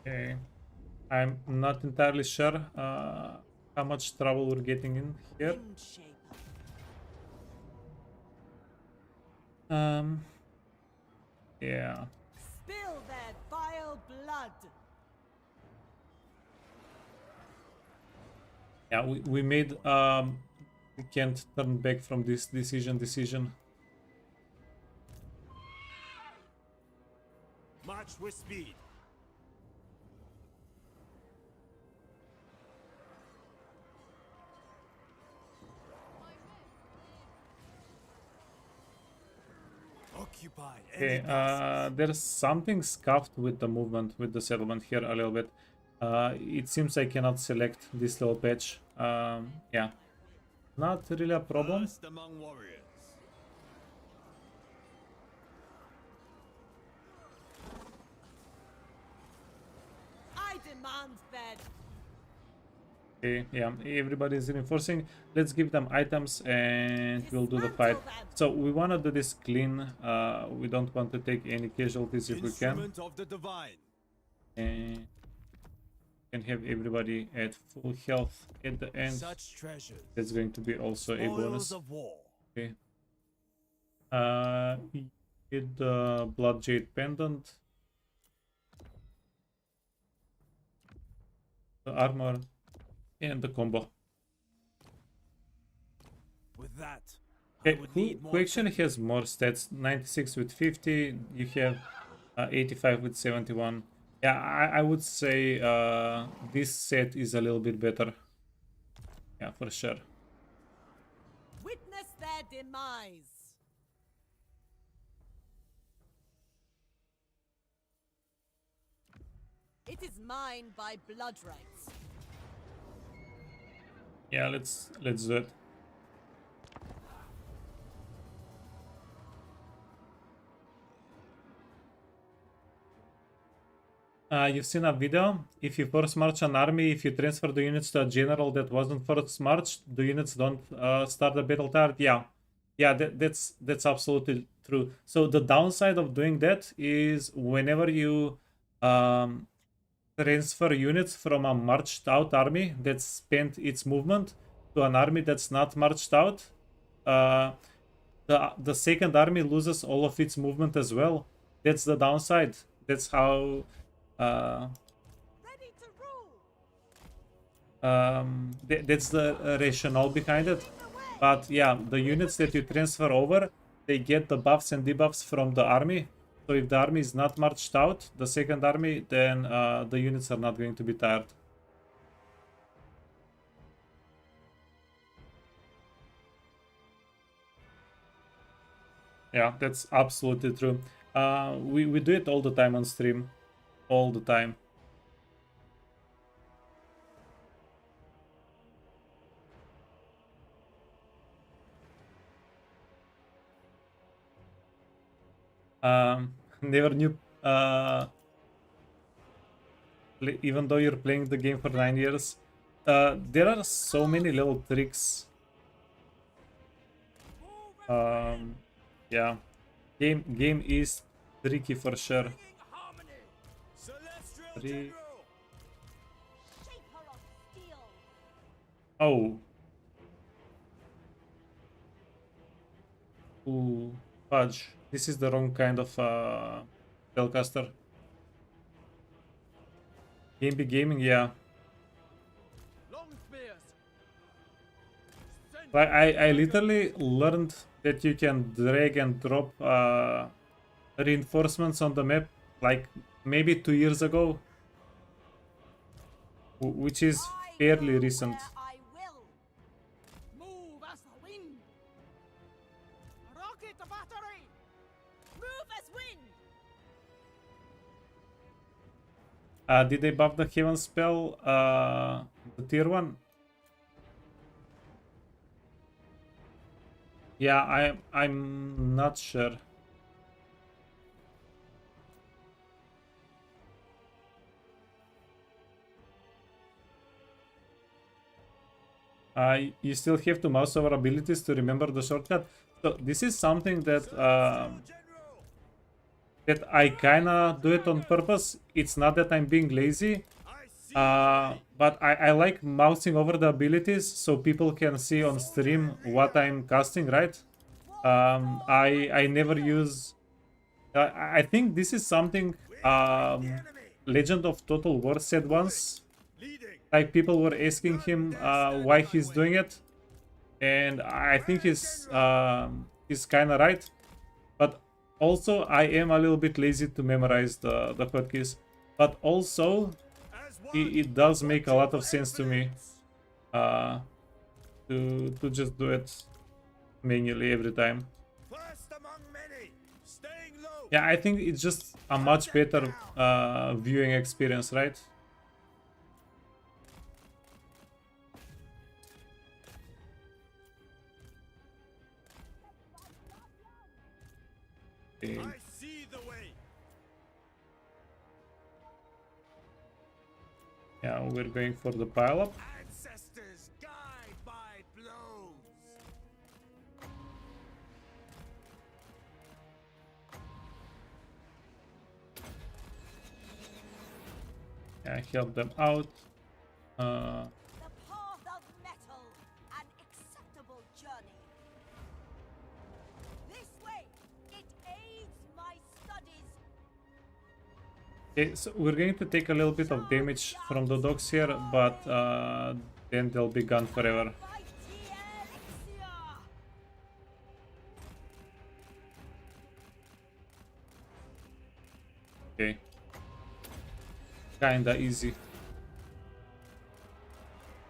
S1: Okay, I'm not entirely sure how much trouble we're getting in here. Yeah.
S4: Spill their vile blood.
S1: Yeah, we made we can't turn back from this decision.
S5: March with speed. Occupy any
S1: Okay,
S5: castles.
S1: there's something scuffed with the movement, with the settlement here a little bit. It seems I cannot select this little patch. Yeah, not really a problem.
S5: First among warriors.
S4: I demand bed.
S1: Okay, yeah, everybody's reinforcing. Let's give them items and we'll do the fight. So we want to do this clean. We don't want to take any casualties if we can.
S5: Instrument of the divine.
S1: And can have everybody at full health at the end.
S5: Such treasures.
S1: That's going to be also a
S5: Spoils
S1: bonus.
S5: of war.
S1: Okay. We get the Blood Jade Pendant. The armor. And the combo.
S5: With that,
S1: Okay,
S5: I would
S1: who
S5: need more
S1: actually has more stats? 96 with 50. You have 85 with 71. Yeah, I would say this set is a little bit better. Yeah, for sure.
S4: Witness their demise. It is mine by blood rights.
S1: Yeah, let's do it. You've seen a video. If you force march an army, if you transfer the units to a general that wasn't force marched, the units don't start the battle tired. Yeah, yeah, that's absolutely true. So the downside of doing that is whenever you transfer units from a marched out army that spent its movement to an army that's not marched out, the second army loses all of its movement as well. That's the downside. That's how That's the rationale behind it. But yeah, the units that you transfer over, they get the buffs and debuffs from the army. So if the army is not marched out, the second army, then the units are not going to be tired. Yeah, that's absolutely true. We do it all the time on stream. All the time. Never knew. Even though you're playing the game for 9 years, there are so many little tricks. Yeah, game is tricky for sure. Three. Oh. Ooh, fudge. This is the wrong kind of spellcaster. Game be gaming, yeah. Like I literally learned that you can drag and drop reinforcements on the map like maybe 2 years ago, which is fairly recent.
S4: Move as the wind. Rocket the battery. Move as wind.
S1: Did they buff the Heaven spell, the tier 1? Yeah, I'm not sure. You still have to mouse over abilities to remember the shortcut. So this is something that that I kinda do it on purpose. It's not that I'm being lazy, but I like mousing over the abilities so people can see on stream what I'm casting, right? I never use. I think this is something Legend of Total War said once. Like people were asking him why he's doing it, and I think he's kind of right. But also, I am a little bit lazy to memorize the hotkeys. But also, it does make a lot of sense to me to just do it manually every time. Yeah, I think it's just a much better viewing experience, right? Okay.
S5: I see the way.
S1: Yeah, we're going for the pile-up.
S5: Ancestors guide by blows.
S1: Yeah, help them out.
S4: The path of metal, an acceptable journey. This way, it aids my studies.
S1: Okay, so we're going to take a little bit of damage from the dogs here, but then they'll be gone forever. Okay. Kinda easy.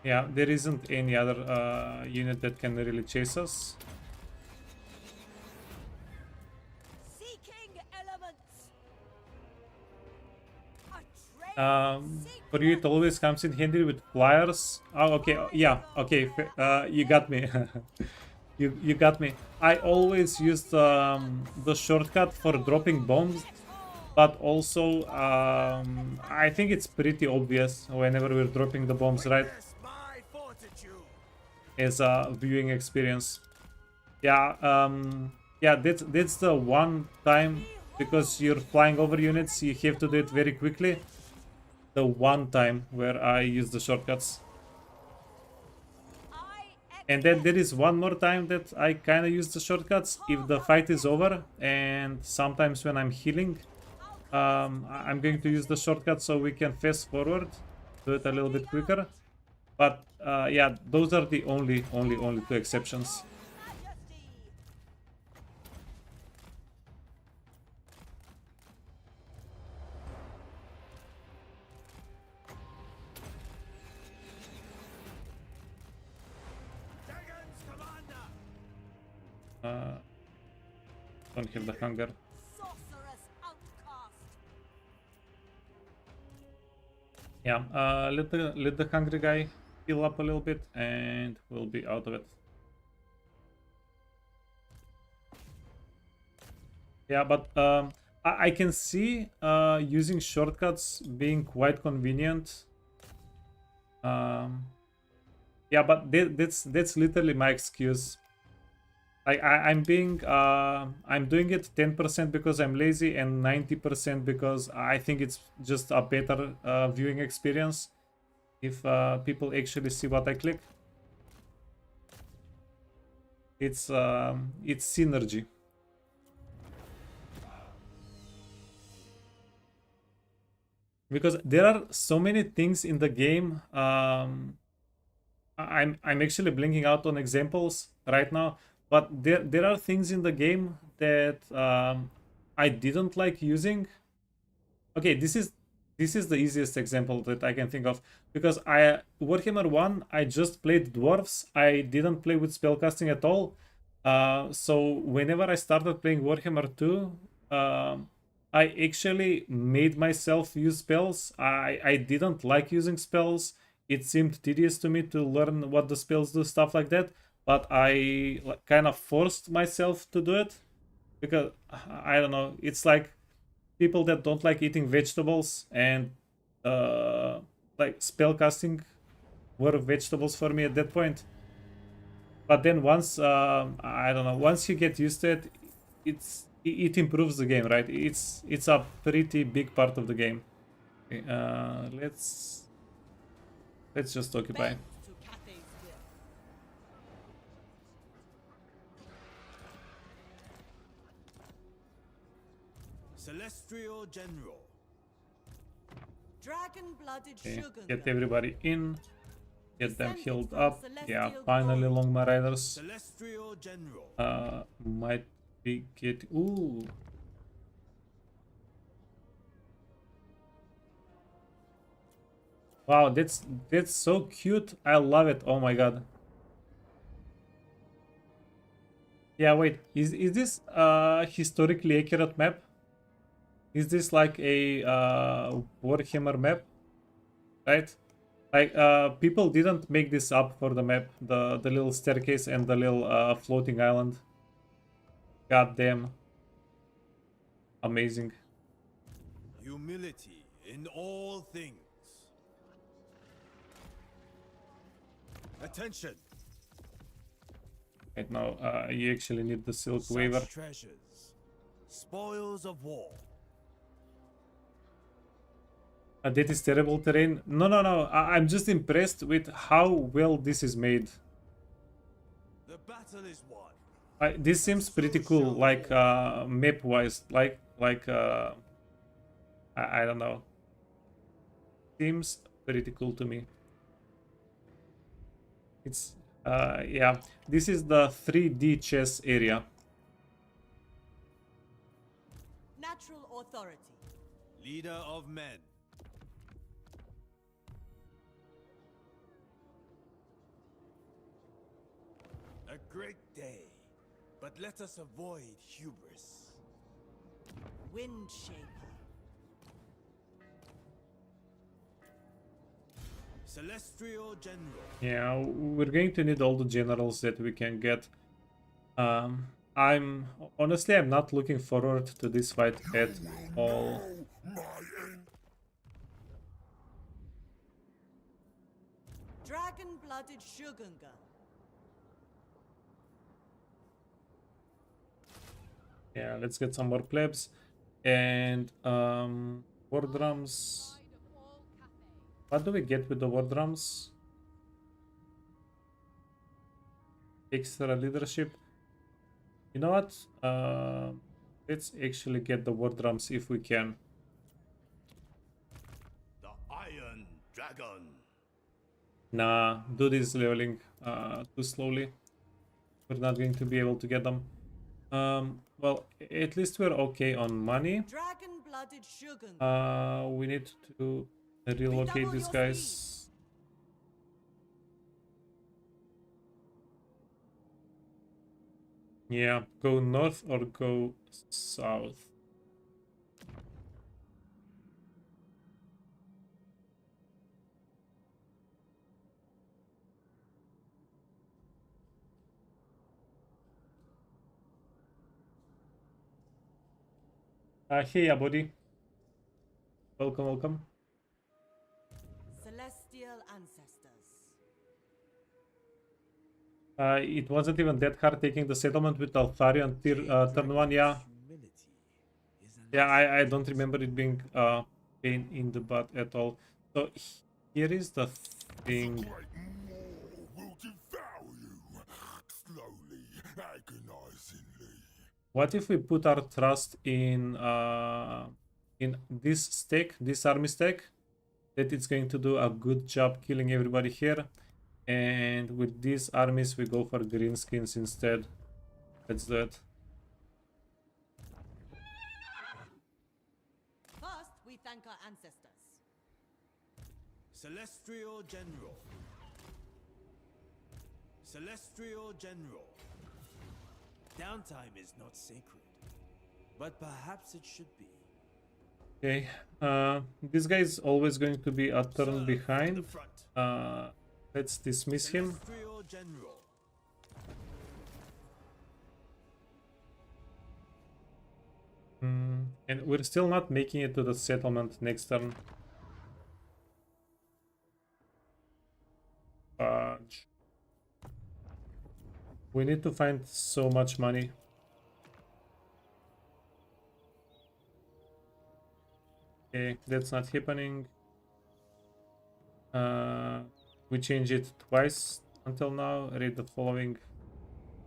S1: Yeah, there isn't any other unit that can really chase us.
S4: Seeking elements.
S1: For you it always comes in handy with flyers. Oh, okay, yeah, okay, you got me. you got me. I always used the shortcut for dropping bombs, but also I think it's pretty obvious whenever we're dropping the bombs, right? As a viewing experience. Yeah, yeah, that's the one time, because you're flying over units, you have to do it very quickly. The one time where I use the shortcuts. And then there is one more time that I kind of use the shortcuts if the fight is over, and sometimes when I'm healing, I'm going to use the shortcut so we can fast forward, do it a little bit quicker. But yeah, those are the only two exceptions.
S4: Majesty!
S5: Dragons, Commander!
S1: Don't have the hunger.
S4: Sorceress outcast!
S1: Yeah, let the hungry guy heal up a little bit, and we'll be out of it. Yeah, but I can see using shortcuts being quite convenient. Yeah, but that's literally my excuse. Like I'm doing it 10% because I'm lazy and 90% because I think it's just a better viewing experience if people actually see what I click. It's synergy. Because there are so many things in the game. I'm actually blinking out on examples right now, but there are things in the game that I didn't like using. Okay, this is the easiest example that I can think of, because Warhammer 1 I just played dwarves. I didn't play with spellcasting at all. So whenever I started playing Warhammer 2, I actually made myself use spells. I didn't like using spells. It seemed tedious to me to learn what the spells do, stuff like that. But I kind of forced myself to do it because I don't know. It's like people that don't like eating vegetables, and like spellcasting were vegetables for me at that point. But then once I don't know, once you get used to it, it improves the game, right? It's a pretty big part of the game. Okay, let's just occupy.
S4: Bend to Cathay's will.
S5: Celestial General.
S4: Dragon-blooded
S1: Okay,
S4: sugar.
S1: get everybody in. Get them
S4: Descended
S1: healed
S4: from
S1: up. Yeah,
S4: celestial
S1: finally,
S4: glory.
S1: Long Riders
S5: Celestial General.
S1: might be get. Ooh. Wow, that's so cute. I love it. Oh my god. Yeah, wait. Is this historically accurate map? Is this like a Warhammer map? Right? Like people didn't make this up for the map. The little staircase and the little floating island. God damn. Amazing.
S5: Humility in all things. Attention.
S1: Right now, you actually need the silk
S5: Such
S1: waiver.
S5: treasures. Spoils of war.
S1: That is terrible terrain. No, no, no. I'm just impressed with how well this is made.
S5: The battle is won.
S1: This seems pretty cool, like map-wise, like I don't know. Seems pretty cool to me. It's yeah. This is the 3D chess area.
S4: Natural authority.
S5: Leader of men. A great day, but let us avoid hubris.
S4: Wind shaper.
S5: Celestial General.
S1: Yeah, we're going to need all the generals that we can get. I'm honestly, I'm not looking forward to this fight at all.
S6: My end.
S4: Dragon-blooded Shogunga.
S1: Yeah, let's get some more plebs and war drums.
S3: Pride of all Cathay.
S1: What do we get with the war drums? Extra leadership. You know what? Let's actually get the war drums if we can.
S5: The Iron Dragon.
S1: Nah, dude is leveling too slowly. We're not going to be able to get them. Well, at least we're okay on money.
S4: Dragon-blooded Shogun.
S1: We need to relocate
S4: Redouble
S1: these
S4: your
S1: guys. Yeah, go north or go south. Hey, yeah, buddy. Welcome, welcome.
S4: Celestial ancestors.
S1: It wasn't even that hard taking the settlement with Althari on turn 1, yeah. Yeah, I don't remember it being pain in the butt at all. So here is the thing.
S6: Great maw will devour you, slowly, agonizingly.
S1: What if we put our trust in this stack, this army stack, that it's going to do a good job killing everybody here, and with these armies we go for green skins instead. Let's do it.
S4: First, we thank our ancestors.
S5: Celestial General. Celestial General. Downtime is not sacred, but perhaps it should be.
S1: Okay, this guy is always going to be a turn behind. Let's dismiss him.
S5: Celestial General.
S1: And we're still not making it to the settlement next turn. Fudge. We need to find so much money. Okay, that's not happening. We changed it twice until now. Read the following.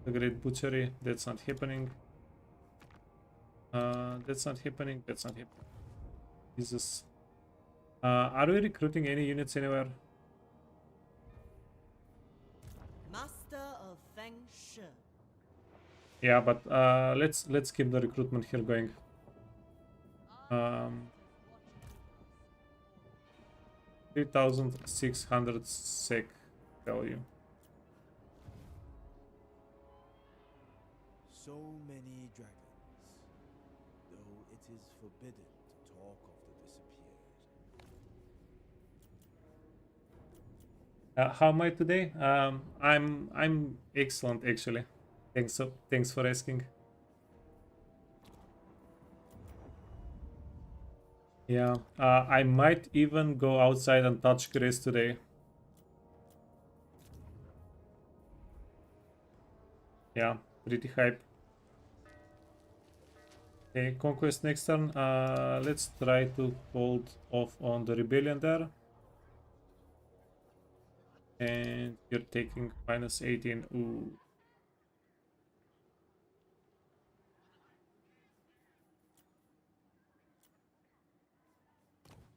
S1: The Great Butchery. That's not happening. That's not happening. That's not happening. Jesus. Are we recruiting any units anywhere?
S4: Master of Feng Shi.
S1: Yeah, but let's keep the recruitment here going. 3,600 sec value.
S5: So many dragons, though it is forbidden to talk of the disappeared.
S1: How am I today? I'm excellent actually. Thanks for asking. Yeah, I might even go outside and touch Grace today. Yeah, pretty hype. Okay, conquest next turn. Let's try to hold off on the rebellion there. And you're taking minus 18. Ooh.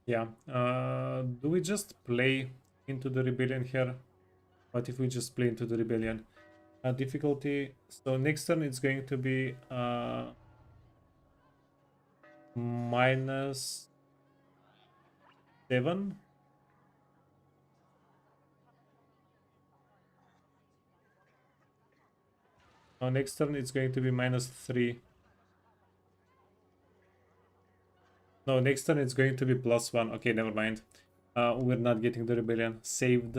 S1: Yeah. Do we just play into the rebellion here? What if we just play into the rebellion? Difficulty. So next turn it's going to be minus 7. Next turn it's going to be minus 3. No, next turn it's going to be +1. Okay, never mind. We're not getting the rebellion. Saved.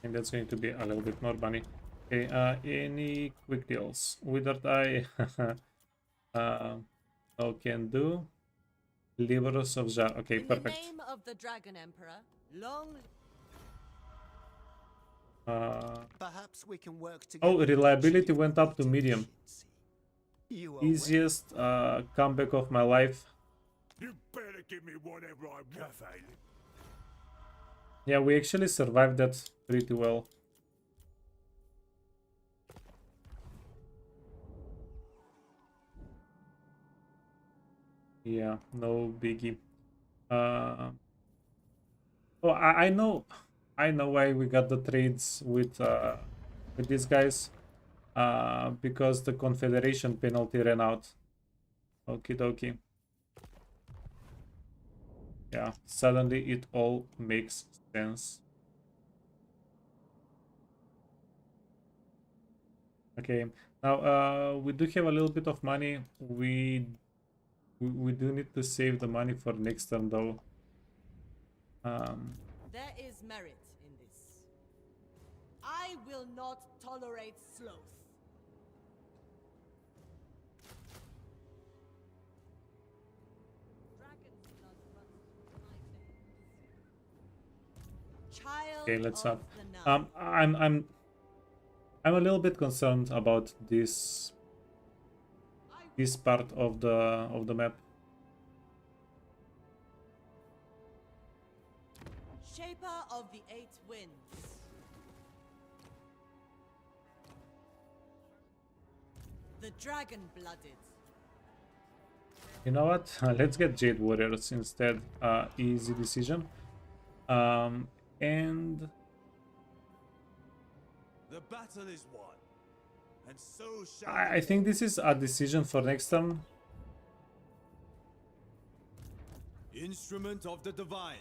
S1: And that's going to be a little bit more money. Okay, any quick deals? Withered Eye. No can do. Liberos of Zhao. Okay,
S4: In the
S1: perfect.
S4: name of the Dragon Emperor, long.
S8: Perhaps we can work together.
S1: Oh, reliability went up to medium.
S8: You are
S1: Easiest comeback of my life.
S6: You better give me whatever I want.
S1: Yeah, we actually survived that pretty well. Yeah, no biggie. Oh, I know why we got the trades with these guys. Because the Confederation penalty ran out. Okie dokie. Yeah, suddenly it all makes sense. Okay, now we do have a little bit of money. We do need to save the money for next turn though.
S4: There is merit in this. I will not tolerate sloth. Dragon's blood runs through my veins. Child
S1: Okay, let's
S4: of
S1: up.
S4: the Nile.
S1: I'm a little bit concerned about this part of the map.
S4: Shaper of the eight winds. The dragon-blooded.
S1: You know what? Let's get Jade Warriors instead. Easy decision. And
S5: The battle is won, and so shall
S1: I think this is a decision for next turn.
S5: Instrument of the divine.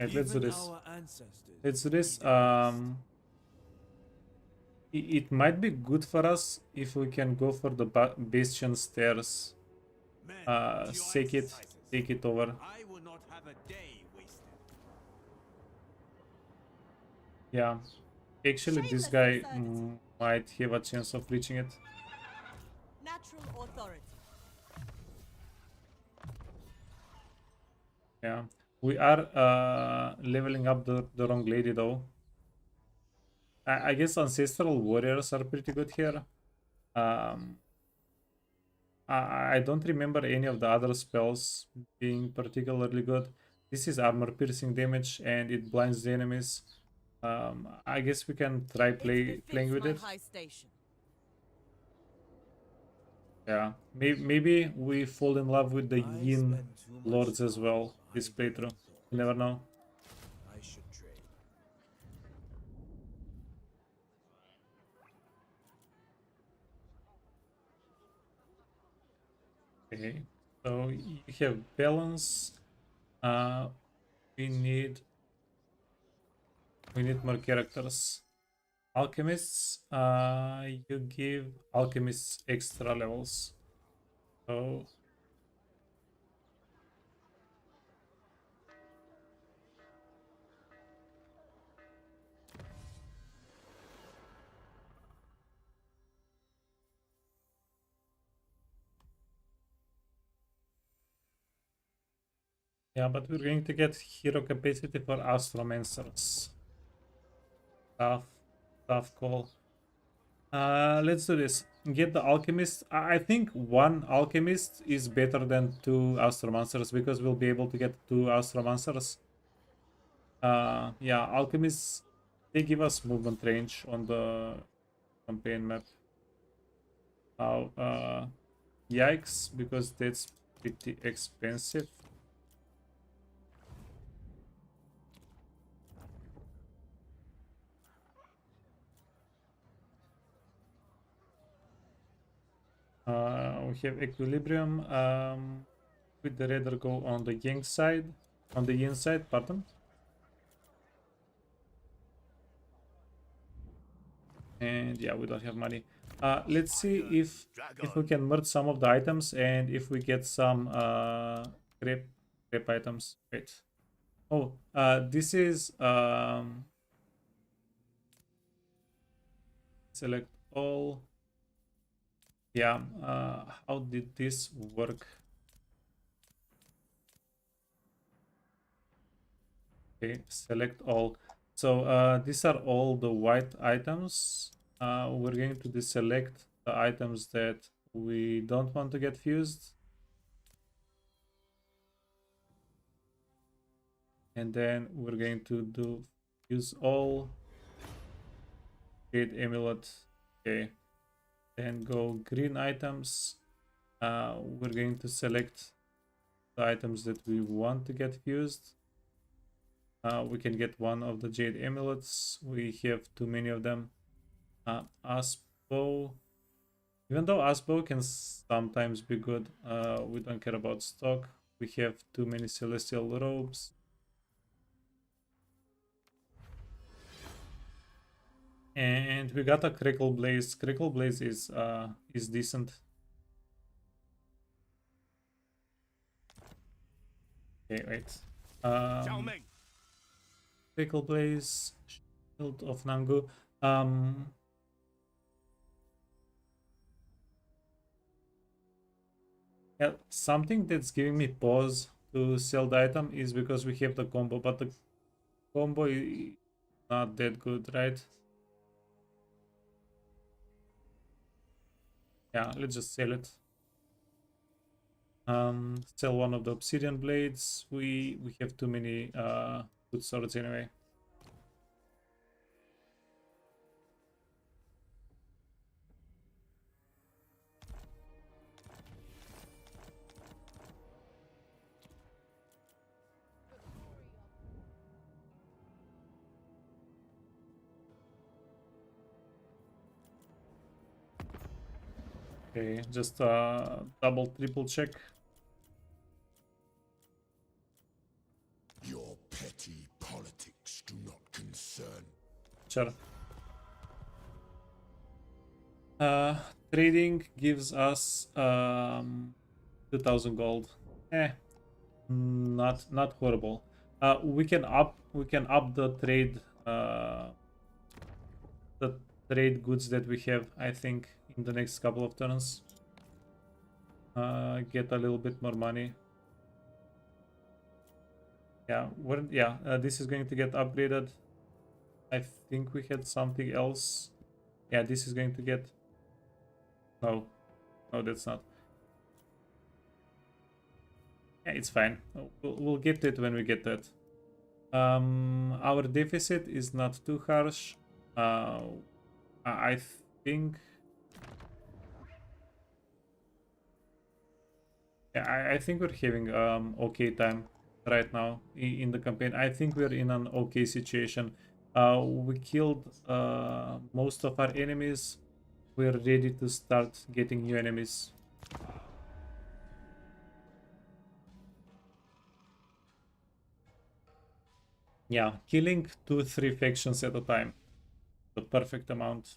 S1: Okay, let's do
S5: Even
S1: this.
S5: our ancestors.
S1: Let's do this. It might be good for us if we can go for the Bastion Stairs.
S5: Men, to your
S1: Take
S5: exercises.
S1: it over.
S5: I will not have a day wasted.
S1: Yeah. Actually, this
S4: Shameless
S1: guy
S4: absurdity.
S1: might have a chance of reaching it.
S4: Natural authority.
S1: Yeah. We are leveling up the wrong lady though. I guess Ancestral Warriors are pretty good here. I don't remember any of the other spells being particularly good. This is armor piercing damage and it blinds the enemies. I guess we can try playing
S4: befits
S1: with
S4: my
S1: it.
S4: high station.
S1: Yeah, maybe we fall in love with the
S5: I
S1: Yin
S5: spend too much
S1: Lords as
S5: time
S1: well this
S5: hiding
S1: playthrough.
S5: thoughts.
S1: You never know.
S5: I should trade.
S1: Okay, so you have balance. Uh, we need more characters. Alchemists. You give alchemists extra levels. So yeah, but we're going to get hero capacity for astromancers. Tough call. Let's do this. Get the alchemist. I think one alchemist is better than two astromancers because we'll be able to get two astromancers. Yeah, alchemists, they give us movement range on the campaign map. Now, yikes, because that's pretty expensive. We have equilibrium. We'd rather go on the yang side, on the yin side, pardon. And yeah, we don't have money. Let's see if we can merge some of the items and if we get some crap items. Wait. Oh, this is select all. Yeah, how did this work? Okay, select all. So these are all the white items. We're going to deselect the items that we don't want to get fused. And then we're going to do use all. Create amulet. Okay. Then go green items. We're going to select the items that we want to get fused. We can get one of the jade amulets. We have too many of them. Aspo. Even though Aspo can sometimes be good, we don't care about stock. We have too many celestial robes. And we got a Crackle Blaze. Crackle Blaze is decent. Okay, wait.
S5: Zhao Ming.
S1: Crackle Blaze, Shield of Nangu. Yeah, something that's giving me pause to sell the item is because we have the combo, but the combo is not that good, right? Yeah, let's just sell it. Sell one of the obsidian blades. We have too many good swords anyway. Okay, just double, triple check.
S6: Your petty politics do not concern.
S1: Sure. Trading gives us 2000 gold. Not horrible. We can up the trade goods that we have, I think, in the next couple of turns. Get a little bit more money. Yeah, this is going to get upgraded. I think we had something else. Yeah, this is going to get... No, that's not. Yeah, it's fine. We'll get to it when we get to it. Our deficit is not too harsh. I think... Yeah, I think we're having okay time right now in the campaign. I think we're in an okay situation. We killed most of our enemies. We're ready to start getting new enemies. Yeah, killing 2-3 factions at a time. The perfect amount.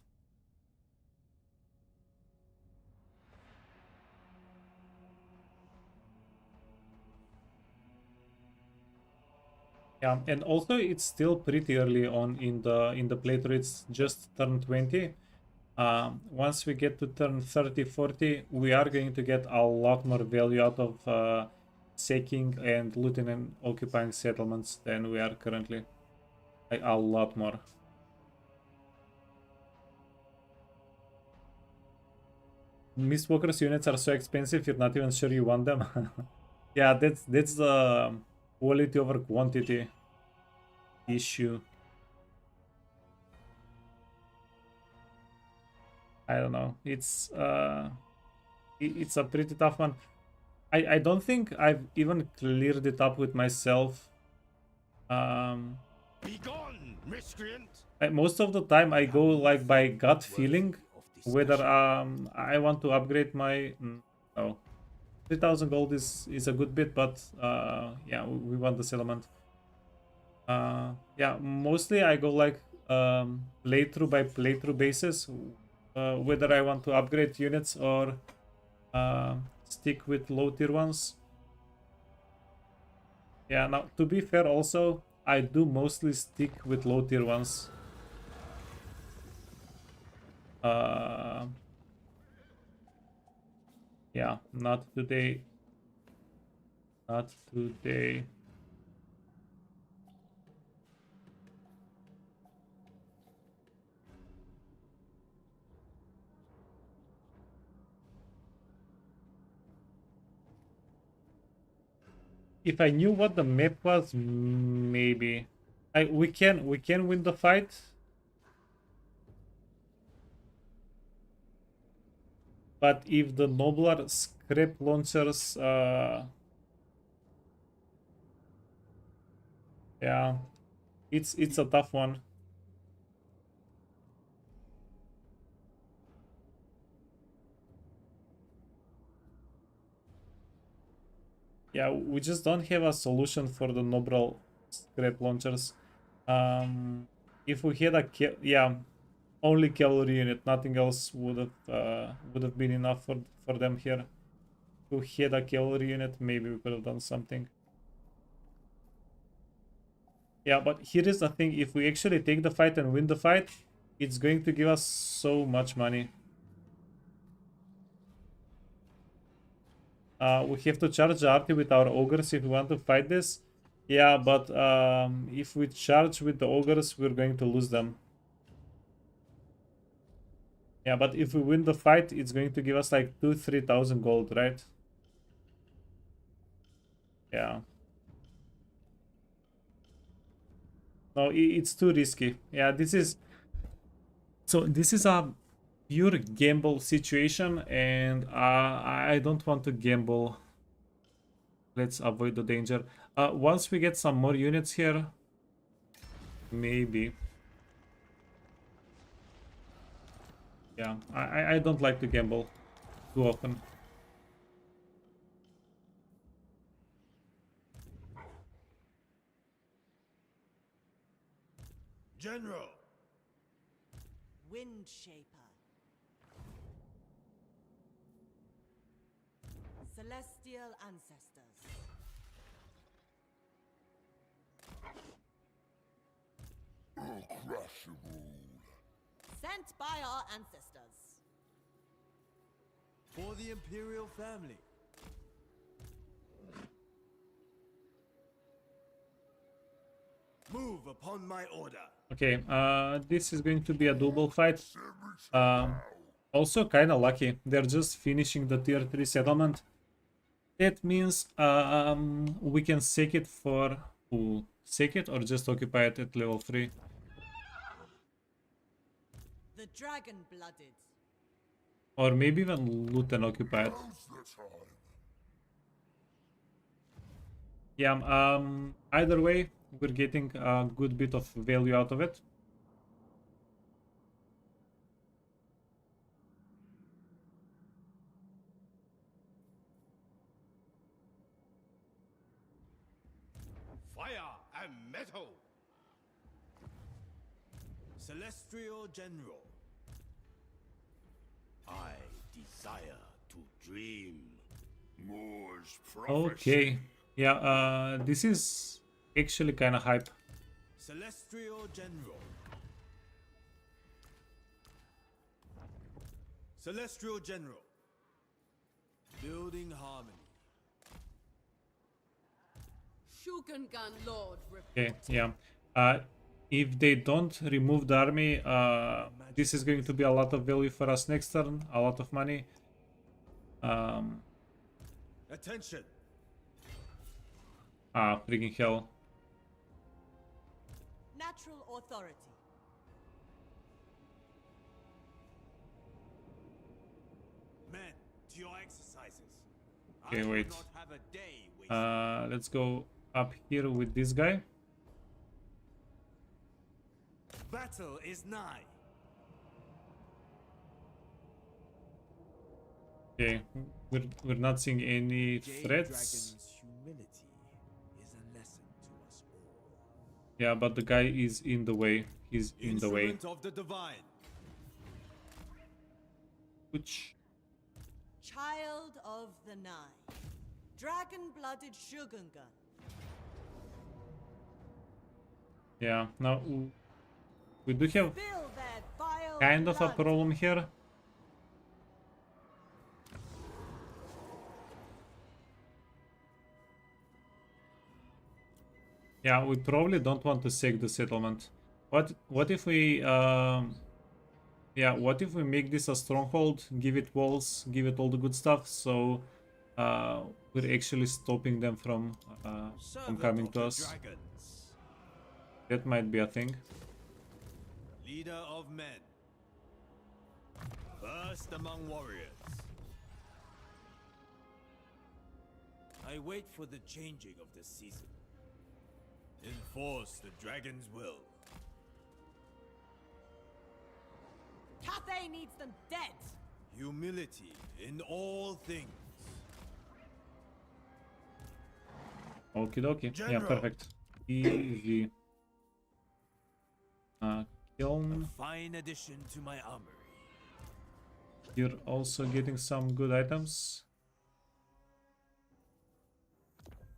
S1: Yeah, and also it's still pretty early on in the playthrough. It's just turn 20. Once we get to turn 30-40, we are going to get a lot more value out of sacking and looting and occupying settlements than we are currently. Like, a lot more. Mistwalker's units are so expensive, you're not even sure you want them. Yeah, that's the quality over quantity issue. I don't know. It's a pretty tough one. I don't think I've even cleared it up with myself.
S5: Be gone, miscreant.
S1: Most of the time I go like by gut feeling whether I want to upgrade my... No. 3000 gold is a good bit, but yeah, we want the settlement. Yeah, mostly I go like playthrough by playthrough basis, whether I want to upgrade units or stick with low tier ones. Yeah, now to be fair also, I do mostly stick with low tier ones. Yeah, not today. Not today. If I knew what the map was, maybe. We can win the fight. But if the nobler scrap launchers, yeah, it's a tough one. Yeah, we just don't have a solution for the noble scrap launchers. If we had a yeah, only cavalry unit, nothing else would have been enough for them here. If we had a cavalry unit, maybe we could have done something. Yeah, but here is the thing: if we actually take the fight and win the fight, it's going to give us so much money. We have to charge the arty with our ogres if we want to fight this. Yeah, but if we charge with the ogres, we're going to lose them. Yeah, but if we win the fight, it's going to give us like 2,000-3,000 gold, right? Yeah. No, it's too risky. Yeah, this is... So this is a pure gamble situation, and I don't want to gamble. Let's avoid the danger. Once we get some more units here, maybe. Yeah, I don't like to gamble too often.
S5: General!
S4: Wind Shaper. Celestial Ancestors. Sent by our ancestors.
S5: For the Imperial family. Move upon my order.
S1: Okay, this is going to be a double fight. Also kind of lucky. They're just finishing the tier 3 settlement. That means we can sake it for... Ooh, sake it or just occupy it at level 3?
S4: The Dragon-Blooded.
S1: Or maybe even loot and occupy it. Yeah, either way, we're getting a good bit of value out of it.
S5: Fire and metal! Celestial General. I desire to dream.
S6: Moore's
S1: Okay. Yeah, this is actually kind of hype.
S5: Celestial General. Celestial General. Building harmony.
S3: Shugengan Lord.
S1: Okay, yeah. If they don't remove the army, this is going to be a lot of value for us next turn, a lot of money.
S5: Attention.
S1: Freaking hell.
S4: Natural Authority.
S5: Men, to your exercises.
S1: Okay,
S5: I will
S1: wait.
S5: not have a day wasted.
S1: Let's go up here with this guy.
S5: Battle is nigh.
S1: Okay, we're not seeing any
S5: Jade
S1: threats.
S5: Dragon's humility is a lesson to us all.
S1: Yeah, but the guy is in the way. He's in the way.
S5: Instrument of the divine.
S1: Which...
S4: Child of the Nine. Dragon-Blooded Shugengan.
S1: Yeah, now we do have
S4: Spill their vile
S1: kind of a
S4: blood.
S1: problem here. Yeah, we probably don't want to sake the settlement. What if we yeah, what if we make this a stronghold, give it walls, give it all the good stuff, so we're actually stopping them from
S5: Servant
S1: coming
S5: of
S1: to
S5: the
S1: us.
S5: dragons.
S1: That might be a thing.
S5: Leader of men. First among warriors. I wait for the changing of the season. Enforce the dragon's will.
S4: Cathay needs them dead.
S5: Humility in all things.
S1: Okie dokie. Yeah,
S5: General.
S1: perfect. Easy. Kiln.
S5: A fine addition to my armory.
S1: You're also getting some good items.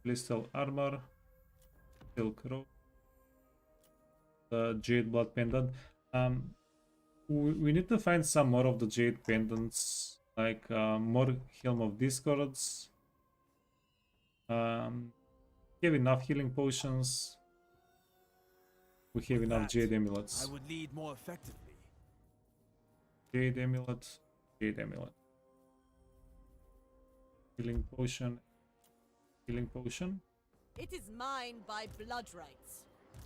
S1: Crystal armor. Silk robe. The jade blood pendant. We need to find some more of the jade pendants, like more helm of discords. Have enough healing potions. We have
S5: With
S1: enough
S5: that,
S1: jade amulets.
S5: I would lead more effectively.
S1: Jade amulet, jade amulet. Healing potion, healing potion.
S4: It is mine by blood rights.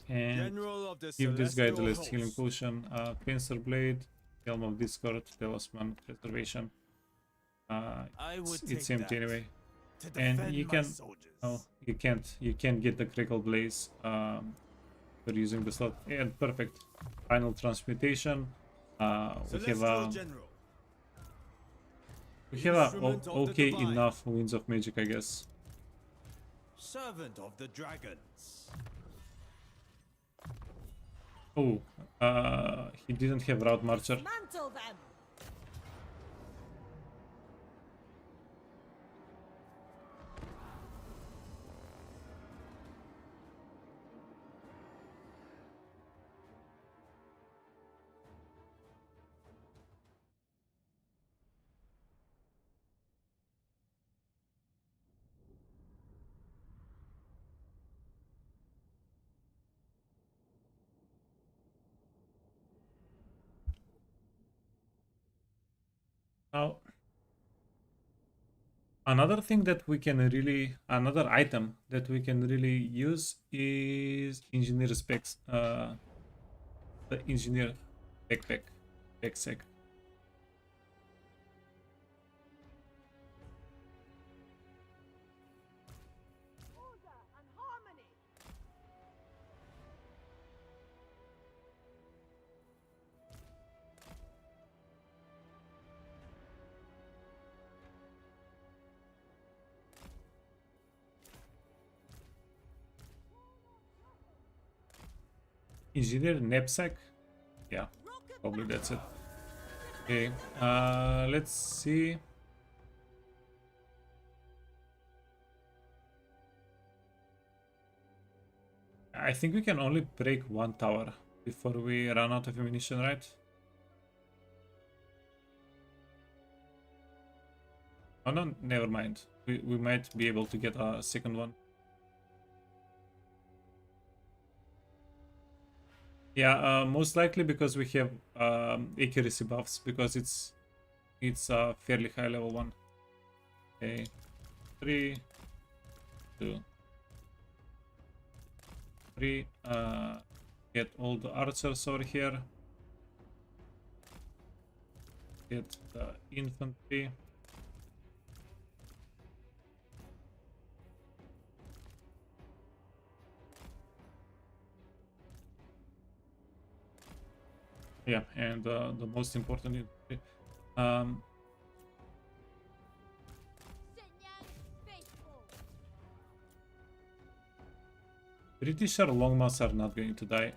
S1: And
S5: General of the
S1: give this guy the
S5: Celestial
S1: last healing
S5: Host.
S1: potion. Cleanser blade, helm of discord, talisman, preservation.
S5: I would
S1: It's
S5: take
S1: empty
S5: that
S1: anyway.
S5: to
S1: And
S5: defend
S1: you
S5: my
S1: can
S5: soldiers.
S1: oh you can't get the crackle blaze for using the slot. And perfect. Final transmutation. We have
S5: Celestial General. Instrument of the
S1: okay
S5: divine.
S1: enough winds of magic, I guess.
S5: Servant of the dragons.
S1: Oh, he didn't have route marcher.
S4: Mantle them.
S1: Now, another thing that we can really, another item that we can really use is engineer specs. The engineer backpack.
S4: Order and harmony.
S1: Engineer knapsack. Yeah,
S4: Rocket
S1: probably that's it.
S4: battle.
S1: Okay, let's see. I think we can only break one tower before we run out of ammunition, right? Oh no, never mind. We might be able to get a second one. Yeah, most likely because we have accuracy buffs, because it's a fairly high level one. Okay, 3, 2, 3. Get all the archers over here. Get the infantry. Yeah, and the most important infantry. Pretty sure longmaws are not going to die.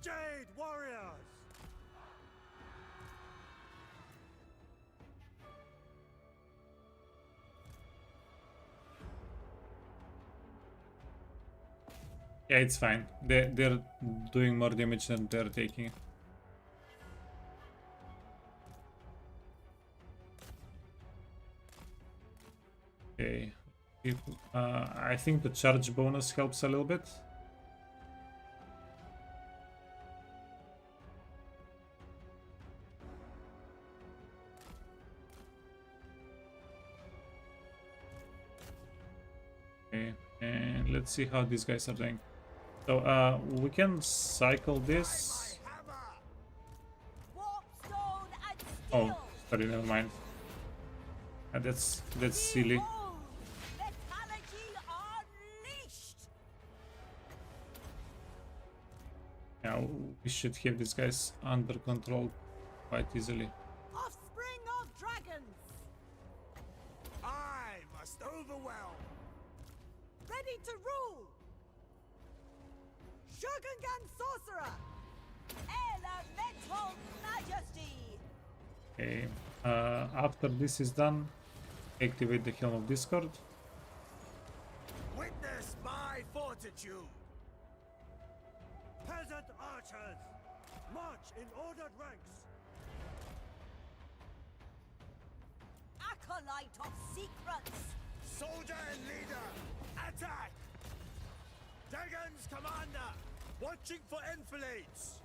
S9: Jade warriors!
S1: Yeah, it's fine. They're doing more damage than they're taking. Okay. I think the charge bonus helps a little bit. Okay, and let's see how these guys are doing. So we can cycle this.
S4: Warpstone and
S1: Oh,
S4: steel.
S1: sorry, never mind. That's silly.
S4: Behold, lethality unleashed.
S1: Yeah, we should have these guys under control quite easily.
S4: Offspring of dragons.
S5: I must overwhelm.
S4: Ready to rule. Shogungan sorcerer. Elemental majesty.
S1: Okay. After this is done, activate the Helm of Discord.
S5: Witness my fortitude.
S9: Peasant archers, march in ordered ranks.
S4: Acolyte of secrets.
S5: Soldier and leader, attack! Dragon's commander, watching for enfilades.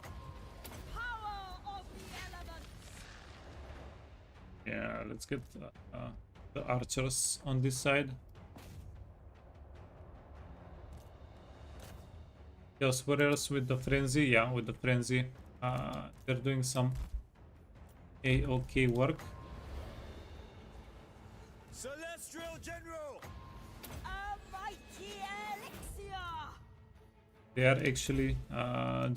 S4: Power of the elements.
S1: Yeah, let's get the archers on this side. Chaos Warriors with the frenzy. Yeah, with the frenzy. They're doing some A-OK work.
S5: Celestial General!
S4: A mighty elixir.
S1: They are actually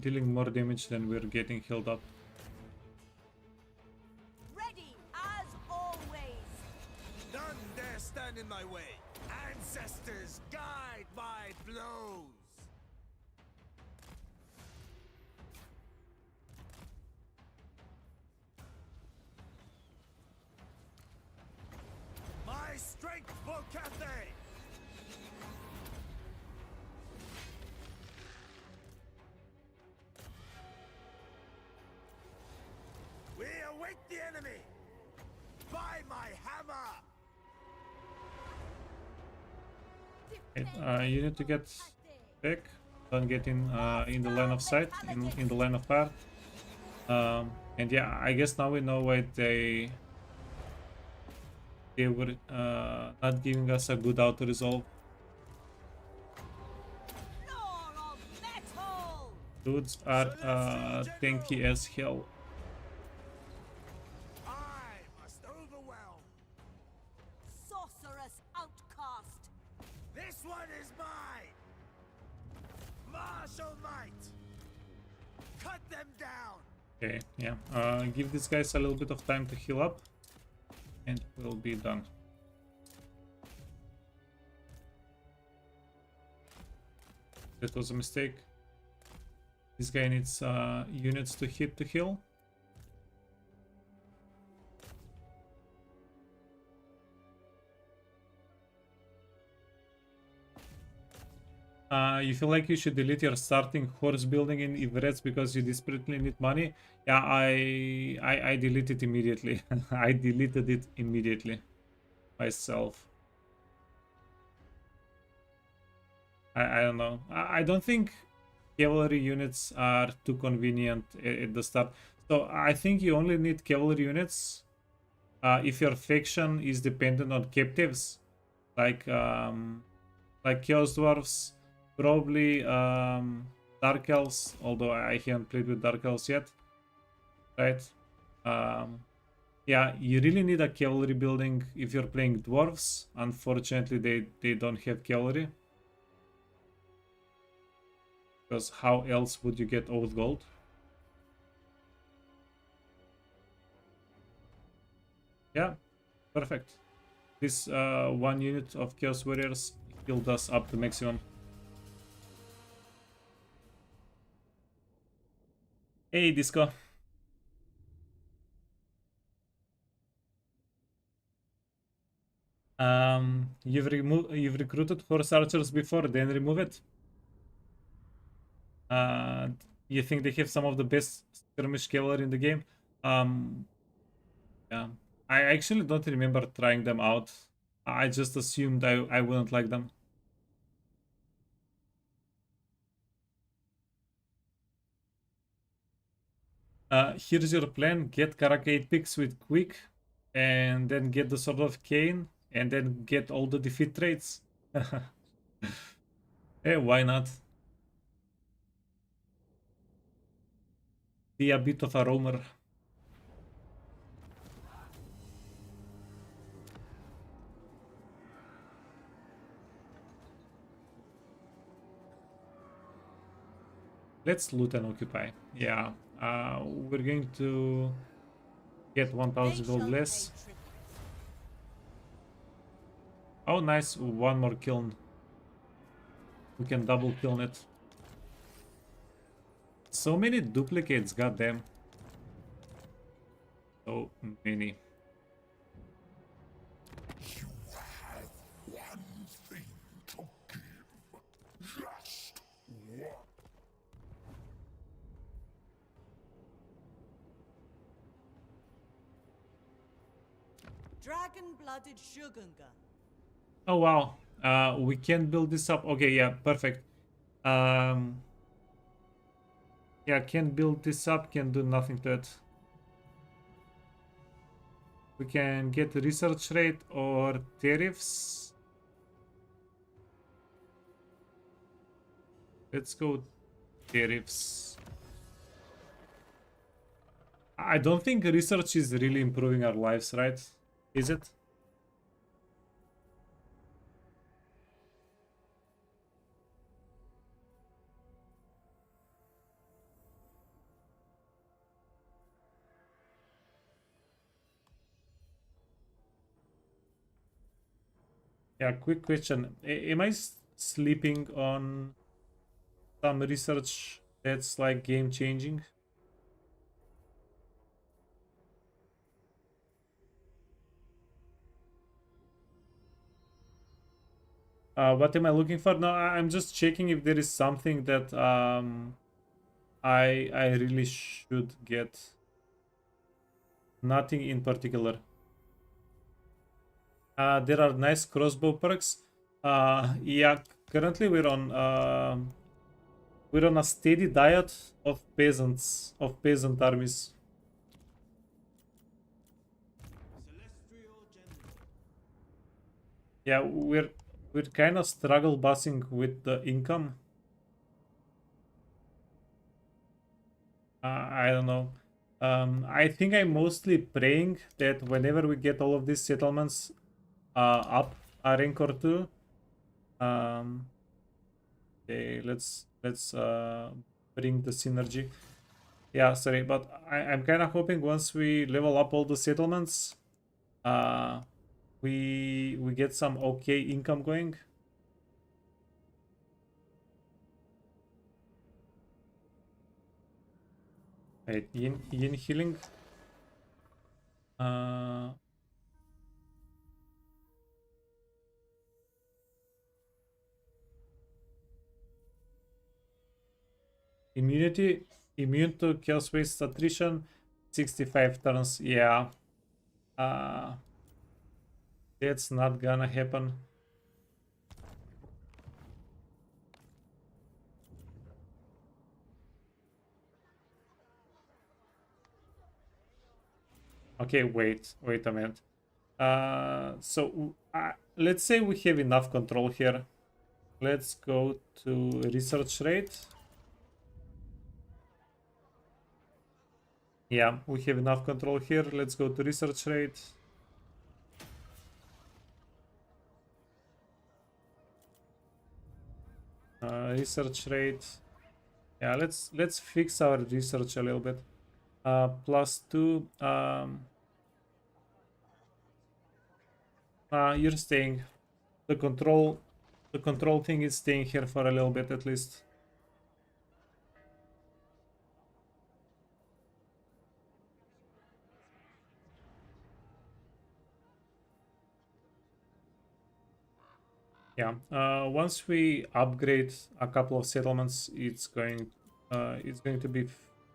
S1: dealing more damage than we're getting healed up.
S4: Ready as always.
S5: None dare stand in my way. Ancestors, guide my blows. My strength for Cathay! We await the enemy! By my hammer!
S1: You need to get back. Don't get in the line of sight, in the line of fire. And yeah, I guess now we know why they were not giving us a good auto resolve.
S4: Floor of metal.
S1: Dudes are tanky as hell.
S5: I must overwhelm!
S4: Sorceress outcast.
S5: This one is mine! Martial might! Cut them down!
S1: Okay, yeah. Give these guys a little bit of time to heal up, and we'll be done. That was a mistake. This guy needs units to hit to heal. You feel like you should delete your starting horse building in Everett because you desperately need money? Yeah, I deleted it immediately. I deleted it immediately myself. I don't know. I don't think cavalry units are too convenient at the start. So I think you only need cavalry units if your faction is dependent on captives, like Chaos Dwarfs. Probably Dark Elves, although I haven't played with Dark Elves yet. Right? Yeah, you really need a cavalry building if you're playing Dwarves. Unfortunately, they don't have cavalry. Because how else would you get Oath Gold? Yeah, perfect. This one unit of Chaos Warriors healed us up to maximum. Hey, Disco. You've recruited horse archers before, then remove it. You think they have some of the best skirmish cavalry in the game? Yeah, I actually don't remember trying them out. I just assumed I wouldn't like them. Here's your plan. Get Karakate picks with Quick, and then get the Sword of Cain, and then get all the defeat traits. Hey, why not? be a bit of a roamer. Let's loot and occupy. Yeah, we're going to get 1000 gold less. Oh, nice. One more kiln. We can double kiln it. So many duplicates, goddamn. So many.
S6: You have one thing to give. Just one.
S4: Dragon-blooded Shogunga.
S1: Oh wow. We can build this up. Okay, yeah, perfect. Yeah, can build this up, can do nothing to it. We can get research rate or tariffs. Let's go tariffs. I don't think research is really improving our lives, right? Is it? Yeah, quick question. Am I sleeping on some research that's like game changing? What am I looking for? No, I'm just checking if there is something that I really should get. Nothing in particular. There are nice crossbow perks. Yeah, currently we're on a steady diet of peasants, of peasant armies. Yeah, we're kind of struggle busing with the income. I don't know. I think I'm mostly praying that whenever we get all of these settlements up a rank or two, okay, let's bring the synergy. Yeah, sorry, but I'm kind of hoping once we level up all the settlements, we get some okay income going. Wait, yin healing. Immunity, immune to chaos waste attrition, 65 turns. Yeah, that's not gonna happen. Okay, wait a minute. So let's say we have enough control here. Let's go to research rate. Yeah, we have enough control here. Let's go to research rate. Research rate. Yeah, let's fix our research a little bit. +2. You're staying. The control thing is staying here for a little bit at least. Yeah. Once we upgrade a couple of settlements, it's going to be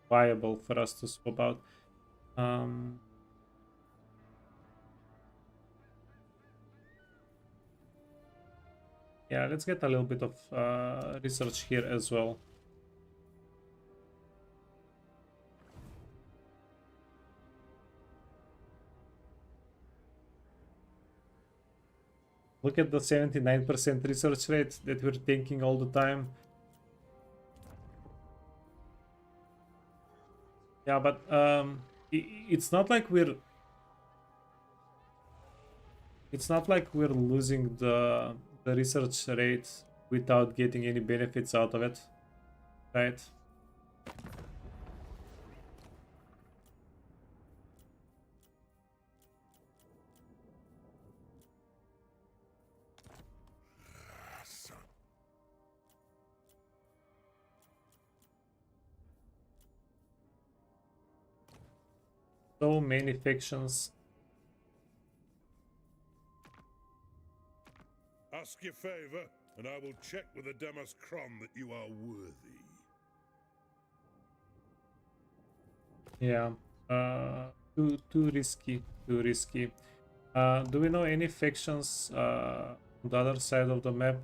S1: viable for us to swap out. Yeah, let's get a little bit of research here as well. Look at the 79% research rate that we're taking all the time. Yeah, but it's not like we're losing the research rate without getting any benefits out of it, right? So many factions.
S6: Ask your favor, and I will check with the Demas Kron that you are worthy.
S1: Yeah. Too risky. Too risky. Do we know any factions on the other side of the map?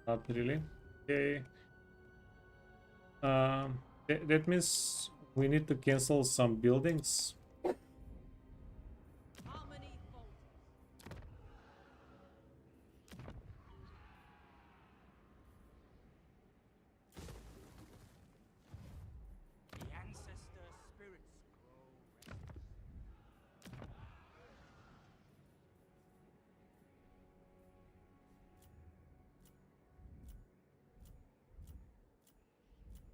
S1: Not really. Okay. That means we need to cancel some buildings.
S4: Harmony falters.
S9: The ancestor spirits grow restless.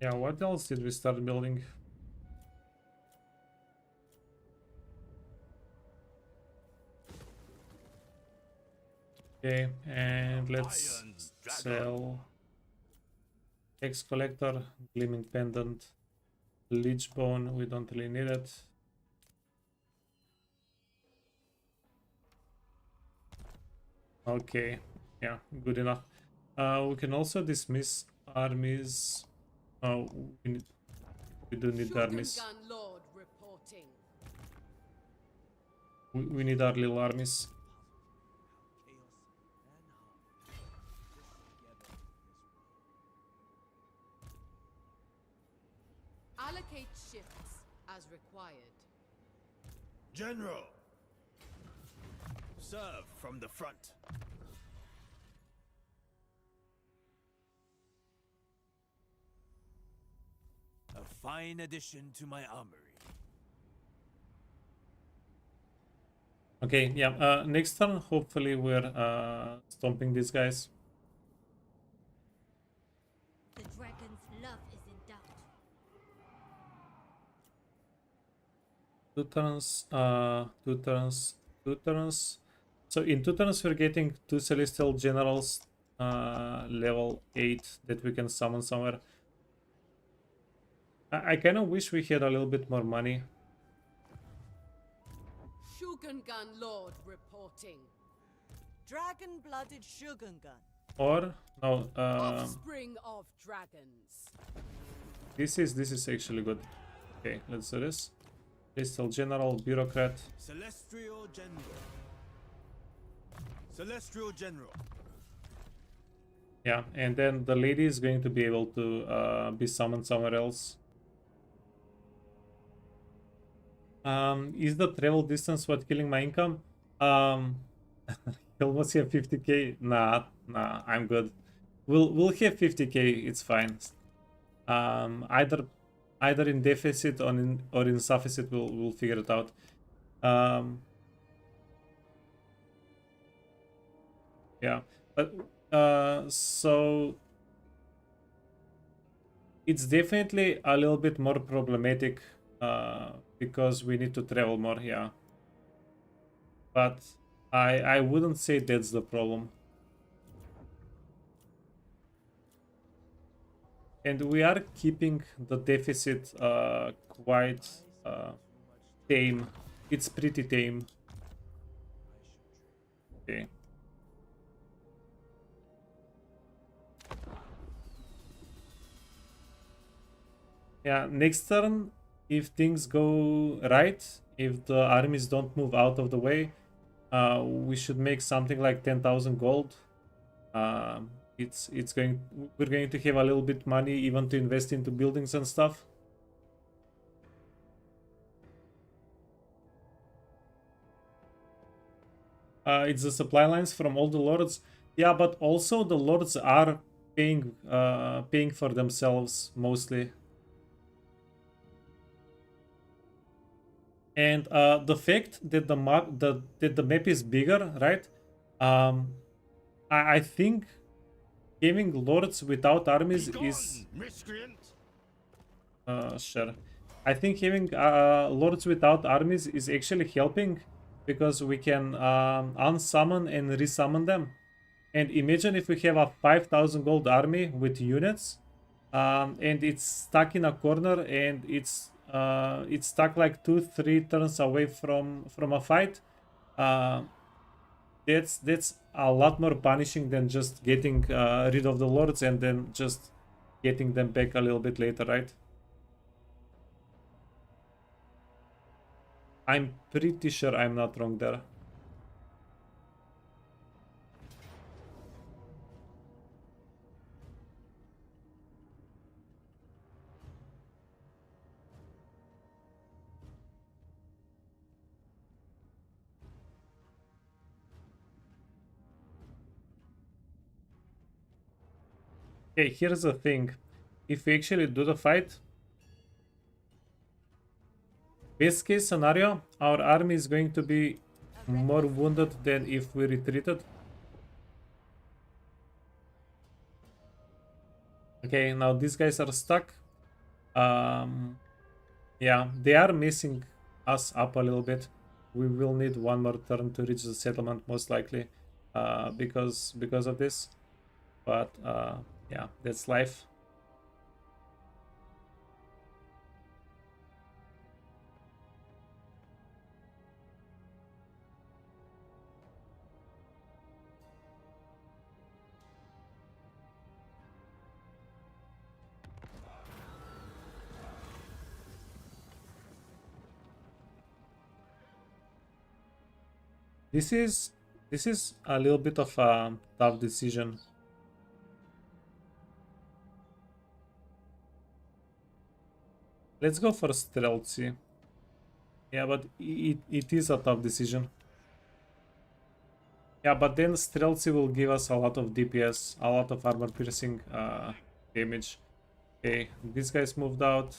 S1: Yeah, what else did we start building? Okay, and let's
S5: Iron Dragon.
S1: sell X Collector, Gleaming Pendant, Leech Bone, we don't really need it. Okay, yeah, good enough. We can also dismiss armies. Oh, we do need armies.
S3: Shogun Lord reporting.
S1: We need our little armies.
S3: Allocate shifts as required.
S5: General! Serve from the front. A fine addition to my armory.
S1: Okay, yeah, next turn, hopefully we're stomping these guys.
S10: The dragon's love is in doubt.
S1: 2 turns, 2 turns, 2 turns. So in 2 turns we're getting 2 Celestial Generals level 8 that we can summon somewhere. I kind of wish we had a little bit more money.
S3: Shogun Lord reporting.
S4: Dragon-blooded Shogungan.
S1: Or, no,
S3: Offspring of dragons.
S1: this is actually good. Okay, let's do this. Celestial General, Bureaucrat.
S5: Celestial General. Celestial General.
S1: Yeah, and then the lady is going to be able to be summoned somewhere else. Is the travel distance what killing my income? Almost have 50k. Nah, I'm good. We'll have 50k. It's fine. Either in deficit or in sufficit. We'll figure it out. Yeah, but so it's definitely a little bit more problematic because we need to travel more. Yeah, but I wouldn't say that's the problem. And we are keeping the deficit quite tame. It's pretty tame. Okay. Yeah, next turn, if things go right, if the armies don't move out of the way, we should make something like 10,000 gold. We're going to have a little bit money even to invest into buildings and stuff. It's the supply lines from all the lords. Yeah, but also the lords are paying for themselves mostly. And the fact that the map is bigger, right? I think having lords without armies is
S6: miscreant!
S1: sure. I think having lords without armies is actually helping because we can unsummon and resummon them. And imagine if we have a 5,000 gold army with units, and it's stuck in a corner, and it's stuck like 2-3 turns away from a fight. That's a lot more punishing than just getting rid of the lords and then just getting them back a little bit later, right? I'm pretty sure I'm not wrong there. Okay, here's the thing. If we actually do the fight, best case scenario, our army is going to be more wounded than if we retreated. Okay, now these guys are stuck. Yeah, they are messing us up a little bit. We will need one more turn to reach the settlement, most likely, because of this. But yeah, that's life. This is a little bit of a tough decision. Let's go for stealthy. Yeah, but it is a tough decision. Yeah, but then stealthy will give us a lot of DPS, a lot of armor piercing damage. Okay, these guys moved out.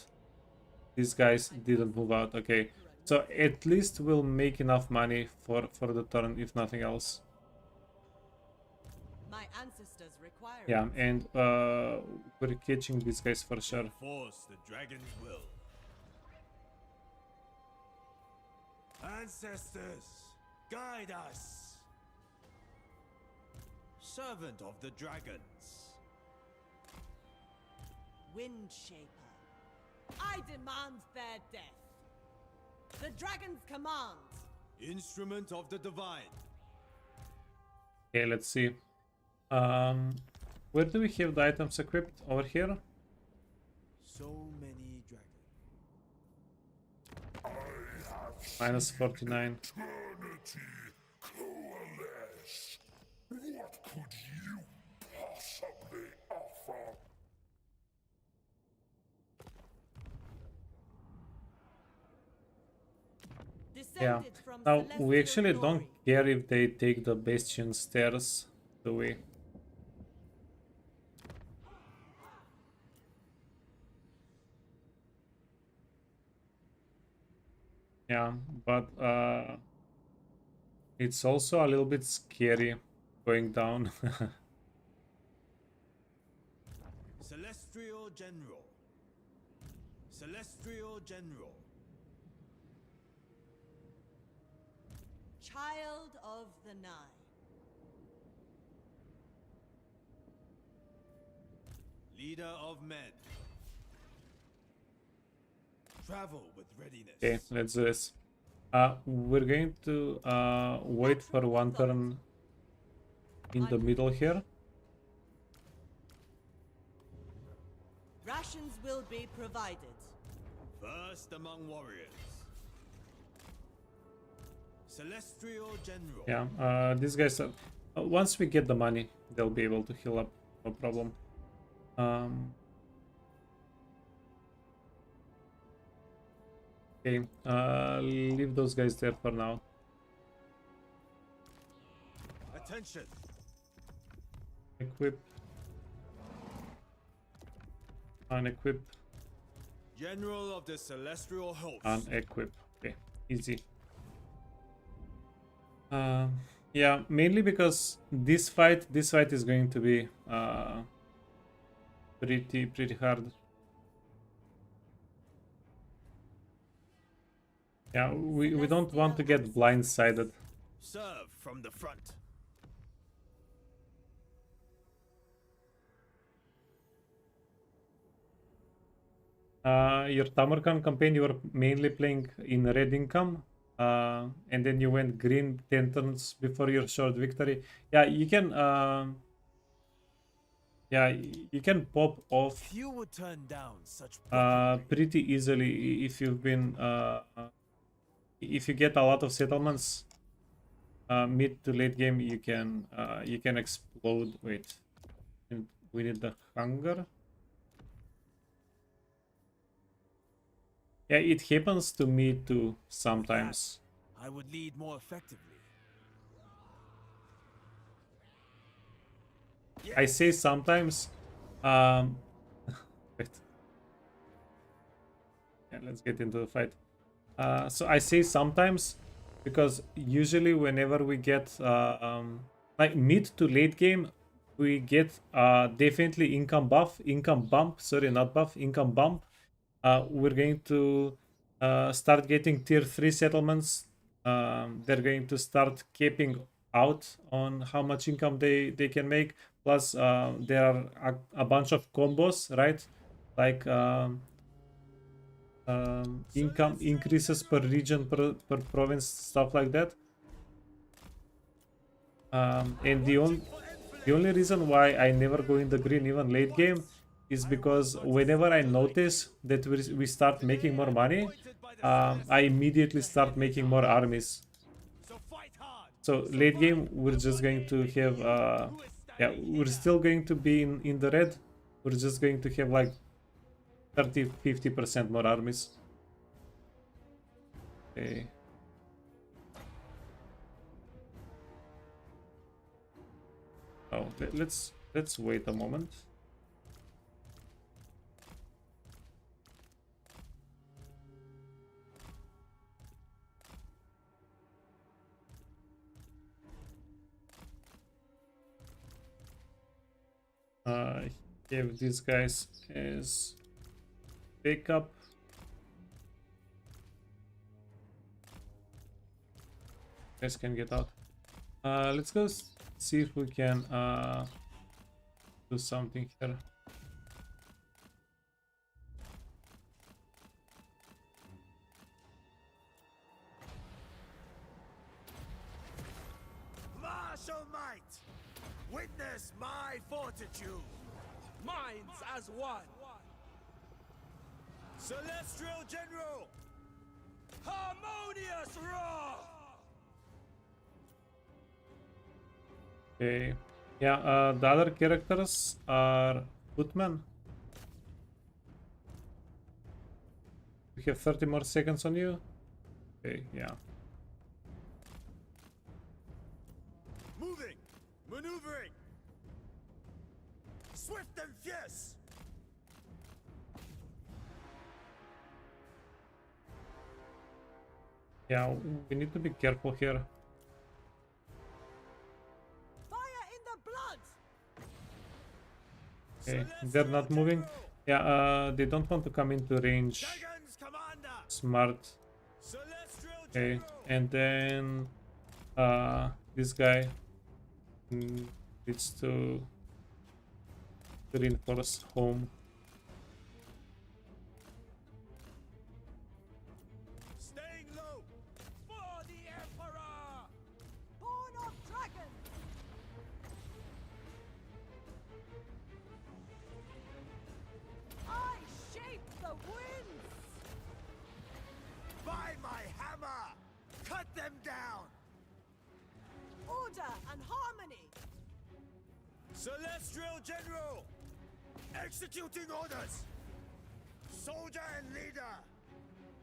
S1: These guys didn't move out. Okay, so at least we'll make enough money for the turn, if nothing else.
S4: My ancestors require
S1: Yeah, and we're catching these guys for sure.
S5: Enforce the dragon's will. Ancestors, guide us. Servant of the dragons.
S4: Wind Shaper. I demand their death. The dragon's command.
S5: Instrument of the divine.
S1: Okay, let's see. Where do we have the items equipped? Over here?
S5: So many dragons.
S1: Minus 49.
S6: Eternity coalesce. What could you possibly offer?
S1: Yeah.
S4: Descended from
S1: Now, we
S4: celestial
S1: actually don't
S4: glory.
S1: care if they take the Bastion stairs, do we? Yeah, but it's also a little bit scary going down.
S5: Celestial General. Celestial General.
S4: Child of the Nine.
S5: Leader of men. Travel with readiness.
S1: Okay, let's do this. We're going to wait for one turn in the middle here.
S4: Rations will be provided.
S5: First among warriors. Celestial General.
S1: Yeah, these guys are... once we get the money, they'll be able to heal up, no problem. Okay, leave those guys there for now.
S5: Attention.
S1: Equip. Unequip.
S5: General of the Celestial Host.
S1: Unequip. Okay, easy. Yeah, mainly because this fight is going to be pretty hard. Yeah, we don't want to get blindsided.
S5: Serve from the front.
S1: Your Tamarkan campaign, you were mainly playing in red income, and then you went green 10 turns before your short victory. Yeah, you can. Yeah, you can pop off
S5: Few would turn down such
S1: pretty easily if you've been if you get a lot of settlements mid to late game. You can explode. Wait, we need the hunger. Yeah, it happens to me too sometimes.
S5: I would lead more effectively.
S1: I say sometimes. Wait. Yeah, let's get into the fight. So I say sometimes because usually whenever we get like mid to late game, we get definitely income bump. Sorry, not buff, income bump. We're going to start getting tier 3 settlements. They're going to start capping out on how much income they can make. Plus, there are a bunch of combos, right? Like income increases per region, per province, stuff like that. And the only reason why I never go in the green even late game is because whenever I notice that we start making more money, I immediately start making more armies. So late game, we're just going to have, yeah, we're still going to be in the red. We're just going to have like 30-50% more armies. Okay. Oh, let's wait a moment. Give these guys as backup. Guys can get out. Let's go see if we can do something here.
S5: Martial might! Witness my fortitude!
S2: Minds as one.
S5: Celestial General!
S2: Harmonious roar.
S1: Okay. Yeah, the other characters are footmen. We have 30 more seconds on you. Okay, yeah.
S5: Moving! Maneuvering! Swift and fierce!
S1: Yeah, we need to be careful here.
S4: Fire in the blood!
S1: Okay, they're not moving. Yeah, they don't want to come into range.
S5: Dragons Commander!
S1: Smart.
S5: Celestial
S1: Okay,
S5: General!
S1: and then this guy needs to reinforce home.
S5: Staying low!
S2: For the Emperor.
S4: Born of dragons! I shape the winds!
S5: By my hammer! Cut them down!
S4: Order and harmony!
S5: Celestial General! Executing orders! Soldier and leader!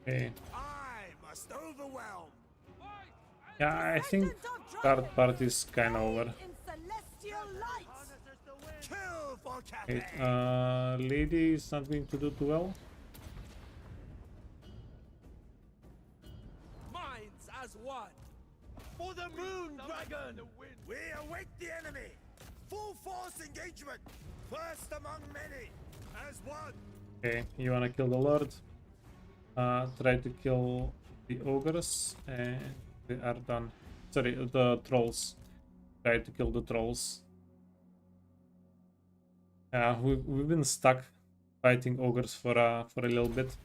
S1: Okay,
S5: I must overwhelm!
S2: Fight and
S1: Yeah, I think card part is kind of over.
S4: In celestial light.
S5: Kill for
S1: Wait,
S5: Cathay!
S1: lady is not going to do too well.
S2: Minds as one.
S5: For the moon, dragon! We await the enemy! Full force engagement! First among many! As one!
S1: Okay, you wanna kill the lord? Try to kill the ogres, and they are done. Sorry, the trolls. Try to kill the trolls. We've been stuck fighting ogres for a little bit.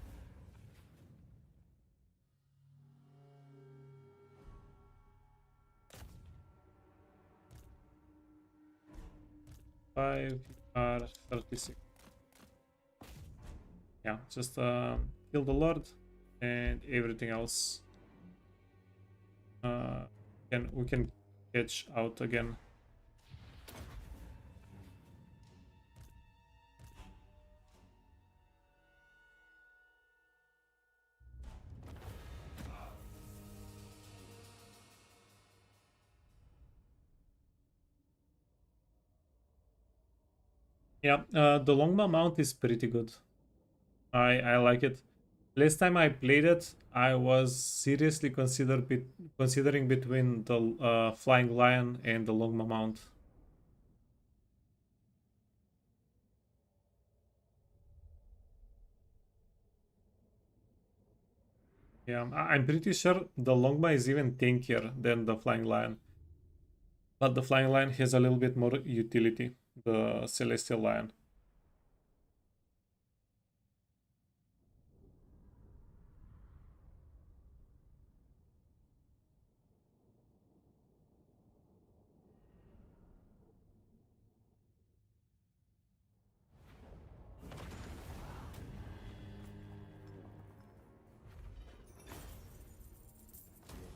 S1: Five are 36. Yeah, just kill the lord and everything else. We can catch out again. Yeah, the longbow mount is pretty good. I like it. Last time I played it, I was seriously considering between the flying lion and the longbow mount. Yeah, I'm pretty sure the longbow is even tankier than the flying lion. But the flying lion has a little bit more utility, the celestial lion.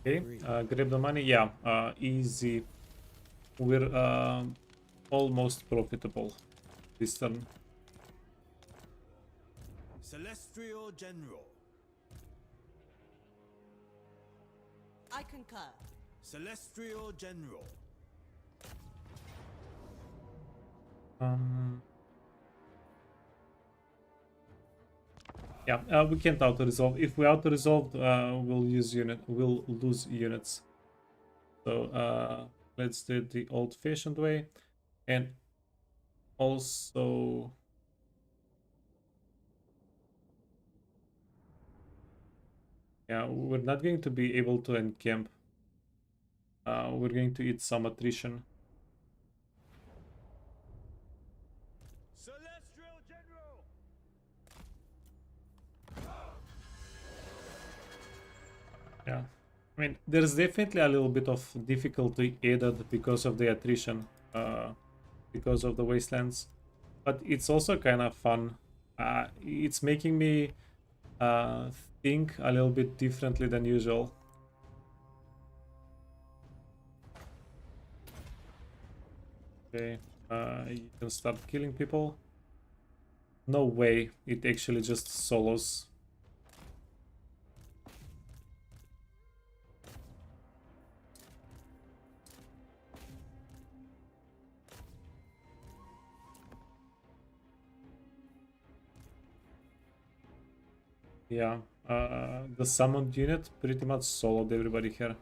S1: Okay, grab the money. Yeah, easy. We're almost profitable this turn.
S5: Celestial General.
S4: I concur.
S5: Celestial General.
S1: Yeah, we can't auto-resolve. If we auto-resolve, we'll lose units. So let's do it the old-fashioned way. And also, yeah, we're not going to be able to encamp. We're going to eat some attrition.
S5: Celestial General.
S1: Yeah, I mean, there's definitely a little bit of difficulty added because of the attrition, because of the wastelands, but it's also kind of fun. It's making me think a little bit differently than usual. Okay, you can start killing people. No way, it actually just solos. Yeah, the summoned unit pretty much soloed everybody here.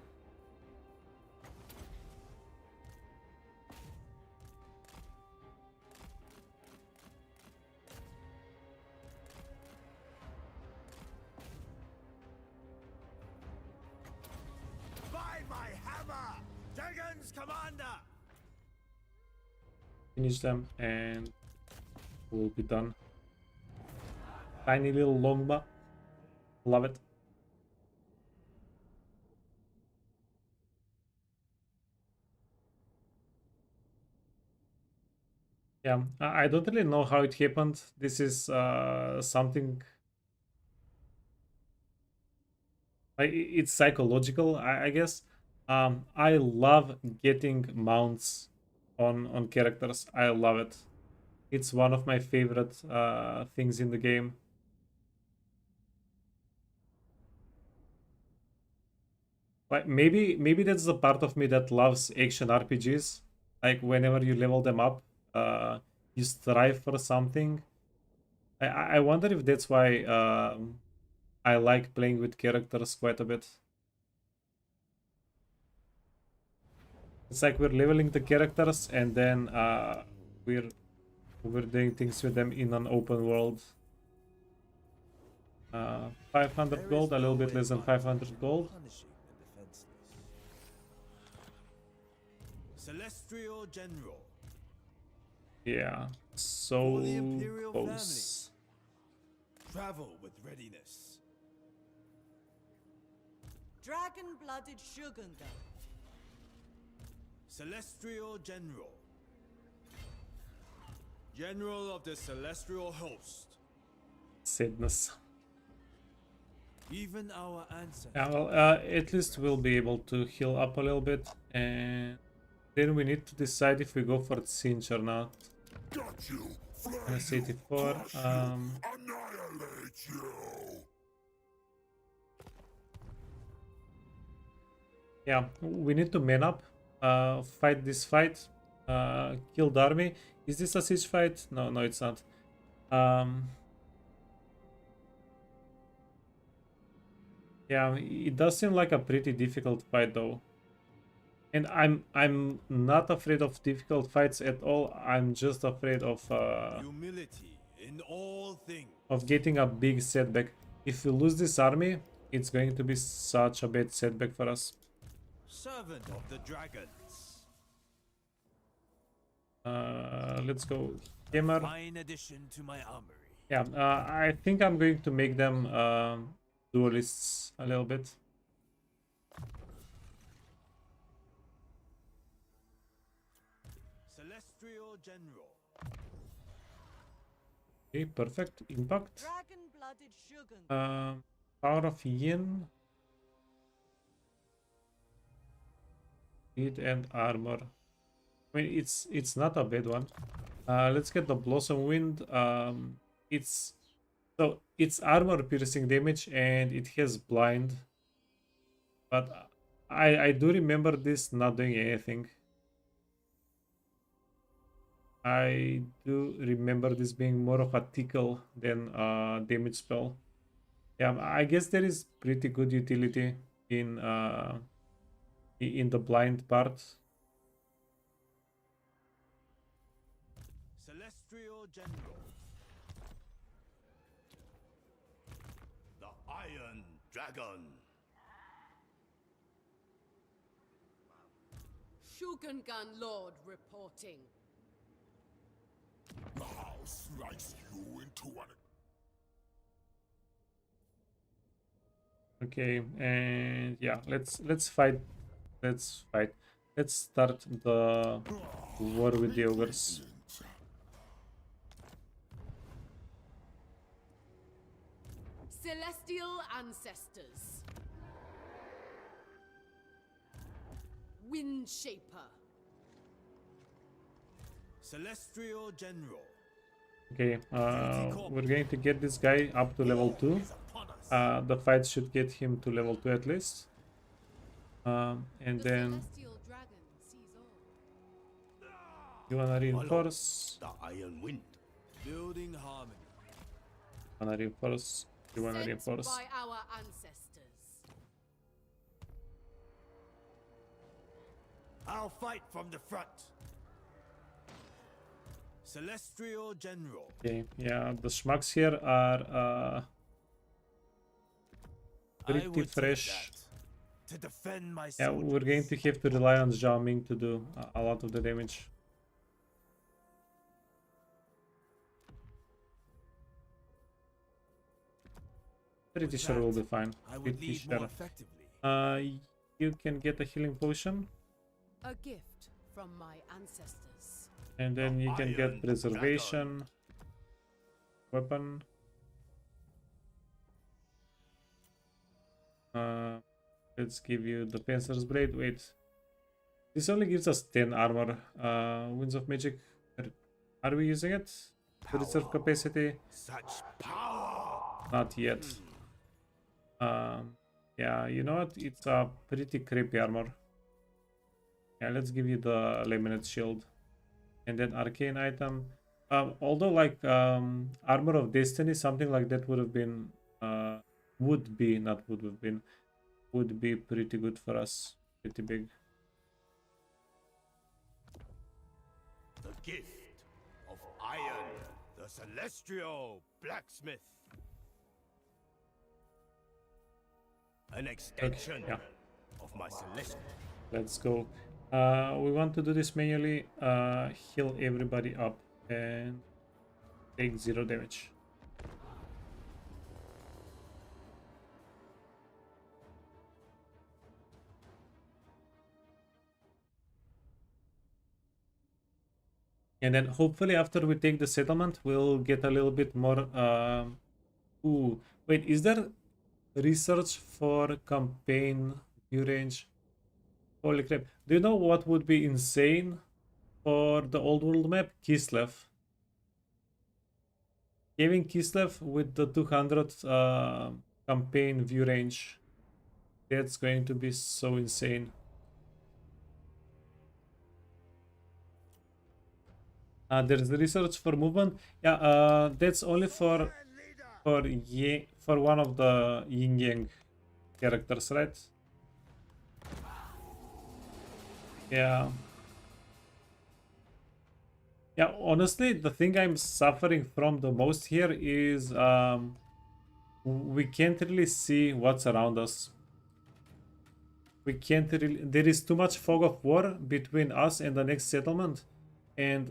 S5: By my hammer! Dragon's commander!
S1: Finish them and we'll be done. Tiny little longbow. Love it. Yeah, I don't really know how it happened. This is something. It's psychological, I guess. I love getting mounts on characters. I love it. It's one of my favorite things in the game. Like maybe that's the part of me that loves action RPGs. Like whenever you level them up, you strive for something. I wonder if that's why I like playing with characters quite a bit. It's like we're leveling the characters and then we're doing things with them in an open world. 500 gold, a little bit less than 500 gold.
S5: Celestial General.
S1: Yeah, so
S5: For the Imperial
S1: close.
S5: Travel with readiness.
S4: Dragon-blooded Shogungan.
S5: Celestial General. General of the Celestial Host.
S1: Sadness.
S5: Even our ancestors.
S1: Yeah, well, at least we'll be able to heal up a little bit, and then we need to decide if we go for Cinch or not.
S6: Got you.
S1: Minus 84.
S6: Annihilate you.
S1: Yeah, we need to man up, fight this fight, kill the army. Is this a siege fight? No, no, it's not. Yeah, it does seem like a pretty difficult fight though. And I'm not afraid of difficult fights at all. I'm just afraid of
S5: Humility in all things.
S1: getting a big setback. If we lose this army, it's going to be such a bad setback for us.
S5: Servant of the dragons.
S1: Let's go Hammer.
S5: Fine addition to my armory.
S1: Yeah, I think I'm going to make them duelists a little bit.
S5: Celestial General.
S1: Okay, perfect. Impact.
S4: Dragon-blooded Shogungan.
S1: Power of Yin. Speed and armor. I mean, it's not a bad one. Let's get the Blossom Wind. It's armor piercing damage and it has blind. But I do remember this not doing anything. I do remember this being more of a tickle than a damage spell. Yeah, I guess there is pretty good utility in the blind part.
S5: Celestial General. The Iron Dragon.
S3: Shogungan Lord reporting.
S6: The house slices you into an...
S1: Okay, and yeah, let's fight. Let's fight. Let's start the war with the ogres.
S3: Celestial ancestors. Wind Shaper.
S5: Celestial General.
S1: Okay, we're going to get this guy up to level 2. The fight should get him to level 2 at least. And
S3: The
S1: then
S3: Celestial Dragon sees all.
S1: you wanna reinforce.
S5: The Iron Wind. Building harmony.
S1: Wanna reinforce. You wanna
S3: Sent
S1: reinforce.
S3: by our ancestors.
S5: I'll fight from the front. Celestial General.
S1: Okay, yeah, the schmucks here are
S5: I
S1: pretty
S5: would take
S1: fresh.
S5: that to defend my
S1: Yeah,
S5: soldiers.
S1: we're going to have to rely on Zhao Ming to do a lot of the damage. Pretty sure we'll be fine.
S5: I would
S1: Pretty
S5: lead more
S1: sure.
S5: effectively.
S1: You can get a healing potion,
S3: A gift from my ancestors.
S1: and then you can get
S5: Iron
S1: preservation, weapon. Let's give you the Panzer's Blade. Wait, this only gives us 10 armor. Winds of Magic. Are we using it? The reserve capacity?
S5: Such power.
S1: Not yet. Yeah, you know what? It's a pretty creepy armor. Yeah, let's give you the laminate shield. And then arcane item. Although like armor of destiny, something like that would have been would be, not would have been, would be pretty good for us. Pretty big.
S5: The gift of iron, the celestial blacksmith. An extension
S1: Yeah.
S5: of my celestial.
S1: Let's go. We want to do this manually. Heal everybody up and take 0 damage. And then hopefully after we take the settlement, we'll get a little bit more. Ooh, wait, is there research for campaign view range? Holy crap. Do you know what would be insane for the old world map? Kislev. Having Kislev with the 200 campaign view range. That's going to be so insane. There's research for movement. Yeah, that's only for one of the yin yang characters, right? Yeah. Yeah, honestly, the thing I'm suffering from the most here is we can't really see what's around us. We can't really. There is too much fog of war between us and the next settlement, and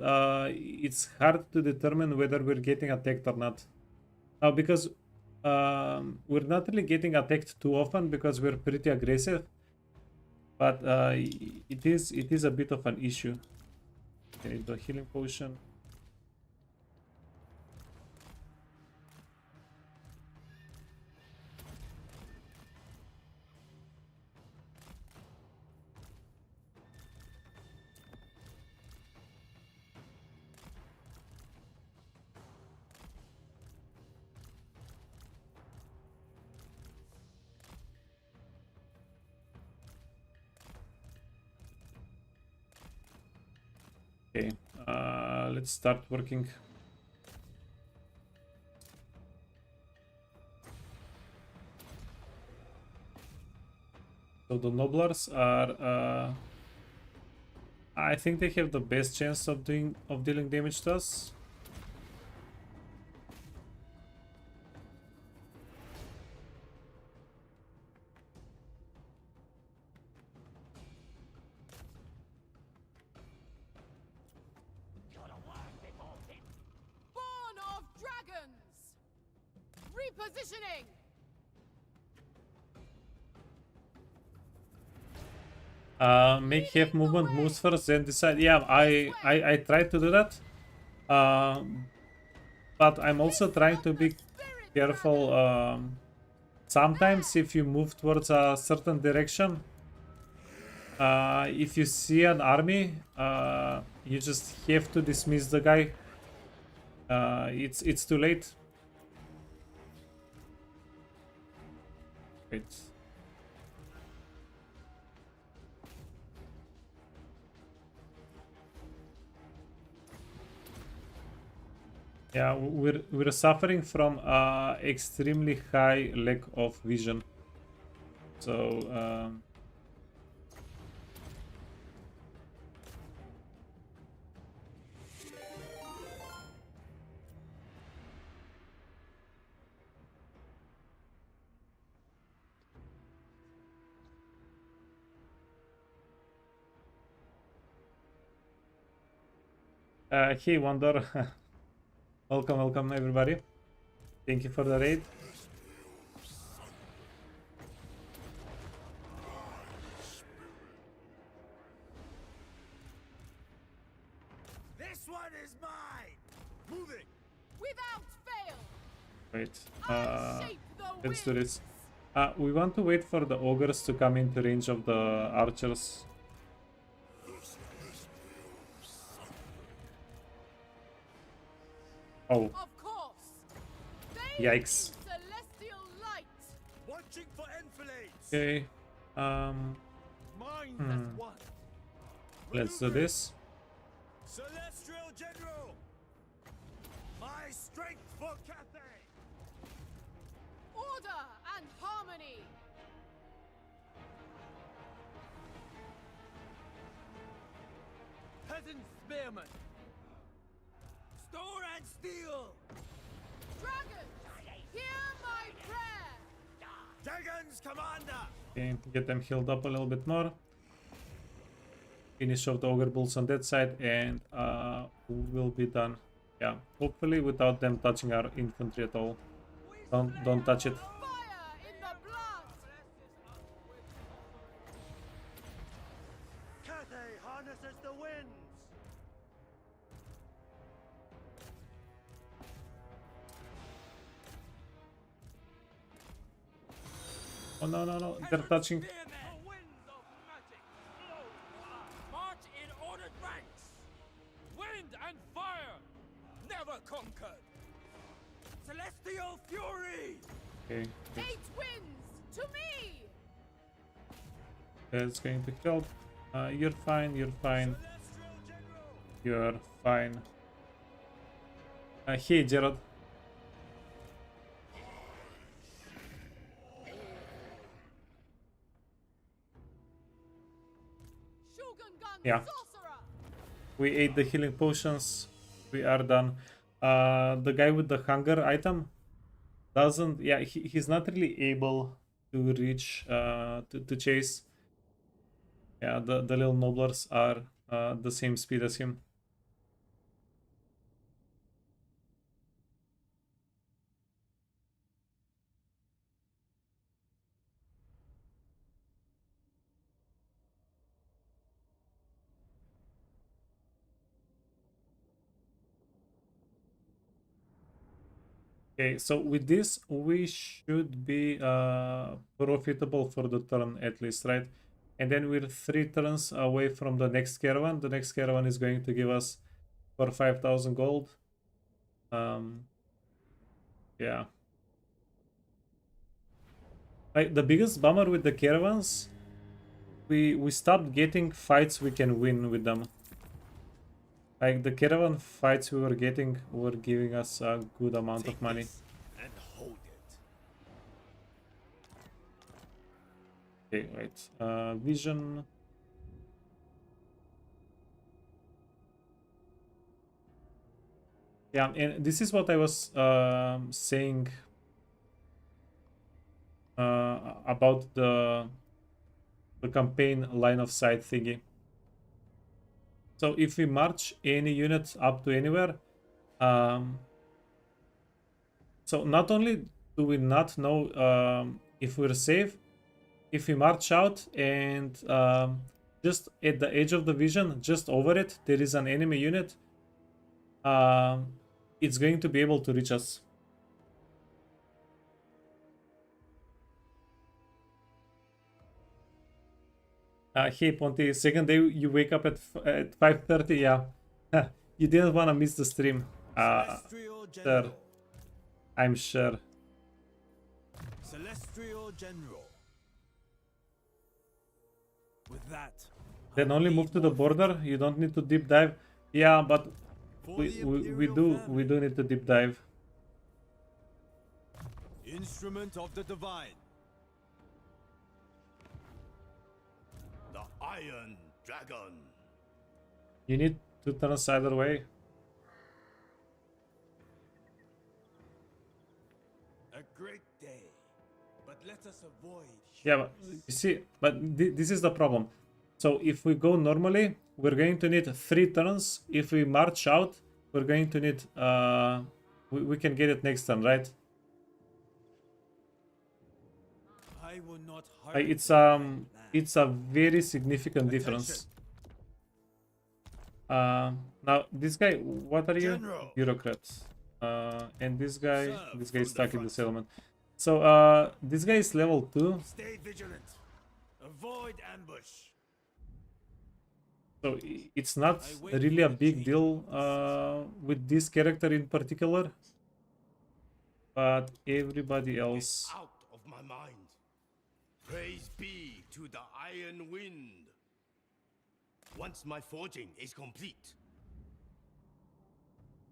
S1: it's hard to determine whether we're getting attacked or not. Because we're not really getting attacked too often because we're pretty aggressive, but it is a bit of an issue. Okay, the healing potion. Okay, let's start working. So the Noblars are, I think they have the best chance of dealing damage to us.
S3: Born of dragons! Repositioning!
S1: Make have movement moves first, then decide. Yeah, I tried to do that. But I'm also trying to be careful. Sometimes if you move towards a certain direction, if you see an army, you just have to dismiss the guy. It's too late. Wait. Yeah, we're suffering from extremely high lack of vision. So hey Wonder. Welcome everybody. Thank you for the raid.
S5: This one is mine. Moving.
S3: Without fail!
S1: Wait, let's do this. We want to wait for the ogres to come into range of the archers. Oh.
S3: Of course!
S1: Yikes.
S3: Celestial light!
S5: Watching for enfilades.
S1: Okay.
S9: Mind as one.
S1: Let's do this.
S5: Celestial General! My strength for Cathay!
S3: Order and harmony.
S2: Peasant spearmen. Store and steel.
S3: Dragons, hear my prayer.
S5: Dragons Commander!
S1: Okay, get them healed up a little bit more. Finish off the ogre bulls on that side, and we'll be done. Yeah, hopefully without them touching our infantry at all. Don't touch it.
S3: Fire in the blood.
S9: Cathay harnesses the winds.
S1: Oh no no no! They're touching.
S2: Spearmen. The winds of magic blow for us. March in ordered ranks. Wind and fire. Never conquered. Celestial fury.
S1: Okay,
S3: Eight winds to me.
S1: that's going to help. You're fine. You're fine.
S5: Celestial General!
S1: You're fine. Hey, Gerald.
S3: Shogun gun
S1: Yeah.
S3: sorcerer.
S1: We ate the healing potions. We are done. The guy with the hunger item doesn't. Yeah, he's not really able to reach to chase. Yeah, the little nobblers are the same speed as him. Okay, so with this we should be profitable for the turn at least, right? And then we're 3 turns away from the next caravan. The next caravan is going to give us for 5,000 gold. Yeah. Like the biggest bummer with the caravans, we stopped getting fights we can win with them. Like the caravan fights we were getting were giving us a good amount of money.
S5: This and hold it.
S1: Okay, wait. Vision. Yeah, and this is what I was saying about the campaign line of sight thingy. So if we march any unit up to anywhere, so not only do we not know if we're safe, if we march out and just at the edge of the vision, just over it, there is an enemy unit, it's going to be able to reach us. Hey Ponte, second day you wake up at 5:30, yeah. You didn't want to miss the stream.
S5: Celestial
S1: Sure.
S5: General.
S1: I'm sure.
S5: Celestial General. With that,
S1: Then only move to the border. You don't need to deep dive. Yeah, but
S5: for
S1: we
S5: the
S1: we
S5: Imperial
S1: we do need to deep dive.
S5: Instrument of the Divine. The Iron Dragon.
S1: You need to turn either way.
S5: A great day. But let us avoid.
S1: Yeah, but you see, but this is the problem. So if we go normally, we're going to need 3 turns. If we march out, we're going to need we can get it next turn, right?
S5: I will not hurt
S1: Like, it's
S5: you,
S1: it's a very significant difference. Now this guy, what are you?
S5: General.
S1: Bureaucrat. And this guy
S5: Serve
S1: is
S5: from the
S1: stuck in the
S5: front.
S1: settlement. So this guy is level 2.
S5: Stay vigilant. Avoid ambush.
S1: So it's not
S5: I wait
S1: really
S5: for
S1: a
S5: the
S1: big
S5: change.
S1: deal with this character in particular, but everybody else.
S5: Out of my mind. Praise be to the Iron Wind. Once my forging is complete.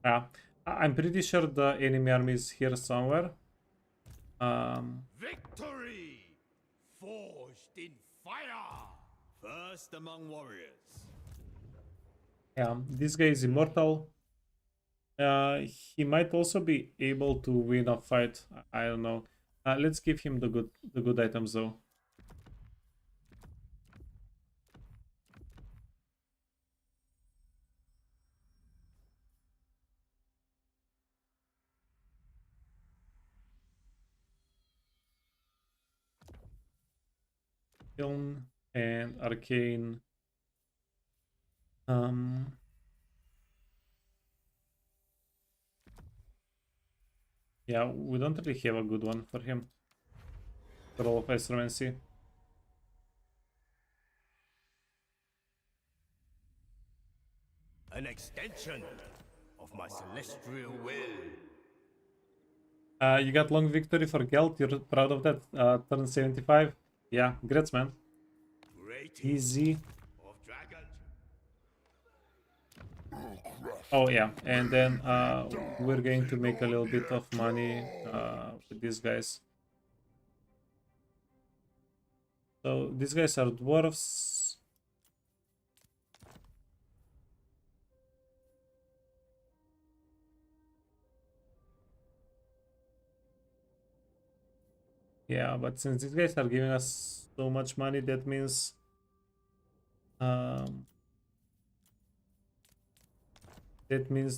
S1: Yeah, I'm pretty sure the enemy army is here somewhere.
S5: Victory! Forged in fire! First among warriors.
S1: Yeah, this guy is immortal. He might also be able to win a fight. I don't know. Let's give him the good items though. Kiln and arcane. Yeah, we don't really have a good one for him. Roll of Astromancy.
S5: An extension of my celestial will.
S1: You got long victory for Gelt. You're proud of that. Turn 75. Yeah, grats, man. Easy.
S5: Of dragons.
S1: Oh yeah, and then we're going to make a little bit of money with these guys. So these guys are dwarves. Yeah, but since these guys are giving us so much money, that means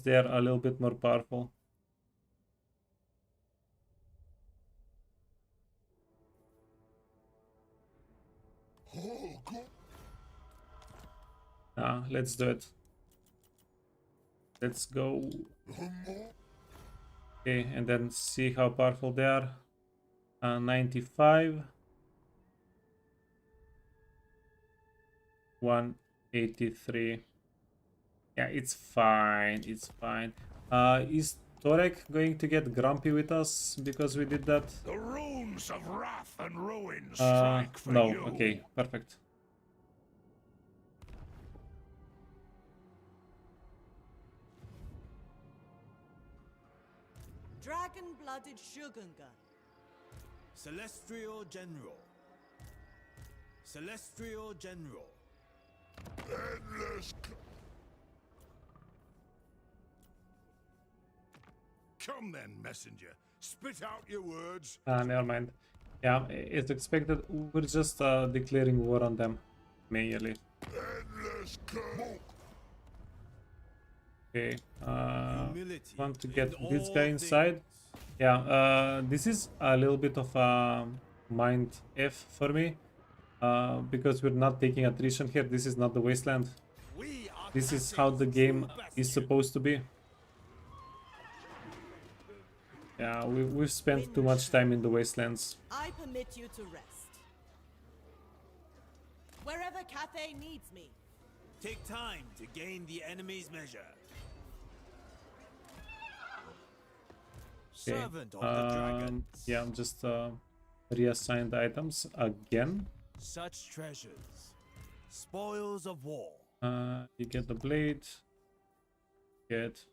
S1: they are a little bit more powerful. Let's do it. Let's go. Okay, and then see how powerful they are. 95. 183. Yeah, it's fine. It's fine. Is Torek going to get grumpy with us because we did that?
S6: The runes of wrath and ruin strike for
S1: no.
S6: you.
S1: Okay, perfect.
S4: Dragon-blooded Shogunga.
S5: Celestial General. Celestial General.
S6: Endless. Come then, messenger. Spit out your words.
S1: Never mind. Yeah, it's expected. We're just declaring war on them manually.
S6: Endless.
S1: Okay.
S5: Humility
S1: Want to get
S5: in
S1: this
S5: all
S1: guy inside?
S5: things.
S1: Yeah. This is a little bit of a mind F for me. Because we're not taking attrition here. This is not the Wasteland.
S5: We are
S1: This is how the game is supposed to be. Yeah, we've spent too much time in the Wastelands.
S4: I permit you to rest. Wherever Cathay needs me.
S5: Take time to gain the enemy's measure.
S1: Okay.
S5: Servant of the dragons.
S1: Yeah, I'm just reassign the items again.
S5: Such treasures. Spoils of war.
S1: You get the blade. Get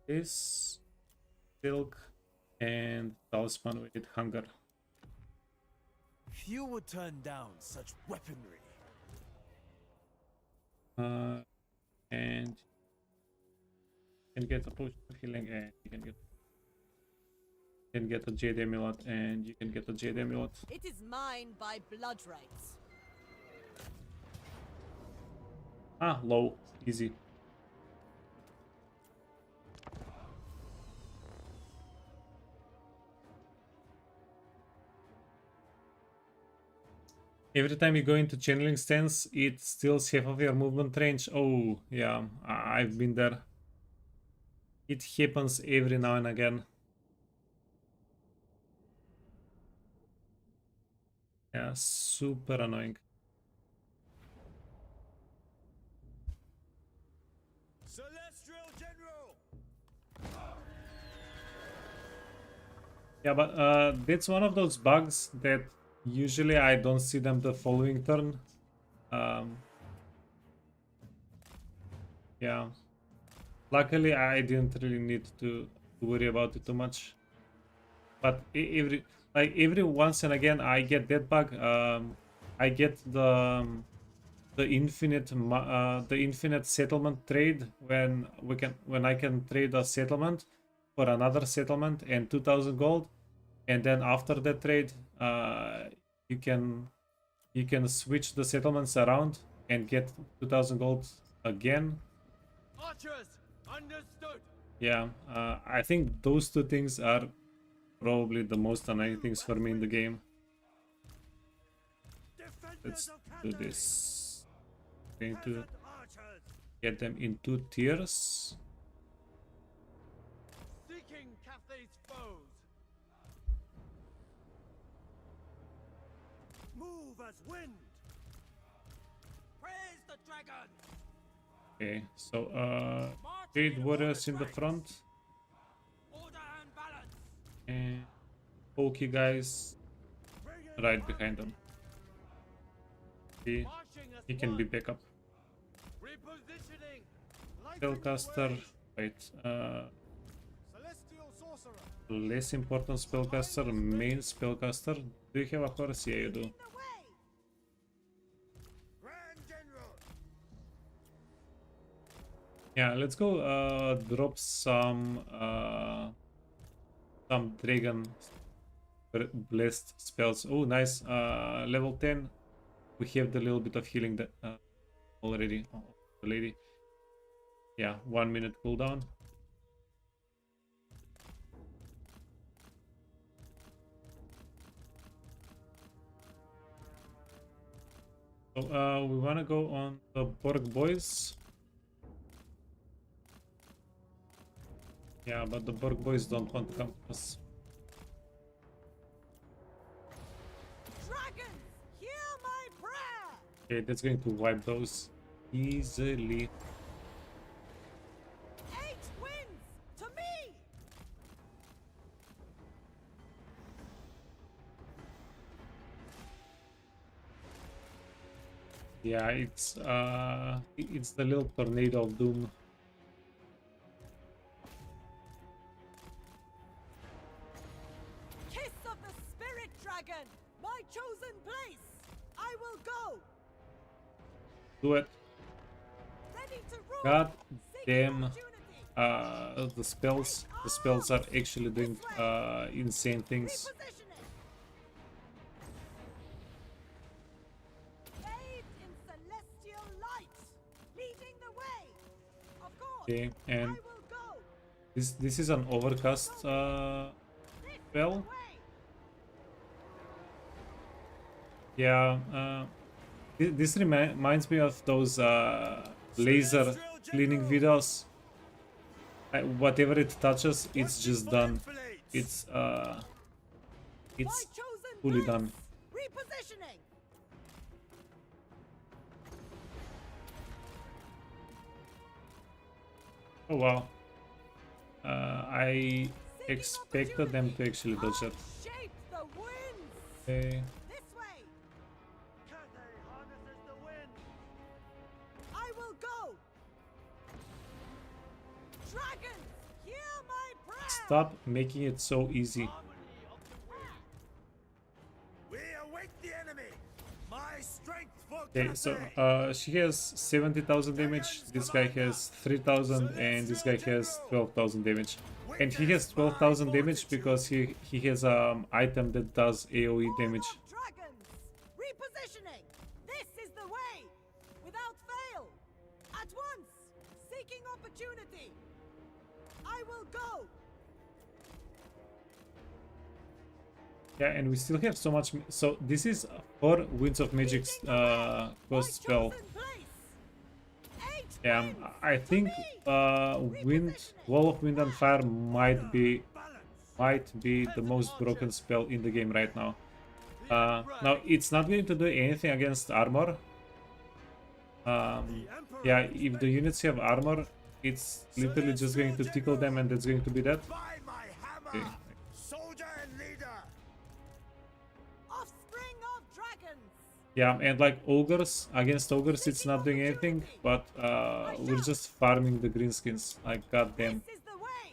S1: this silk and talisman with hunger.
S5: Few would turn down such weaponry.
S1: And you can get a potion of healing, and you can get a jade amulet, and you can get a jade amulet.
S4: It is mine by blood rights.
S1: Low, easy. Every time you go into channeling stance, it steals half of your movement range. Oh, yeah, I've been there. It happens every now and again. Yeah, super annoying.
S5: Celestial General!
S1: Yeah, but that's one of those bugs that usually I don't see them the following turn. Um, yeah. Luckily, I didn't really need to worry about it too much. But every once and again, I get that bug. I get the infinite settlement trade when I can trade a settlement for another settlement and 2,000 gold, and then after that trade, you can switch the settlements around and get 2,000 gold again.
S2: Archers, understood.
S1: Yeah, I think those two things are probably the most annoying things for me in the game. Let's do this. Going to get them in 2 tiers.
S2: Seeking Cathay's foes.
S9: Move as wind.
S2: Praise the dragon.
S1: Okay, so trade warriors in the front
S2: Order and balance.
S1: and pokey guys right behind them. Okay,
S2: Marching as
S1: he can be
S2: one.
S1: backup.
S2: Repositioning.
S1: Spellcaster, wait,
S9: Celestial sorcerer.
S1: less important spellcaster, main spellcaster. Do you have a horse? Yeah, you do.
S4: The way.
S9: Grand General.
S1: Yeah, let's go drop some dragon blessed spells. Oh, nice. Level 10. We have the little bit of healing that already. Oh, the lady. Yeah, 1 minute cooldown. So we wanna go on the Borg boys. Yeah, but the Borg boys don't want to come to us.
S4: Dragons, hear my prayer.
S1: Okay, that's going to wipe those easily.
S4: 8 wins to me.
S1: Yeah, it's the little tornado of doom.
S4: Kiss of the spirit dragon, my chosen place. I will go.
S1: Do it.
S4: Ready to rule.
S1: God
S4: Seeking
S1: damn.
S4: opportunity.
S1: The spells are actually doing insane things.
S4: Repositioning. Bathed in celestial light, leading the way. Of course.
S1: Okay, and
S4: I will go.
S1: this is an overcast
S4: This is
S1: spell.
S4: the way.
S1: Yeah, this reminds me of those laser cleaning videos. Whatever it touches, it's just done. It's
S4: My chosen
S1: fully
S4: place.
S1: done.
S4: Repositioning.
S1: Oh wow. I expected them to actually dodge it.
S4: Shape the winds.
S1: Okay.
S4: This way.
S9: Cathay harnesses the wind.
S4: I will go. Dragons, hear my prayer.
S1: Stop making it so easy.
S5: We await the enemy. My strength for
S1: Okay, so
S5: Cathay.
S1: she has 70,000 damage, this guy has 3,000, and this guy has 12,000 damage. And he has 12,000 damage because he has an item that does AoE damage.
S4: Dragons, repositioning. This is the way. Without fail. At once. Seeking opportunity. I will go.
S1: Yeah, and we still have so much. So this is 4 Winds of Magic cost spell.
S4: Chosen place. 8
S1: Yeah,
S4: wins
S1: I
S4: to
S1: think
S4: me.
S1: Wall of Wind and Fire might be the most broken spell in the game right now. Now it's not going to do anything against armor. Yeah, if the units have armor, it's literally just going to tickle them, and that's going to be that.
S5: By my hammer,
S1: Okay.
S5: soldier and
S1: Yeah, and like ogres, against ogres it's not doing anything, but we're just farming the greenskins. Like, goddamn.
S4: This is the way!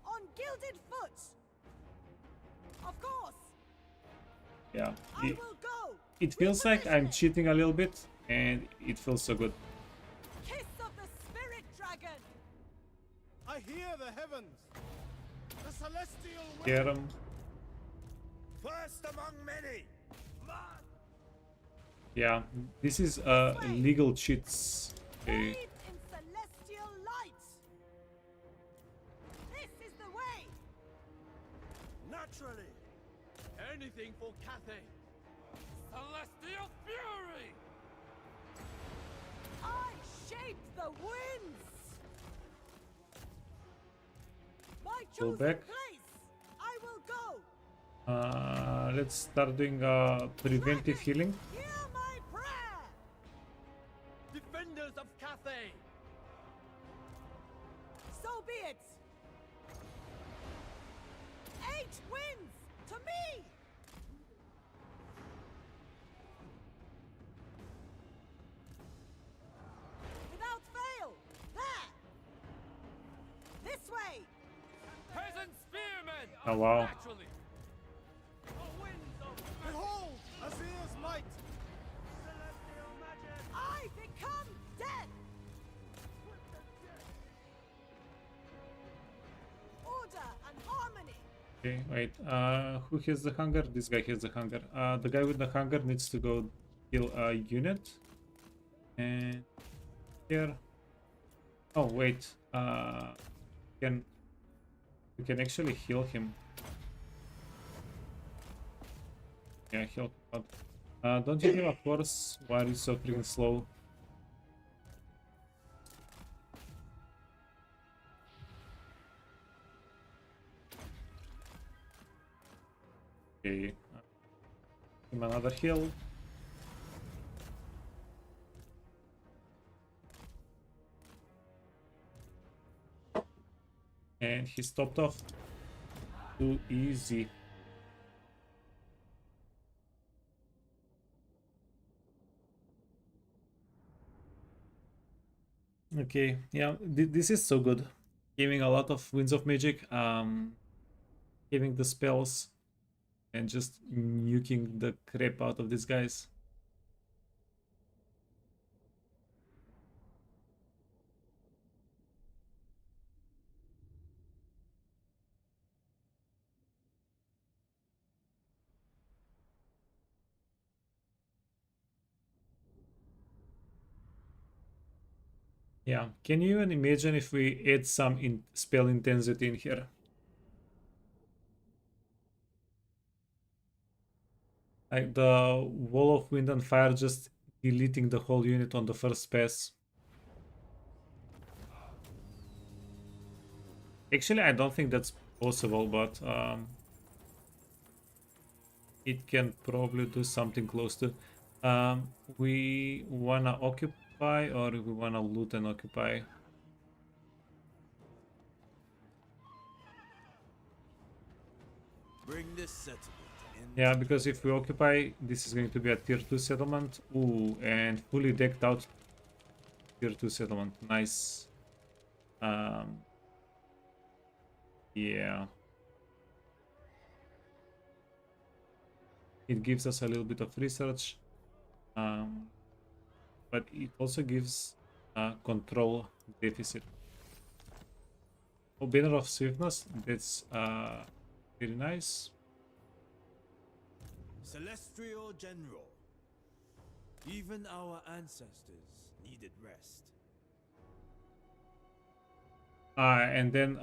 S4: On gilded foot! Of course!
S1: Yeah.
S4: I will go!
S1: It feels like I'm
S4: Repositioning.
S1: cheating a little bit, and it feels so good.
S4: Kiss of the spirit dragon!
S9: I hear the heavens. The celestial wind.
S1: Hear 'em.
S5: First among many.
S1: Yeah, this is legal cheats. Okay.
S4: Bathed in celestial light! This is the way!
S9: Naturally.
S2: Anything for Cathay. Celestial fury!
S4: I shaped the winds! My
S1: Go
S4: chosen
S1: back.
S4: place! I will go!
S1: Let's start doing preventive healing.
S4: Hear my prayer!
S2: Defenders of Cathay!
S4: So be it! 8 winds to me! Without fail! There! This way!
S2: Peasant spearmen!
S1: Oh, wow.
S2: Naturally! The winds of
S9: Behold, Azir's might. Celestial magic.
S4: I become death! Order and harmony!
S1: Okay, wait. Who has the hunger? This guy has the hunger. The guy with the hunger needs to go kill a unit. And here. Oh wait. Can we can actually heal him? Yeah, heal him out. Don't you have a force? Why are you so freaking slow? Okay. Him another heal. And he stopped off. Too easy. Okay, yeah, this is so good. Giving a lot of winds of magic, giving the spells, and just nuking the crap out of these guys. Yeah, can you even imagine if we add some spell intensity in here? Like the wall of wind and fire just deleting the whole unit on the first pass. Actually, I don't think that's possible, but it can probably do something close to. We wanna occupy or we wanna loot and occupy?
S5: Bring this settlement in.
S1: Yeah, because if we occupy, this is going to be a tier 2 settlement. Ooh, and fully decked out tier 2 settlement. Nice. Yeah. It gives us a little bit of research. But it also gives control deficit. Oh, banner of swiftness. That's very nice.
S5: Celestial General. Even our ancestors needed rest.
S1: And then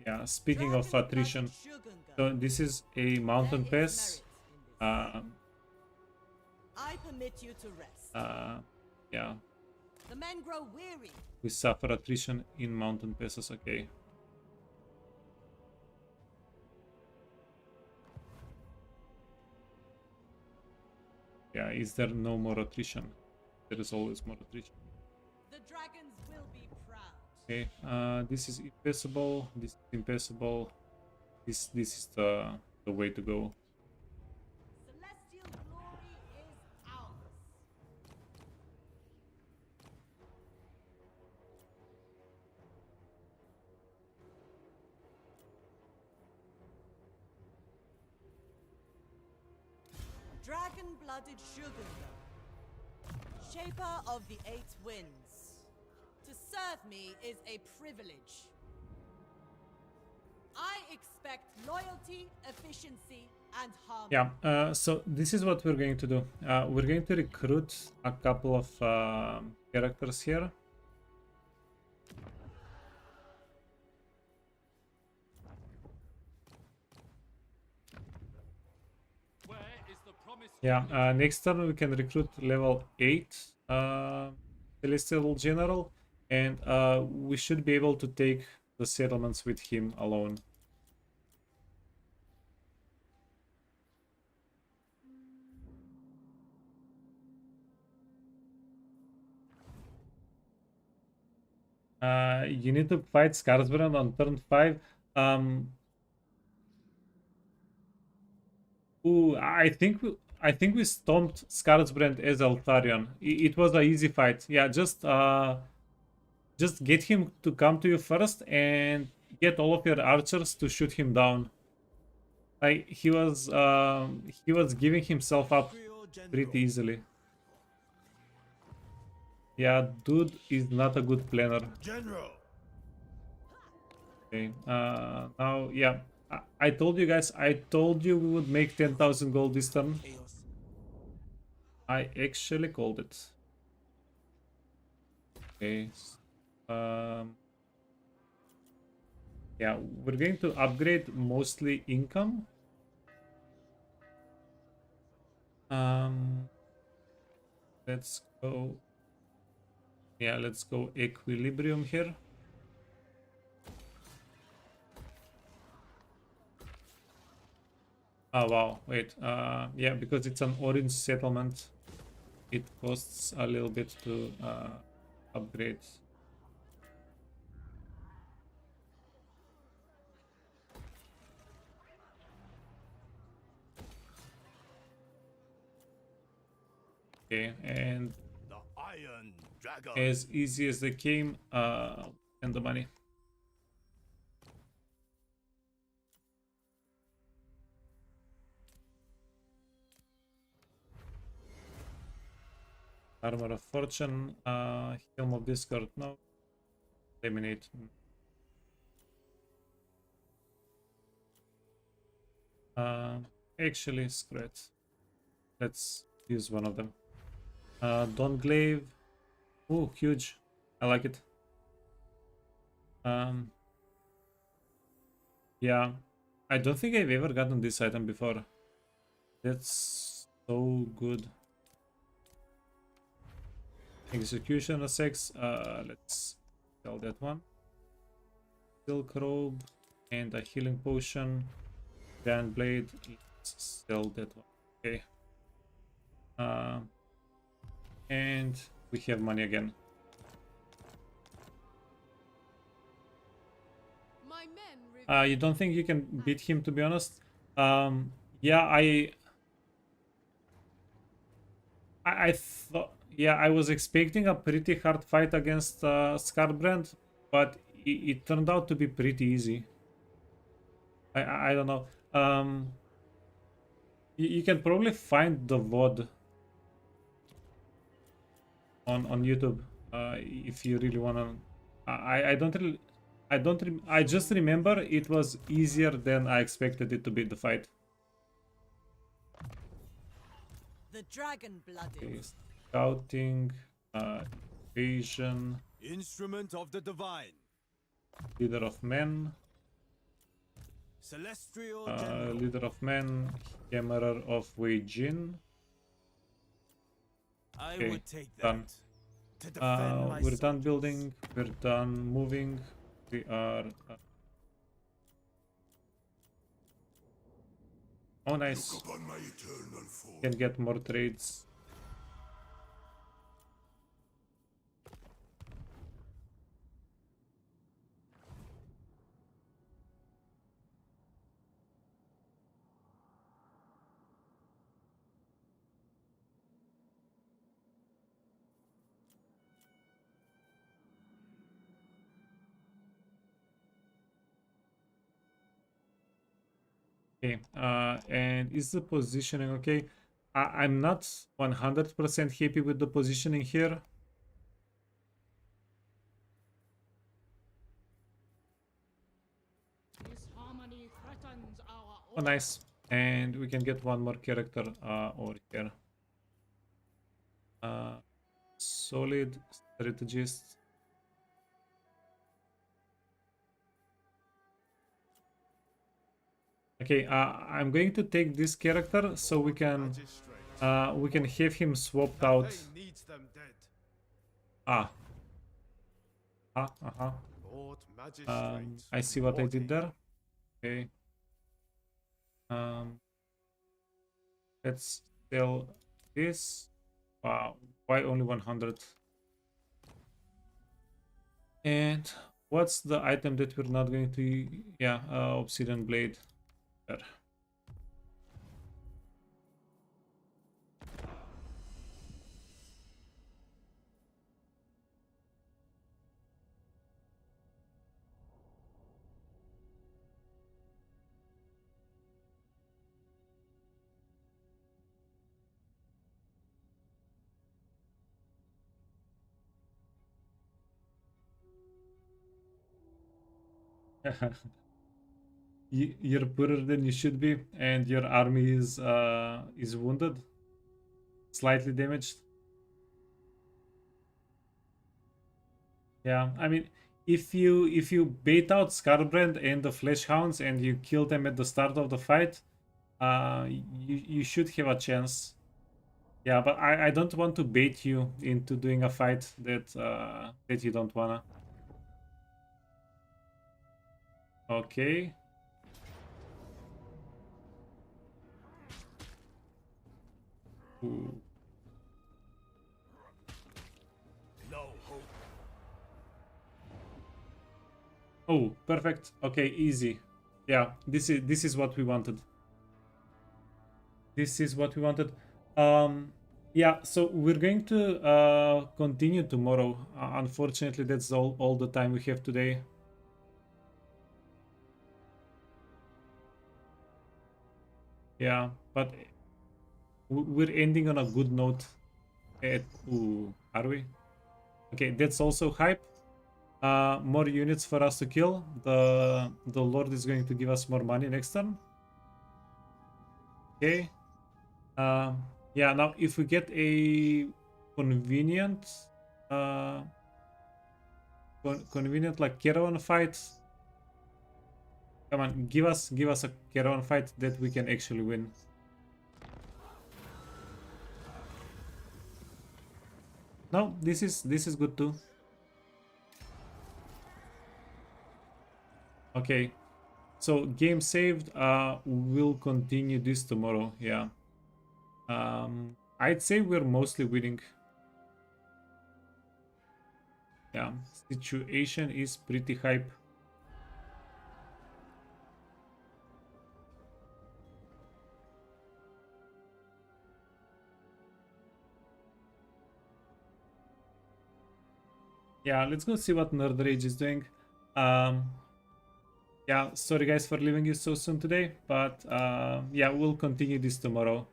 S1: yeah, speaking of attrition, so this is a mountain pass.
S4: I permit you to rest.
S1: Yeah,
S4: The men grow weary.
S1: we suffer attrition in mountain passes. Okay. Yeah, is there no more attrition? There is always more attrition.
S4: The dragons will be proud.
S1: Okay, this is impassable. This is impassable. This is the way to go.
S4: Celestial glory is ours. dragon-blooded Shogun, shaper of the 8 winds. To serve me is a privilege. I expect loyalty, efficiency, and harmony.
S1: Yeah, so this is what we're going to do. We're going to recruit a couple of characters here.
S2: Where is the promised
S1: Yeah, next turn we can recruit level 8 Celestial General, and we should be able to take the settlements with him alone. You need to fight Skarsbrand on turn 5. Ooh, I think we stomped Skarsbrand as Altarion. It was an easy fight. Yeah, just get him to come to you first and get all of your archers to shoot him down. Like he was giving himself up pretty easily. Yeah, dude is not a good planner.
S5: General.
S1: Okay. Now, yeah, I told you guys. I told you we would make 10,000 gold this turn. I actually called it. Okay. Yeah, we're going to upgrade mostly income. Let's go. Yeah, let's go equilibrium here. Oh wow, wait. Yeah, because it's an orange settlement, it costs a little bit to upgrade. Okay, and
S5: The Iron Dragon.
S1: as easy as they came, and the money. Armor of Fortune, Helm of Discord, no. Eliminate. Actually, screw it. Let's use one of them. Dawn Glaive. Oh, huge. I like it. Yeah. I don't think I've ever gotten this item before. That's so good. Executioner 6. Let's sell that one. Silk Robe and a healing potion. Grand Blade. Let's sell that one. Okay. And we have money again.
S3: My men
S1: You don't think you can beat him, to be honest? Yeah, I thought, yeah, I was expecting a pretty hard fight against Skarbrand, but it turned out to be pretty easy. I don't know. You can probably find the VOD on YouTube if you really wanna. I just remember it was easier than I expected it to be, the fight.
S4: The dragon-blooded.
S1: Okay, scouting, invasion,
S5: Instrument of the Divine.
S1: leader of men,
S5: Celestial General.
S1: leader of men, hammerer of Wei Jin.
S5: I
S1: Okay,
S5: would take that.
S1: done.
S5: To defend my
S1: We're done
S5: soldiers.
S1: building, we're done moving, we are... oh, nice.
S6: Look upon my eternal form.
S1: Can get more trades. Okay, and is the positioning okay? I'm not 100% happy with the positioning here.
S2: Disharmony threatens our
S1: Oh, nice. And we can get one more character over here. Solid strategist. Okay, I'm going to take this character so we can have him swapped out.
S9: Needs them dead. Lord Magistrate.
S1: I see what I did there. Okay. Let's sell this. Wow, why only 100? And what's the item that we're not going to? Yeah, obsidian blade. There. You're poorer than you should be, and your army is wounded, slightly damaged. Yeah, I mean, if you bait out Scarbrand and the Flesh Hounds and you kill them at the start of the fight, you should have a chance. Yeah, but I don't want to bait you into doing a fight that you don't wanna. Okay. Ooh.
S5: No hope.
S1: Oh, perfect. Okay, easy. Yeah, this is what we wanted. This is what we wanted. Yeah, so we're going to continue tomorrow. Unfortunately, that's all the time we have today. Yeah, but we're ending on a good note. Ooh, are we? Okay, that's also hype. More units for us to kill. The Lord is going to give us more money next turn. Okay. Yeah, now if we get a convenient convenient like caravan fight, come on, give us a caravan fight that we can actually win. No, this is good too. Okay, so game saved. We'll continue this tomorrow. Yeah. I'd say we're mostly winning. Yeah, situation is pretty hype. Yeah, let's go see what Nerd Rage is doing. Yeah, sorry guys for leaving you so soon today, but yeah, we'll continue this tomorrow.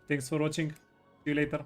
S1: Thanks for watching. See you later.